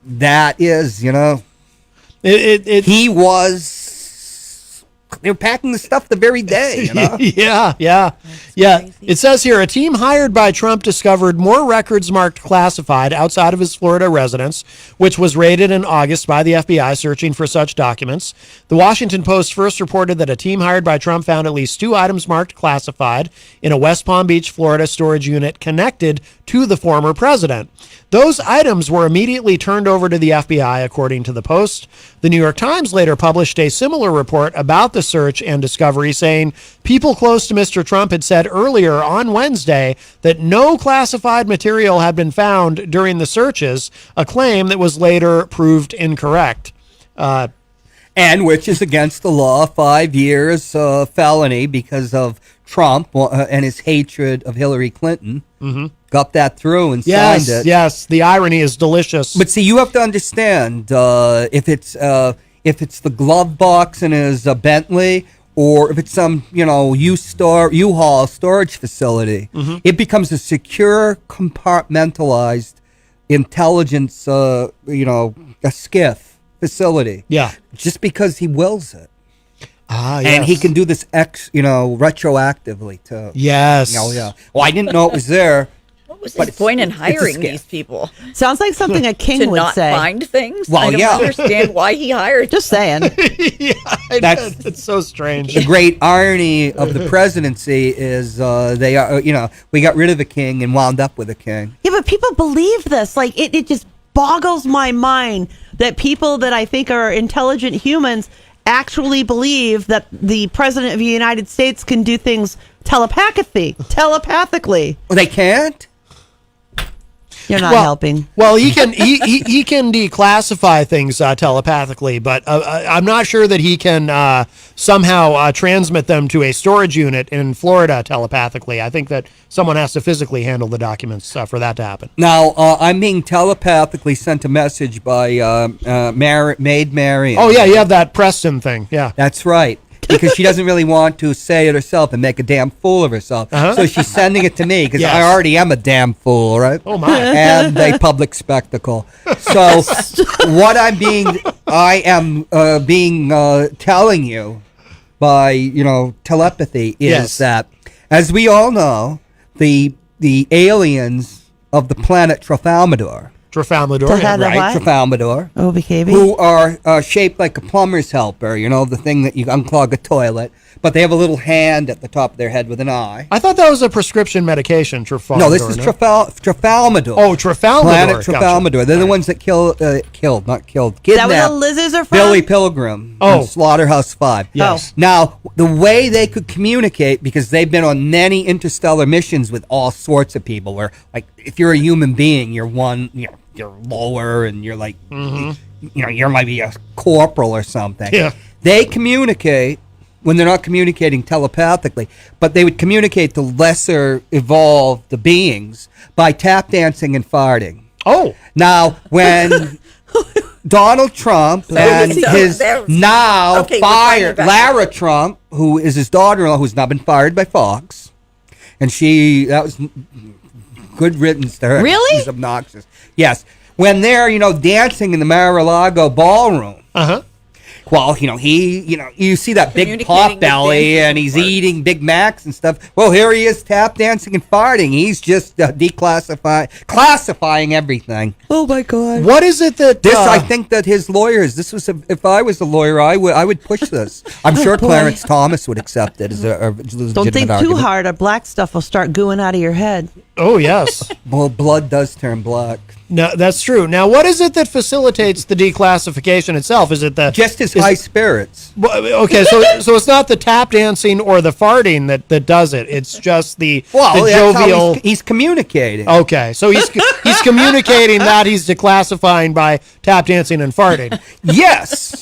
that is, he was... They were packing the stuff the very day, Yeah. It says here, a team hired by Trump discovered more records marked classified outside of his Florida residence, which was raided in August by the FBI searching for such documents. The Washington Post first reported that a team hired by Trump found at least 2 items marked classified in a West Palm Beach, Florida storage unit connected to the former president. Those items were immediately turned over to the FBI, according to the Post. The New York Times later published a similar report about the search and discovery, saying people close to Mr. Trump had said earlier on Wednesday that no classified material had been found during the searches, a claim that was later proved incorrect. And which is against the law, 5 years felony because of Trump and his hatred of Hillary Clinton. Mm-hmm. Got that through and signed it. Yes, the irony is delicious. But see, you have to understand if it's the glove box in his Bentley, or if it's some U-Haul storage facility, it becomes a secure, compartmentalized intelligence, a skiff facility. Yeah, just because he wills it. Yes. And he can do this retroactively too. Yes. Oh yeah. Well, I didn't know it was there. was the point in hiring these people? Sounds like something a king to would not say. find things? Well, I don't understand why he hired. Just saying. It's so strange. The great irony of the presidency is they are, we got rid of the king and wound up with a king. Yeah, but people believe this. Like, it just boggles my mind that people that I think are intelligent humans actually believe that the president of the United States can do things telepathically. Well, they can't? You're not helping. Well, he can declassify things telepathically, but I'm not sure that he can somehow transmit them to a storage unit in Florida telepathically. I think that someone has to physically handle the documents for that to happen. Now, I'm being telepathically sent a message by Maid Miriam. Oh, yeah, you have that Preston thing. Yeah. That's right. Because she doesn't really want to say it herself and make a damn fool of herself. So she's sending it to me because I already am a damn fool, right? Oh, my. And a public spectacle. So what I am telling you by, telepathy is that, as we all know, the aliens of the planet Trafalmador, Trafalmador. Oh, BKB. Who are shaped like a plumber's helper, the thing that you unclog a toilet, but they have a little hand at the top of their head with an eye. I thought that was a prescription medication, Trafalmador. No, this is Trafalmador. Oh, Trafalmador. Planet Trafalmador. Gotcha. They're the ones that killed, not killed, Is that kidnapped where the lizards are from? Billy Pilgrim on Slaughterhouse 5. Yes. Now, the way they could communicate, because they've been on many interstellar missions with all sorts of people, where, like, if you're a human being, you're lower and you're like, you're maybe a corporal or something. Yeah. They communicate when they're not communicating telepathically, but they would communicate to lesser evolved beings by tap dancing and farting. Oh. Now, when Donald Trump and his now fired Lara Trump, who is his daughter-in-law, who's now been fired by Fox, and that was good riddance to her. Really? She's obnoxious. Yes. When they're, dancing in the Mar-a-Lago ballroom. Uh-huh. Well, you see that big pot belly and he's eating Big Macs and stuff. Well, here he is tap dancing and farting. He's just classifying everything. Oh, my God. What is it that... I think that his lawyers, if I was a lawyer, I would push this. I'm sure Clarence Thomas would accept it as a legitimate Don't think argument. too hard or black stuff will start gooing out of your head. Oh, yes. Well, blood does turn black. No, that's true. Now, what is it that facilitates the declassification itself? Is it just his high spirits? Okay, so it's not the tap dancing or the farting that does it. It's just the jovial. He's communicating. Okay, so he's communicating that he's declassifying by tap dancing and farting. Yes.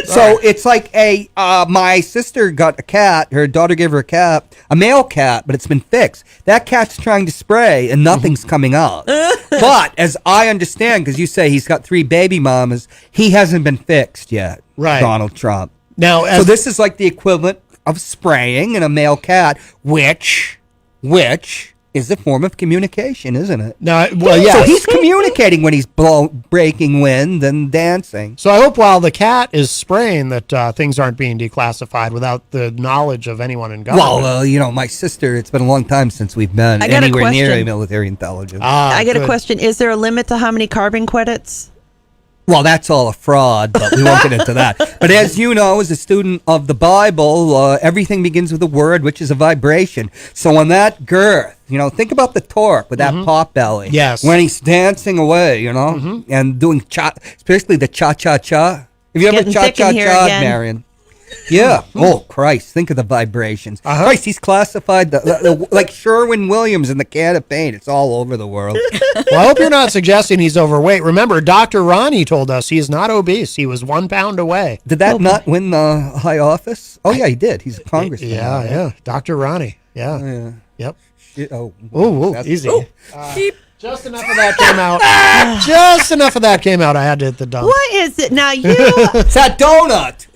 So it's like my sister got a cat. Her daughter gave her a cat, a male cat, but it's been fixed. That cat's trying to spray and nothing's coming out. But as I understand, because you say he's got 3 baby mamas, he hasn't been fixed yet. Right. Donald Trump. Now, so this is like the equivalent of spraying in a male cat, which is a form of communication, isn't it? No, well, yeah. So he's communicating when he's breaking wind and dancing. So I hope while the cat is spraying that things aren't being declassified without the knowledge of anyone in government. Well, my sister, it's been a long time since we've been anywhere near a military intelligence. I got a question. Is there a limit to how many carbon credits? Well, that's all a fraud, but we won't get into that. But as you know, as a student of the Bible, everything begins with a word, which is a vibration. So on that girth, think about the torque with that pot belly. Yes. When he's dancing away, and doing especially the cha-cha-cha. Have you ever cha-cha-cha, Marion? Yeah. Oh, Christ. Think of the vibrations. Christ, he's classified like Sherwin-Williams in the can of paint. It's all over the world. Well, I hope you're not suggesting he's overweight. Remember, Dr. Ronnie told us he's not obese. He was 1 pound away. Did that not win the high office? Oh, yeah, he did. He's a congressman. Yeah. Dr. Ronnie. Yeah. Oh, yeah. Yep. Shit. Oh, easy. Keep Just enough of that came out. Just enough of that came out. I had to hit the dump. What is it? Now, It's that donut.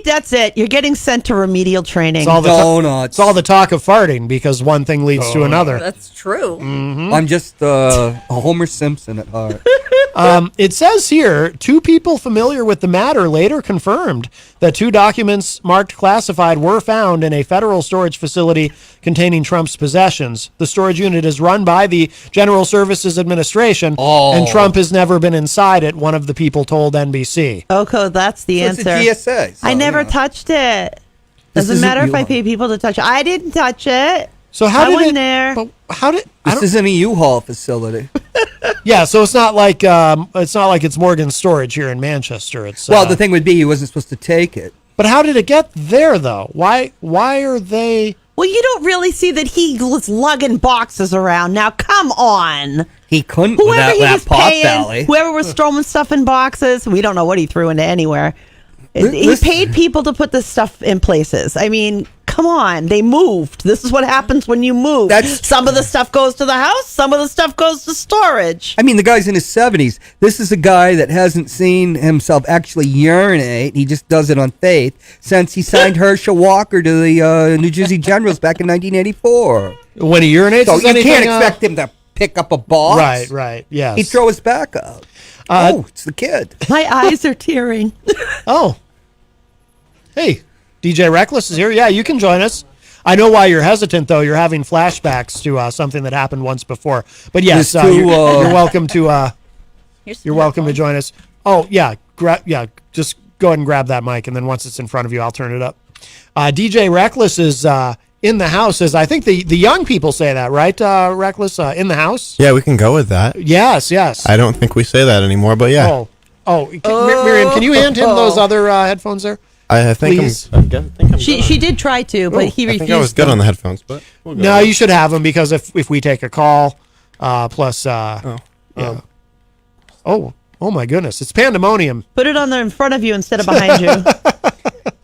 That's it. You're getting sent to remedial training. It's all the donuts. It's all the talk of farting because one thing leads to another. That's true. I'm just a Homer Simpson at heart. It says here, 2 people familiar with the matter later confirmed that 2 documents marked classified were found in a federal storage facility containing Trump's possessions. The storage unit is run by the General Services Administration, and Trump has never been inside it, one of the people told NBC. Okay, that's the It's answer. a GSA. I never touched it. Doesn't matter if I pay people to touch it. I didn't touch it. So how I did wasn't it? there. But how did? This isn't a U-Haul facility. Yeah, so it's not like it's Morgan's Storage here in Manchester. It's Well, the thing would be he wasn't supposed to take it. But how did it get there though? Why are they? Well, you don't really see that he was lugging boxes around. Now, come on. He couldn't Whoever without he that was pot paying, valley. whoever was throwing stuff in boxes, we don't know what he threw into anywhere. He paid people to put this stuff in places. I mean, come on. They moved. This is what happens when you move. Some of the stuff goes to the house. Some of the stuff goes to storage. I mean, the guy's in his 70s. This is a guy that hasn't seen himself actually urinate. He just does it on faith since he signed Herschel Walker to the New Jersey Generals back in 1984. When he urinates, so is you anything, can't expect him to pick up a box. Right, yes. He'd throw his back out. It's the kid. My eyes are tearing. Oh. Hey, DJ Reklss is here. Yeah, you can join us. I know why you're hesitant, though. You're having flashbacks to something that happened once before. But yes, you're welcome to. You're welcome to join us. Oh yeah, just go ahead and grab that mic, and then once it's in front of you, I'll turn it up. DJ Reklss is in the house, as I think the young people say that, right? Reklss, in the house. Yeah, we can go with that. Yes. I don't think we say that anymore, but yeah. Miriam, can you hand him those other headphones there? I think Please. She did try to, but he refused. I think I was good on the headphones, but we'll go. No, you should have them because if we take a call, plus oh my goodness, it's pandemonium. Put it on there in front of you instead of behind you.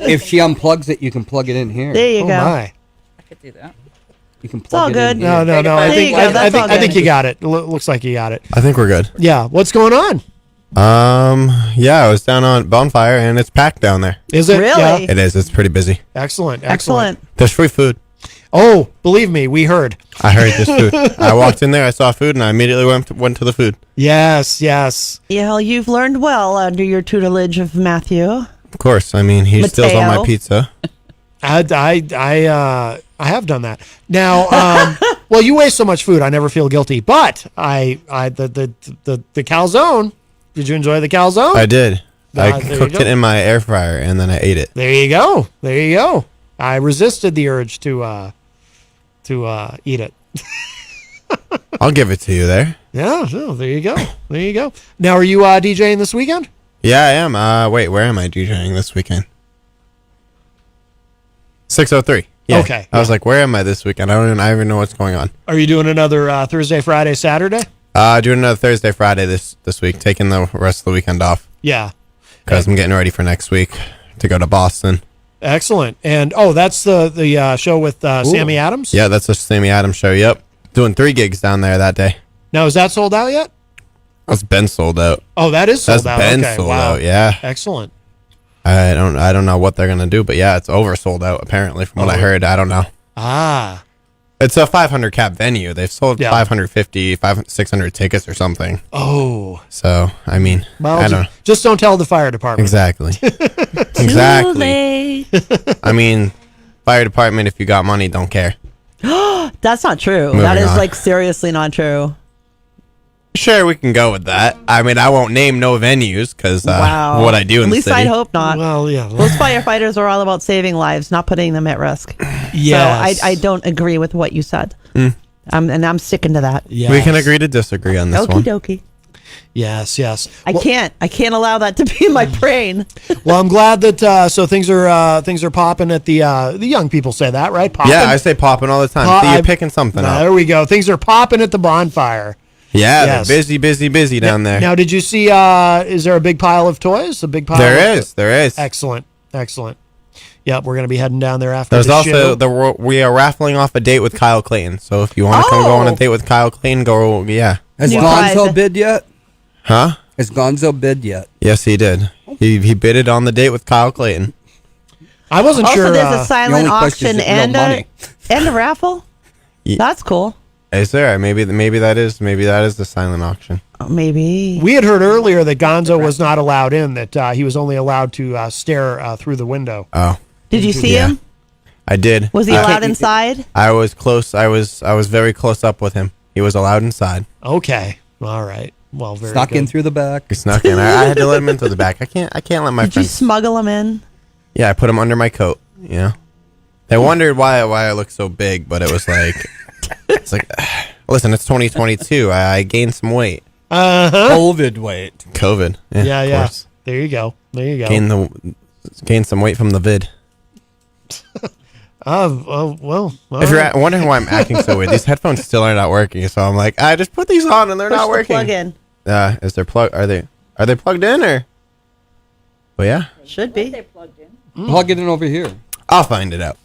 If she unplugs it, you can plug it in here. There you go. My. I could do that. You can It's all plug it in good. here. No. I think good. you got it. Looks like you got it. I think we're good. Yeah. What's going on? Yeah, I was down on Bonfire and it's packed down there. Is it? Really? Yeah. It is. It's pretty busy. Excellent. There's free food. Oh, believe me, we heard. I heard there's food. I walked in there, I saw food, and I immediately went to the food. Yes. Yeah, well, you've learned well under your tutelage of Matthew. Of course. I mean, he steals all my pizza. I have done that. Now, well, you waste so much food, I never feel guilty. But the calzone. Did you enjoy the calzone? I did. I there cooked you go. it in my air fryer and then I ate it. There you go. I resisted the urge to eat it. I'll give it to you there. Yeah, so there you go. Now, are you DJing this weekend? Yeah, I am. Wait, where am I DJing this weekend? 603. Yeah. Okay. I was like, where am I this weekend? I even know what's going on. Are you doing another Thursday, Friday, Saturday? Doing another Thursday, Friday this week, taking the rest of the weekend off. Yeah. Because I'm getting ready for next week to go to Boston. Excellent. And that's the show with Sammy Adams? Yeah, that's the Sammy Adams show. Yep. Doing 3 gigs down there that day. Now, is that sold out yet? That's been sold out. Oh, that is sold out. That's been Okay, sold wow. out. Yeah. Excellent. I don't know what they're gonna do, but yeah, it's oversold out apparently from what I heard. I don't know. Ah. It's a 500 cap venue. They've sold 550, 600 tickets or something. Oh. So, I mean, Well, I don't know. just don't tell the fire department. Exactly. Exactly. I mean, fire department, if you got money, don't care. That's not true. Moving That is on. seriously not true. Sure, we can go with that. I mean, I won't name no venues because Wow. what I do in At the least city. I'd hope not. Well, yeah. Those firefighters are all about saving lives, not putting them at risk. Yes. So I don't agree with what you said. Mm. And I'm sticking to that. Yes. We can agree to disagree on this Okie one. dokie. Yes. I can't allow that to be in my brain. Well, I'm glad that so things are popping at the young people say that, right? Popping? Yeah, I say popping all the time. See, you're picking something up. There we go. Things are popping at the bonfire. Yeah, Yes. they're busy down there. Now, did you see? Is there a big pile of toys? A big pile. There is. Excellent. Yep, we're going to be heading down there after There's the also show. we are raffling off a date with Kyle Clayton. So if you want to come go on a date with Kyle Clayton, go. Yeah. Has New Gonzo prize. bid yet? Huh? Has Gonzo bid yet? Yes, he did. He bidded on the date with Kyle Clayton. I wasn't Also, sure. there's a silent only question auction is it real and money? a raffle. Ye- That's cool. Is there? Maybe that is the silent auction. Maybe. We had heard earlier that Gonzo was not allowed in, that he was only allowed to stare through the window. Oh. Did you see him? I did. Was he allowed inside? I was close. I was very close up with him. He was allowed inside. Okay. All right. Well, very Snuck good. in through the back. He snuck in. I had to let him in through the back. I can't let my Did you friends. smuggle him in? Yeah, I put him under my coat. You know, they wondered why I look so big, but it was like, it's like, listen, it's 2022. I gained some weight. COVID weight. COVID. Yeah, of yeah. course. There you go. There you go. Gained some weight from the vid. Well. If you're wondering why I'm acting so weird, these headphones still are not working. So I'm like, I just put these on and they're not working. Plug in. Is there plug? Are they plugged in or? Well, yeah. Should be. Plug it in over here. I'll find it out.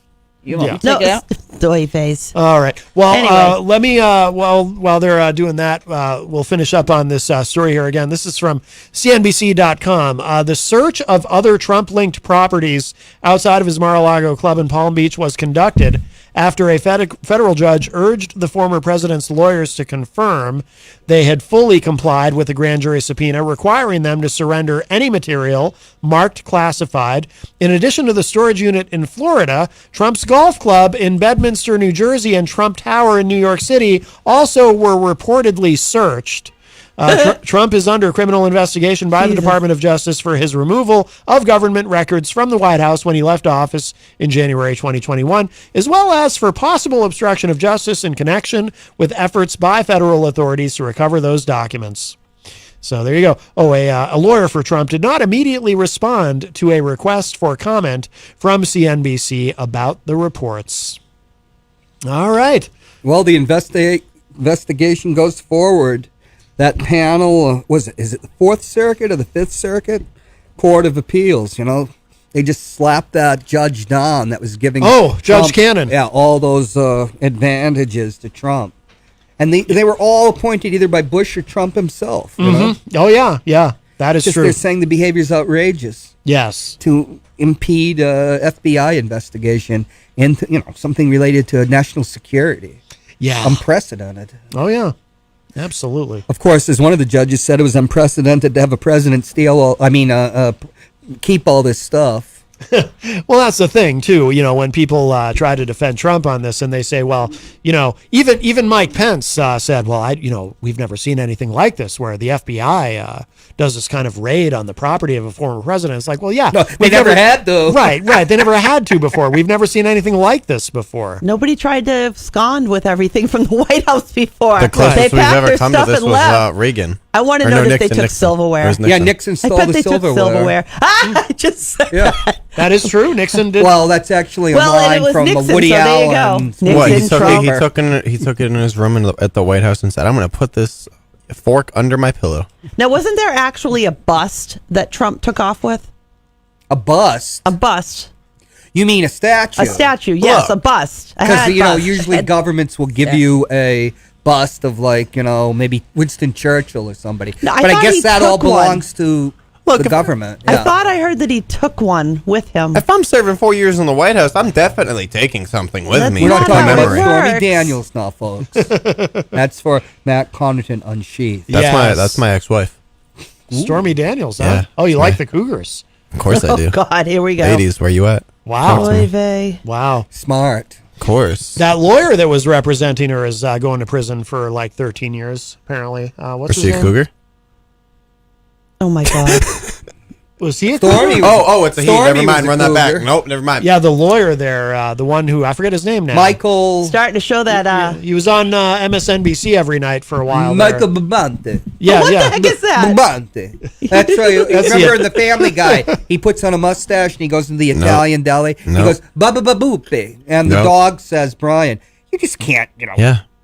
You want me to No, take it out? Doy face. All right. Well, Anyway. let me, while they're doing that, we'll finish up on this story here again. This is from CNBC.com. The search of other Trump-linked properties outside of his Mar-a-Lago club in Palm Beach was conducted after a federal judge urged the former president's lawyers to confirm they had fully complied with the grand jury subpoena, requiring them to surrender any material marked classified. In addition to the storage unit in Florida, Trump's golf club in Bedminster, New Jersey, and Trump Tower in New York City also were reportedly searched. Trump is under criminal investigation by the Department of Justice for his removal of government records from the White House when he left office in January 2021, as well as for possible obstruction of justice in connection with efforts by federal authorities to recover those documents. So there you go. Oh, a lawyer for Trump did not immediately respond to a request for comment from CNBC about the reports. All right. Well, the investigation goes forward. That panel, is it the Fourth Circuit or the Fifth Circuit Court of Appeals? You know, they just slapped that judge down that was giving Judge Trump, Cannon. Yeah, all those advantages to Trump. And they were all appointed either by Bush or Trump himself. You know? Oh, yeah. That is Just true. they're saying the behavior is outrageous. Yes. To impede FBI investigation into, something related to national security. Yeah. Unprecedented. Oh, yeah. Absolutely. Of course, as one of the judges said, it was unprecedented to have a president keep all this stuff. Well, that's the thing, too. When people try to defend Trump on this and they say, well, even Mike Pence said, well, we've never seen anything like this where the FBI does this kind of raid on the property of a former president. It's like, well, yeah. No, they never had to. Right. They never had to before. We've never seen anything like this before. Nobody tried to abscond with everything from the White House before. The closest They we've packed ever their come to stuff this and was left. Reagan. I want to Or know no, if they Nixon, took Nixon. silverware. It was Yeah, Nixon. Nixon I stole bet the they silverware. took silverware. I just said that. That is true. Nixon did. Well, that's actually a Well, and it line was from Nixon, Woody so there you go. Allen. Nixon, What, he took it in his room at the White House and said, I'm going to put this fork under my pillow. Now, wasn't there actually a bust that Trump took off with? A bust? A bust. You mean a statue? A statue, yes, a bust. Because, usually governments will give you a bust of, maybe Winston Churchill or somebody. No, but I thought guess he that all took one. belongs to the government. I thought I heard that he took one with him. If I'm serving 4 years in the White House, I'm definitely taking something with me. We're not talking about memory. Stormy Daniels now, folks. That's for Matt Connarton Unsheathed. That's my ex-wife. Stormy Daniels, huh? Yeah. Oh, you like the Cougars? Of course I do. Oh, God, here we go. Ladies, where you at? Wow. Talk to me. Wow. Smart. Of course. That lawyer that was representing her is going to prison for 13 years, apparently. What's Was his she a name? cougar? Oh, my God. Was he a Stormy? cougar? Oh, it's a he. Stormy Never mind. was a Run that back. cougar. Nope, never mind. Yeah, the lawyer there, the one who, I forget his name now. Michael. Starting to show that. He was on MSNBC every night for a while. Michael there. Babante. Yeah, what yeah. the heck is that? Babante. That's right. Remember in The Family Guy, he puts on a mustache and he goes into the Italian deli. He goes, Baba Babupe. And the dog says, Brian, you just can't,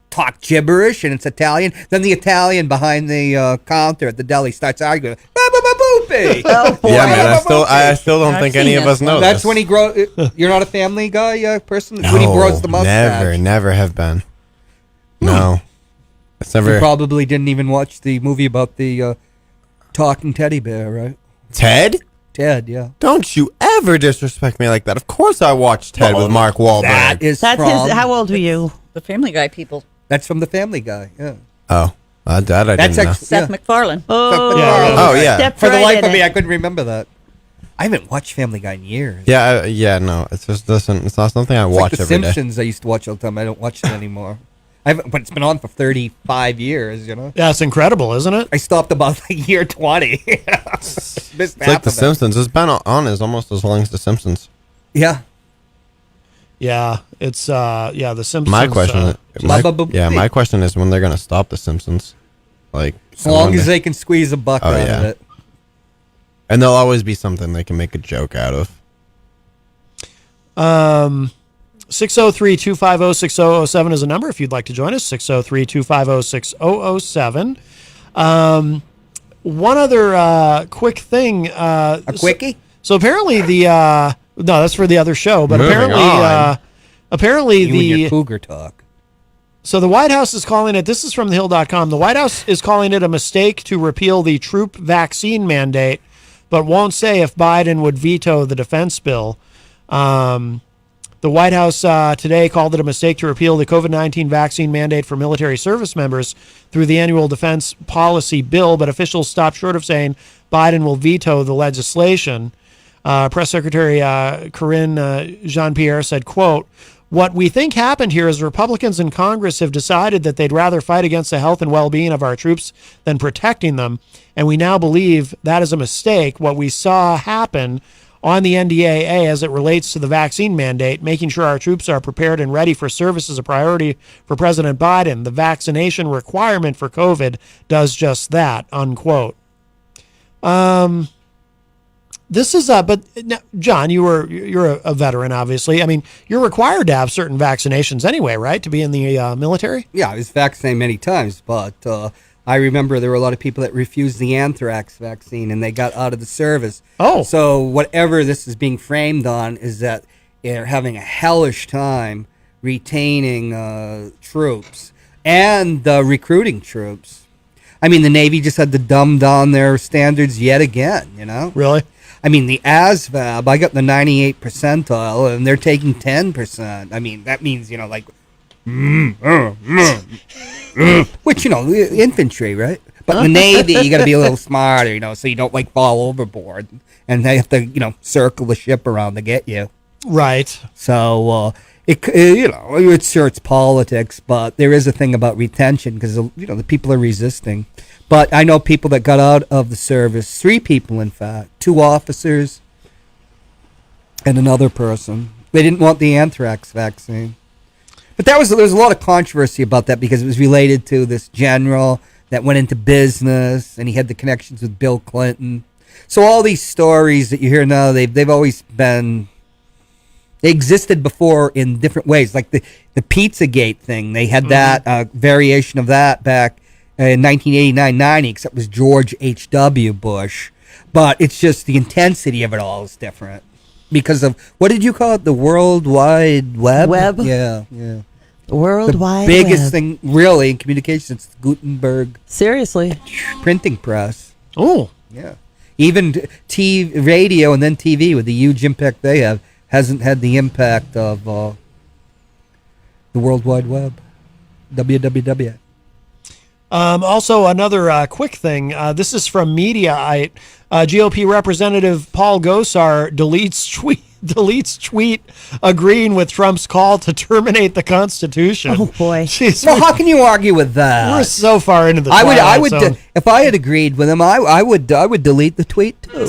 talk gibberish and it's Italian. Then the Italian behind the counter at the deli starts arguing, Baba Babupe. Oh, boy. Yeah, man. I still don't think any of us know. That's this. when he grows. You're not a Family Guy person? When he grows the mustache. Never have been. No. It's never. You probably didn't even watch the movie about the talking teddy bear, right? Ted? Ted, yeah. Don't you ever disrespect me like that. Of course I watched Ted with Mark Wahlberg. That is That's from his. How old were you? The Family Guy people. That's from The Family Guy, yeah. Oh. That I That's didn't know. Seth MacFarlane. Oh, yeah. Stepped For the right life in of me, it. I couldn't remember that. I haven't watched Family Guy in years. Yeah, no, it's just doesn't. It's not something I It's watch like The every day. Simpsons I used to watch all the time. I don't watch it anymore. But it's been on for 35 years, you know? Yeah, it's incredible, isn't it? I stopped about like year 20. Missed It's half like The of it. Simpsons. It's been on is almost as long as The Simpsons. Yeah. Yeah, it's The Simpsons. My question, Ba-ba-ba-bee. my question is when they're gonna stop The Simpsons. Like As long as they can squeeze a buck out of it. and there'll always be something they can make a joke out of. 603-250-6007 is a number if you'd like to join us. 603-250-6007. One other quick thing. A quickie? So apparently no, that's for the other show. But Moving on. apparently You and your cougar talk. So the White House is calling it, this is from thehill.com, the White House is calling it a mistake to repeal the troop vaccine mandate, but won't say if Biden would veto the defense bill. The White House today called it a mistake to repeal the COVID-19 vaccine mandate for military service members through the annual defense policy bill, but officials stopped short of saying Biden will veto the legislation. Press Secretary Karine Jean-Pierre said, quote, "What we think happened here is Republicans in Congress have decided that they'd rather fight against the health and well-being of our troops than protecting them, and we now believe that is a mistake. What we saw happen on the NDAA as it relates to the vaccine mandate, making sure our troops are prepared and ready for service is a priority for President Biden. The vaccination requirement for COVID does just that," unquote. This is but now, John, you're a veteran, obviously. I mean, you're required to have certain vaccinations anyway, right, to be in the military? Yeah, I was vaccinated many times, but I remember there were a lot of people that refused the anthrax vaccine and they got out of the service. Oh. So whatever this is being framed on is that they're having a hellish time retaining troops and recruiting troops. I mean, the Navy just had to dumb down their standards yet again, you know? Really? I mean, the ASVAB, I got the 98th percentile, and they're taking 10%. I mean, that means, you know, like, which, you know, infantry, right? But in the Navy, you got to be a little smarter, you know, so you don't, like, fall overboard. And they have to, you know, circle the ship around to get you. Right. So, you know, it's sure it's politics, but there is a thing about retention because, you know, the people are resisting. But I know people that got out of the service, 3 people, in fact, 2 officers and another person. They didn't want the anthrax vaccine. But there was a lot of controversy about that because it was related to this general that went into business and he had the connections with Bill Clinton. So all these stories that you hear now, they've always been, they existed before in different ways. Like the Pizzagate thing, they had that variation of that back in 1989-90, except it was George H.W. Bush. But it's just the intensity of it all is different because of, what did you call it? The World Wide Web? Yeah. The World Wide biggest Web. thing, really, in communications, the Gutenberg. Seriously. Printing press. Oh. Yeah. Even radio and then TV, with the huge impact they have, hasn't had the impact of the World Wide Web. WWW. Also, another quick thing. This is from Mediaite. GOP Representative Paul Gosar deletes tweet agreeing with Trump's call to terminate the Constitution. Oh boy! Jeez, Well, how can you argue with that? we're so far into the. I would, zone. if I had agreed with him, I would delete the tweet too.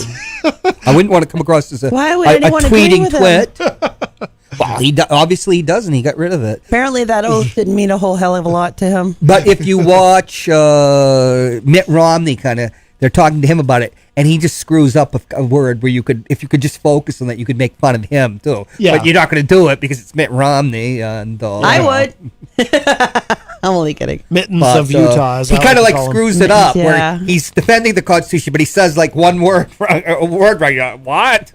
I wouldn't want to come across as a Why would a anyone agree tweeting with twit. Well, obviously he doesn't. He got rid of it. Apparently, that oath didn't mean a whole hell of a lot to him. But if you watch Mitt Romney, they're talking to him about it, and he just screws up a word where if you could just focus on that, you could make fun of him too. Yeah. But you're not going to do it because it's Mitt Romney, and I would. I'm only kidding. Mittens of Utah. Is he how kind of we like call him. screws it up, Yeah. where he's defending the Constitution, but he says like one word, a word right. What?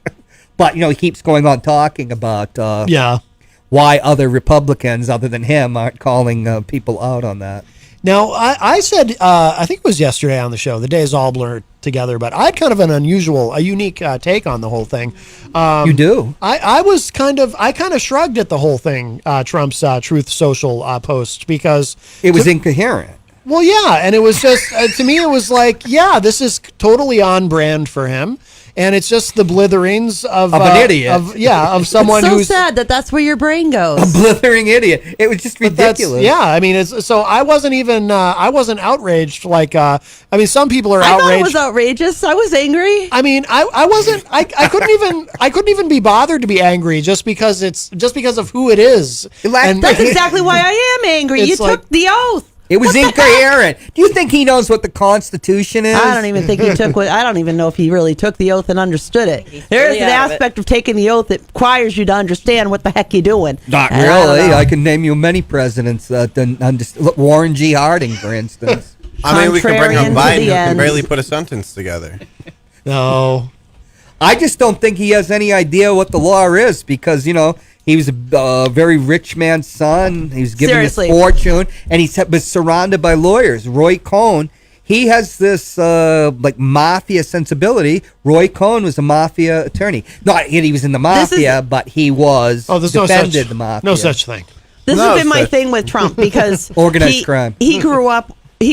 But he keeps going on talking about why other Republicans other than him aren't calling people out on that. Now, I said, I think it was yesterday on the show, the days all blurred together, but I had kind of a unique take on the whole thing. You do? I kind of shrugged at the whole thing, Trump's Truth Social post, because it was incoherent. Well, yeah, and it was just to me, it was like, yeah, this is totally on brand for him, and it's just the blitherings of an idiot. of someone it's so who's sad that where your brain goes. A blithering idiot. It was just ridiculous. Yeah, I mean, so I wasn't even I wasn't outraged. Like, I mean, some people are outraged. I thought it was outrageous. I was angry. I mean, I wasn't. I couldn't even be bothered to be angry just because of who it is. And that's exactly why I am angry. You took the oath. It was incoherent. Do you think he knows what the Constitution is? I don't even think he took I don't even know if he really took the oath and understood it. There is an aspect of taking the oath that requires you to understand what the heck you're doing. Not really. I can name you many presidents that didn't understand. Warren G. Harding, for instance. I mean, we can bring up Biden who can barely put a sentence together. No. I just don't think he has any idea what the law is because, he was a very rich man's son. He was given his fortune, and he was surrounded by lawyers. Roy Cohn, he has this mafia sensibility. Roy Cohn was a mafia attorney. Not he was in the mafia, but he was defended the mafia. No such thing. This has been my thing with Trump because organized crime. He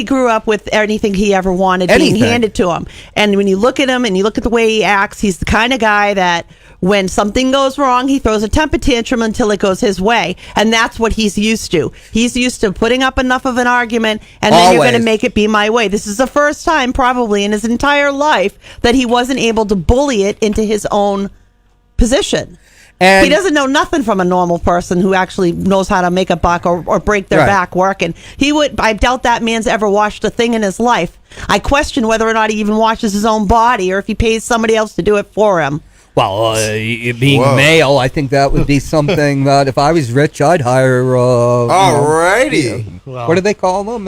grew up with anything he ever wanted being handed to him. And when you look at him and you look at the way he acts, he's the kind of guy that when something goes wrong, he throws a temper tantrum until it goes his way. And that's what he's used to. He's used to putting up enough of an argument and then you're going to make it be my way. This is the first time probably in his entire life that he wasn't able to bully it into his own position. And he doesn't know nothing from a normal person who actually knows how to make a buck or break their back working. I doubt that man's ever washed a thing in his life. I question whether or not he even washes his own body or if he pays somebody else to do it for him. Well, being male, I think that would be something that if I was rich, I'd hire. Alrighty. What do they call them?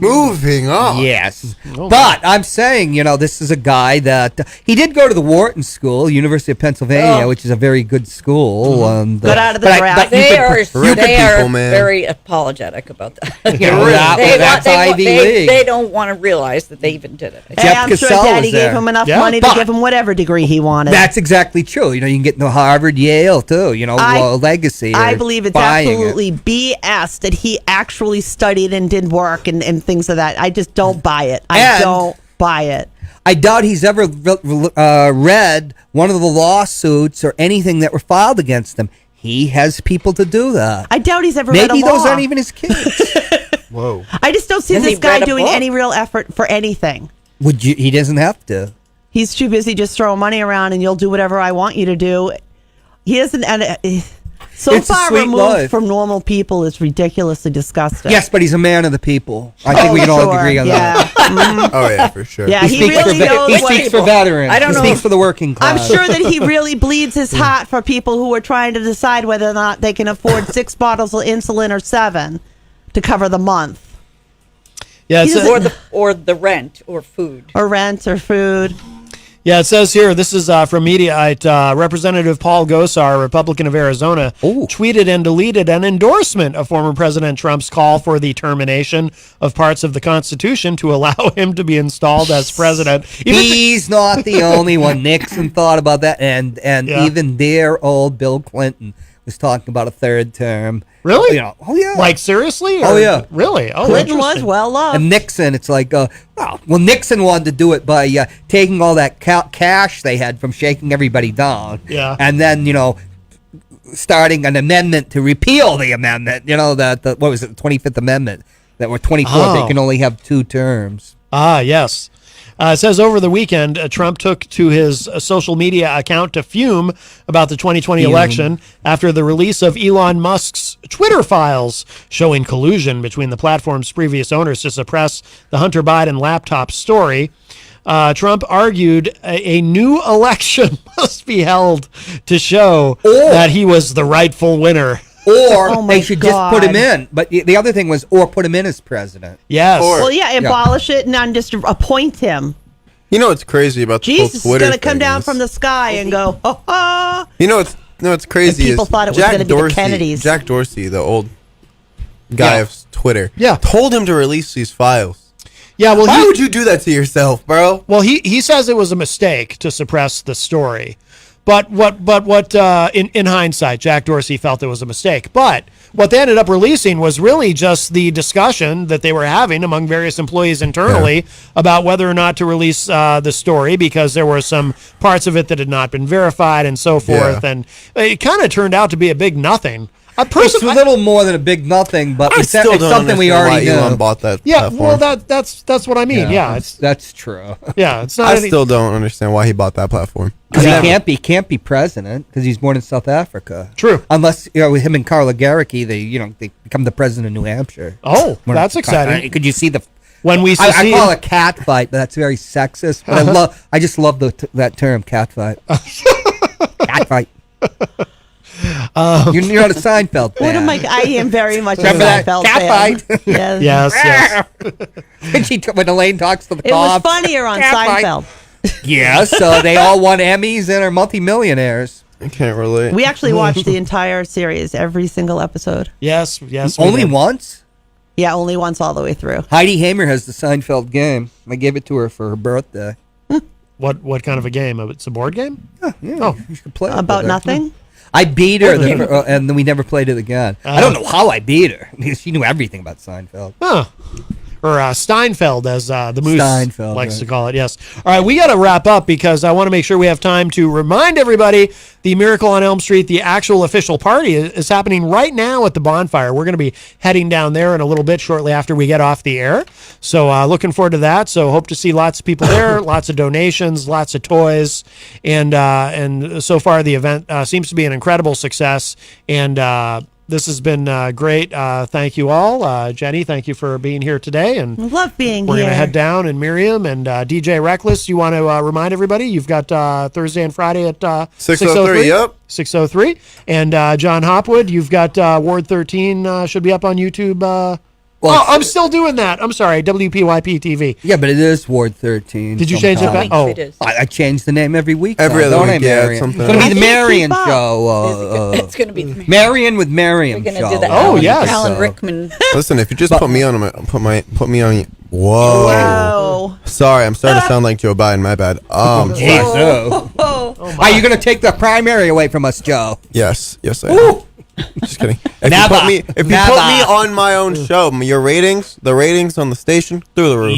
Moving on. Yes. But I'm saying, this is a guy that he did go to the Wharton School, University of Pennsylvania, which is a very good school. And, Got out of the draft. They are very apologetic about that. That's Ivy League. They don't want to realize that they even did it. I'm sure Daddy gave him enough money to give him whatever degree he wanted. That's exactly true. You can get into Harvard, Yale, too. Legacy. I believe it's absolutely BS that he actually studied and did work and things of that. I just don't buy it. I don't buy it. I doubt he's ever read one of the lawsuits or anything that were filed against him. He has people to do that. I doubt he's ever read a law. Maybe those aren't even his kids. Whoa. I just don't see this guy doing any real effort for anything. He doesn't have to. He's too busy just throwing money around and you'll do whatever I want you to do. He doesn't. So far removed from normal people is ridiculously disgusting. Yes, but he's a man of the people. I think we can all agree on that. Oh, yeah, for sure. Yeah, he really knows. He speaks for veterans. I don't know. He speaks for the working class. I'm sure that he really bleeds his heart for people who are trying to decide whether or not they can afford 6 bottles of insulin or 7 to cover the month. Yeah, or the rent or food. Or rent or food. Yeah, it says here, this is from Mediaite, Representative Paul Gosar, Republican of Arizona, tweeted and deleted an endorsement of former President Trump's call for the termination of parts of the Constitution to allow him to be installed as president. He's not the only one. Nixon thought about that, and even dear old Bill Clinton was talking about a 3rd term. Really? Oh, yeah. Like, seriously? Oh, yeah. Really? Oh, Clinton was well loved. And Nixon, it's like, Nixon wanted to do it by taking all that cash they had from shaking everybody down. Yeah. And then, starting an amendment to repeal the amendment, what was it, the 25th Amendment, that were 24, they can only have 2 terms. Ah, yes. It says over the weekend, Trump took to his social media account to fume about the 2020 election after the release of Elon Musk's Twitter files showing collusion between the platform's previous owners to suppress the Hunter Biden laptop story. Trump argued a new election must be held to show that he was the rightful winner. Or they should just put him in. But the other thing was, or put him in as president. Yes. Abolish it and then just appoint him. You know what's crazy about the Jesus whole Twitter is going to come down is, from the sky and go, ha ha. What's crazy and people thought it was going to be the Kennedys. Jack Dorsey, the old guy of Twitter, told him to release these files. Yeah, well, why would you do that to yourself, bro? Well, he says it was a mistake to suppress the story. But what in hindsight, Jack Dorsey felt it was a mistake. But what they ended up releasing was really just the discussion that they were having among various employees internally about whether or not to release the story, because there were some parts of it that had not been verified and so forth. And it kind of turned out to be a big nothing. It's a little more than a big nothing, but it's something we already know. Elon bought that Yeah, platform. well, that's what I mean. Yeah, that's true. Yeah, it's not. I still don't understand why he bought that platform. He can't be president because he's born in South Africa. True. Unless with him and Carla Garricky, they become the president of New Hampshire. Oh, that's exciting. Could you see the? When we I call it cat fight, but that's very sexist. But I just love that term, cat fight. Cat fight. You're not a Seinfeld fan. What am I am very much a Remember that Seinfeld cat fan. fight? Yes. When Elaine talks to the It was cops. funnier on Cat fight. Seinfeld. Yeah, so they all won Emmys and are multimillionaires. I can't relate. We actually watched the entire series, every single episode. Yes. Only once? Yeah, only once all the way through. Heidi Hamer has the Seinfeld game. I gave it to her for her birthday. What kind of a game? It's a board game? Yeah. Oh, you should play it About with her. nothing? I beat her, and then we never played it again. I don't know how I beat her because she knew everything about Seinfeld. Huh. Or Steinfeld, as the Moose Steinfeld, likes right. to call it. Yes. All right, we got to wrap up because I want to make sure we have time to remind everybody the Miracle on Elm Street, the actual official party, is happening right now at the bonfire. We're going to be heading down there in a little bit shortly after we get off the air. So looking forward to that. So hope to see lots of people there, lots of donations, lots of toys, and so far the event seems to be an incredible success. And this has been great. Thank you all. Jenny, thank you for being here today. And love being we're here. going to head down, and Miriam and DJ Reklss, you want to remind everybody you've got Thursday and Friday at 6:03, yep. 6:03. And John Hopwood, you've got Ward 13 should be up on YouTube. I'm still doing that. I'm sorry, WPYP TV. Yeah, but it is Ward 13. Did you change it back? Oh, I change the name every week. Every other don't week, I, yeah, Marion? something. It's going to be the I can't Marion keep up. show. It's going to be the Marion with Miriam We're going show. to do the Oh, Alan, yes. Alan So- Rickman. Listen, if you just put me on, put me on. Whoa. Whoa. Sorry, I'm starting to sound like Joe Biden. My bad. Jeez, oh. Are you going to take the primary away from us, Joe? Yes, I am. Just kidding. If you put me on my own show, the ratings on the station, through the roof.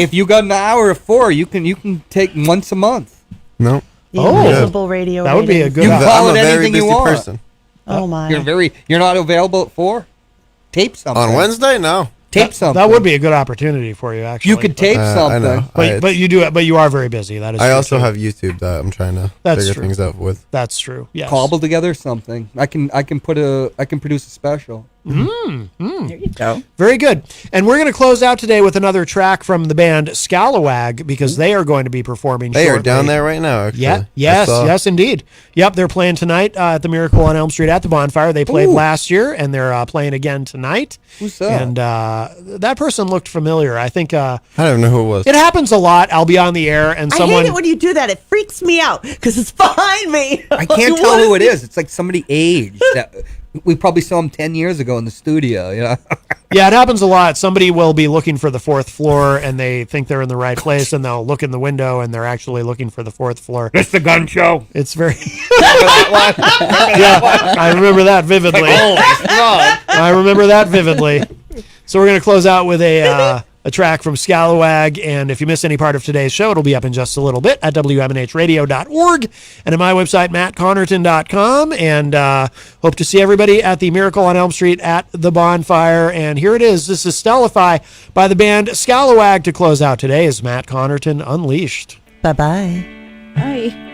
If you got an hour of 4, you can take once a month. No. The invisible radio. that would be a good. You can call I'm it a very anything busy you want. person. Oh my. You're not available at 4? Tape something. On Wednesday? No. Tape something. That would be a good opportunity for you, actually. You could tape I something. know. But you do it. But you are very busy. That is. I true, also too. have YouTube that I'm trying to That's figure true. things out with. That's true. Yes. Cobble together something. I can produce a special. There you go. Very good. And we're going to close out today with another track from the band Scalawag because they are going to be performing. They are shortly. down there right now, actually. Yeah. Yes, indeed. Yep, they're playing tonight at the Miracle on Elm Street at the bonfire. They played last year, and they're playing again tonight. Who's that? And that person looked familiar. I think I don't know who it was. it happens a lot. I'll be on the air, and I someone. hate it when you do that. It freaks me out because it's behind me. I can't tell who it is. It's like somebody aged. That we probably saw him 10 years ago in the studio. You know? Yeah, it happens a lot. Somebody will be looking for the 4th floor, and they think they're in the right place, and they'll look in the window, and they're actually looking for the 4th floor. It's the gun show. It's very. Yeah, I remember that vividly. I remember that vividly. So we're going to close out with a track from Scalawag, and if you miss any part of today's show, it'll be up in just a little bit at WMNHradio.org and at my website, mattconnerton.com, and hope to see everybody at the Miracle on Elm Street at the bonfire. And here it is. This is Stellify by the band Scalawag to close out today is Matt Connarton Unleashed. Bye-bye. Bye.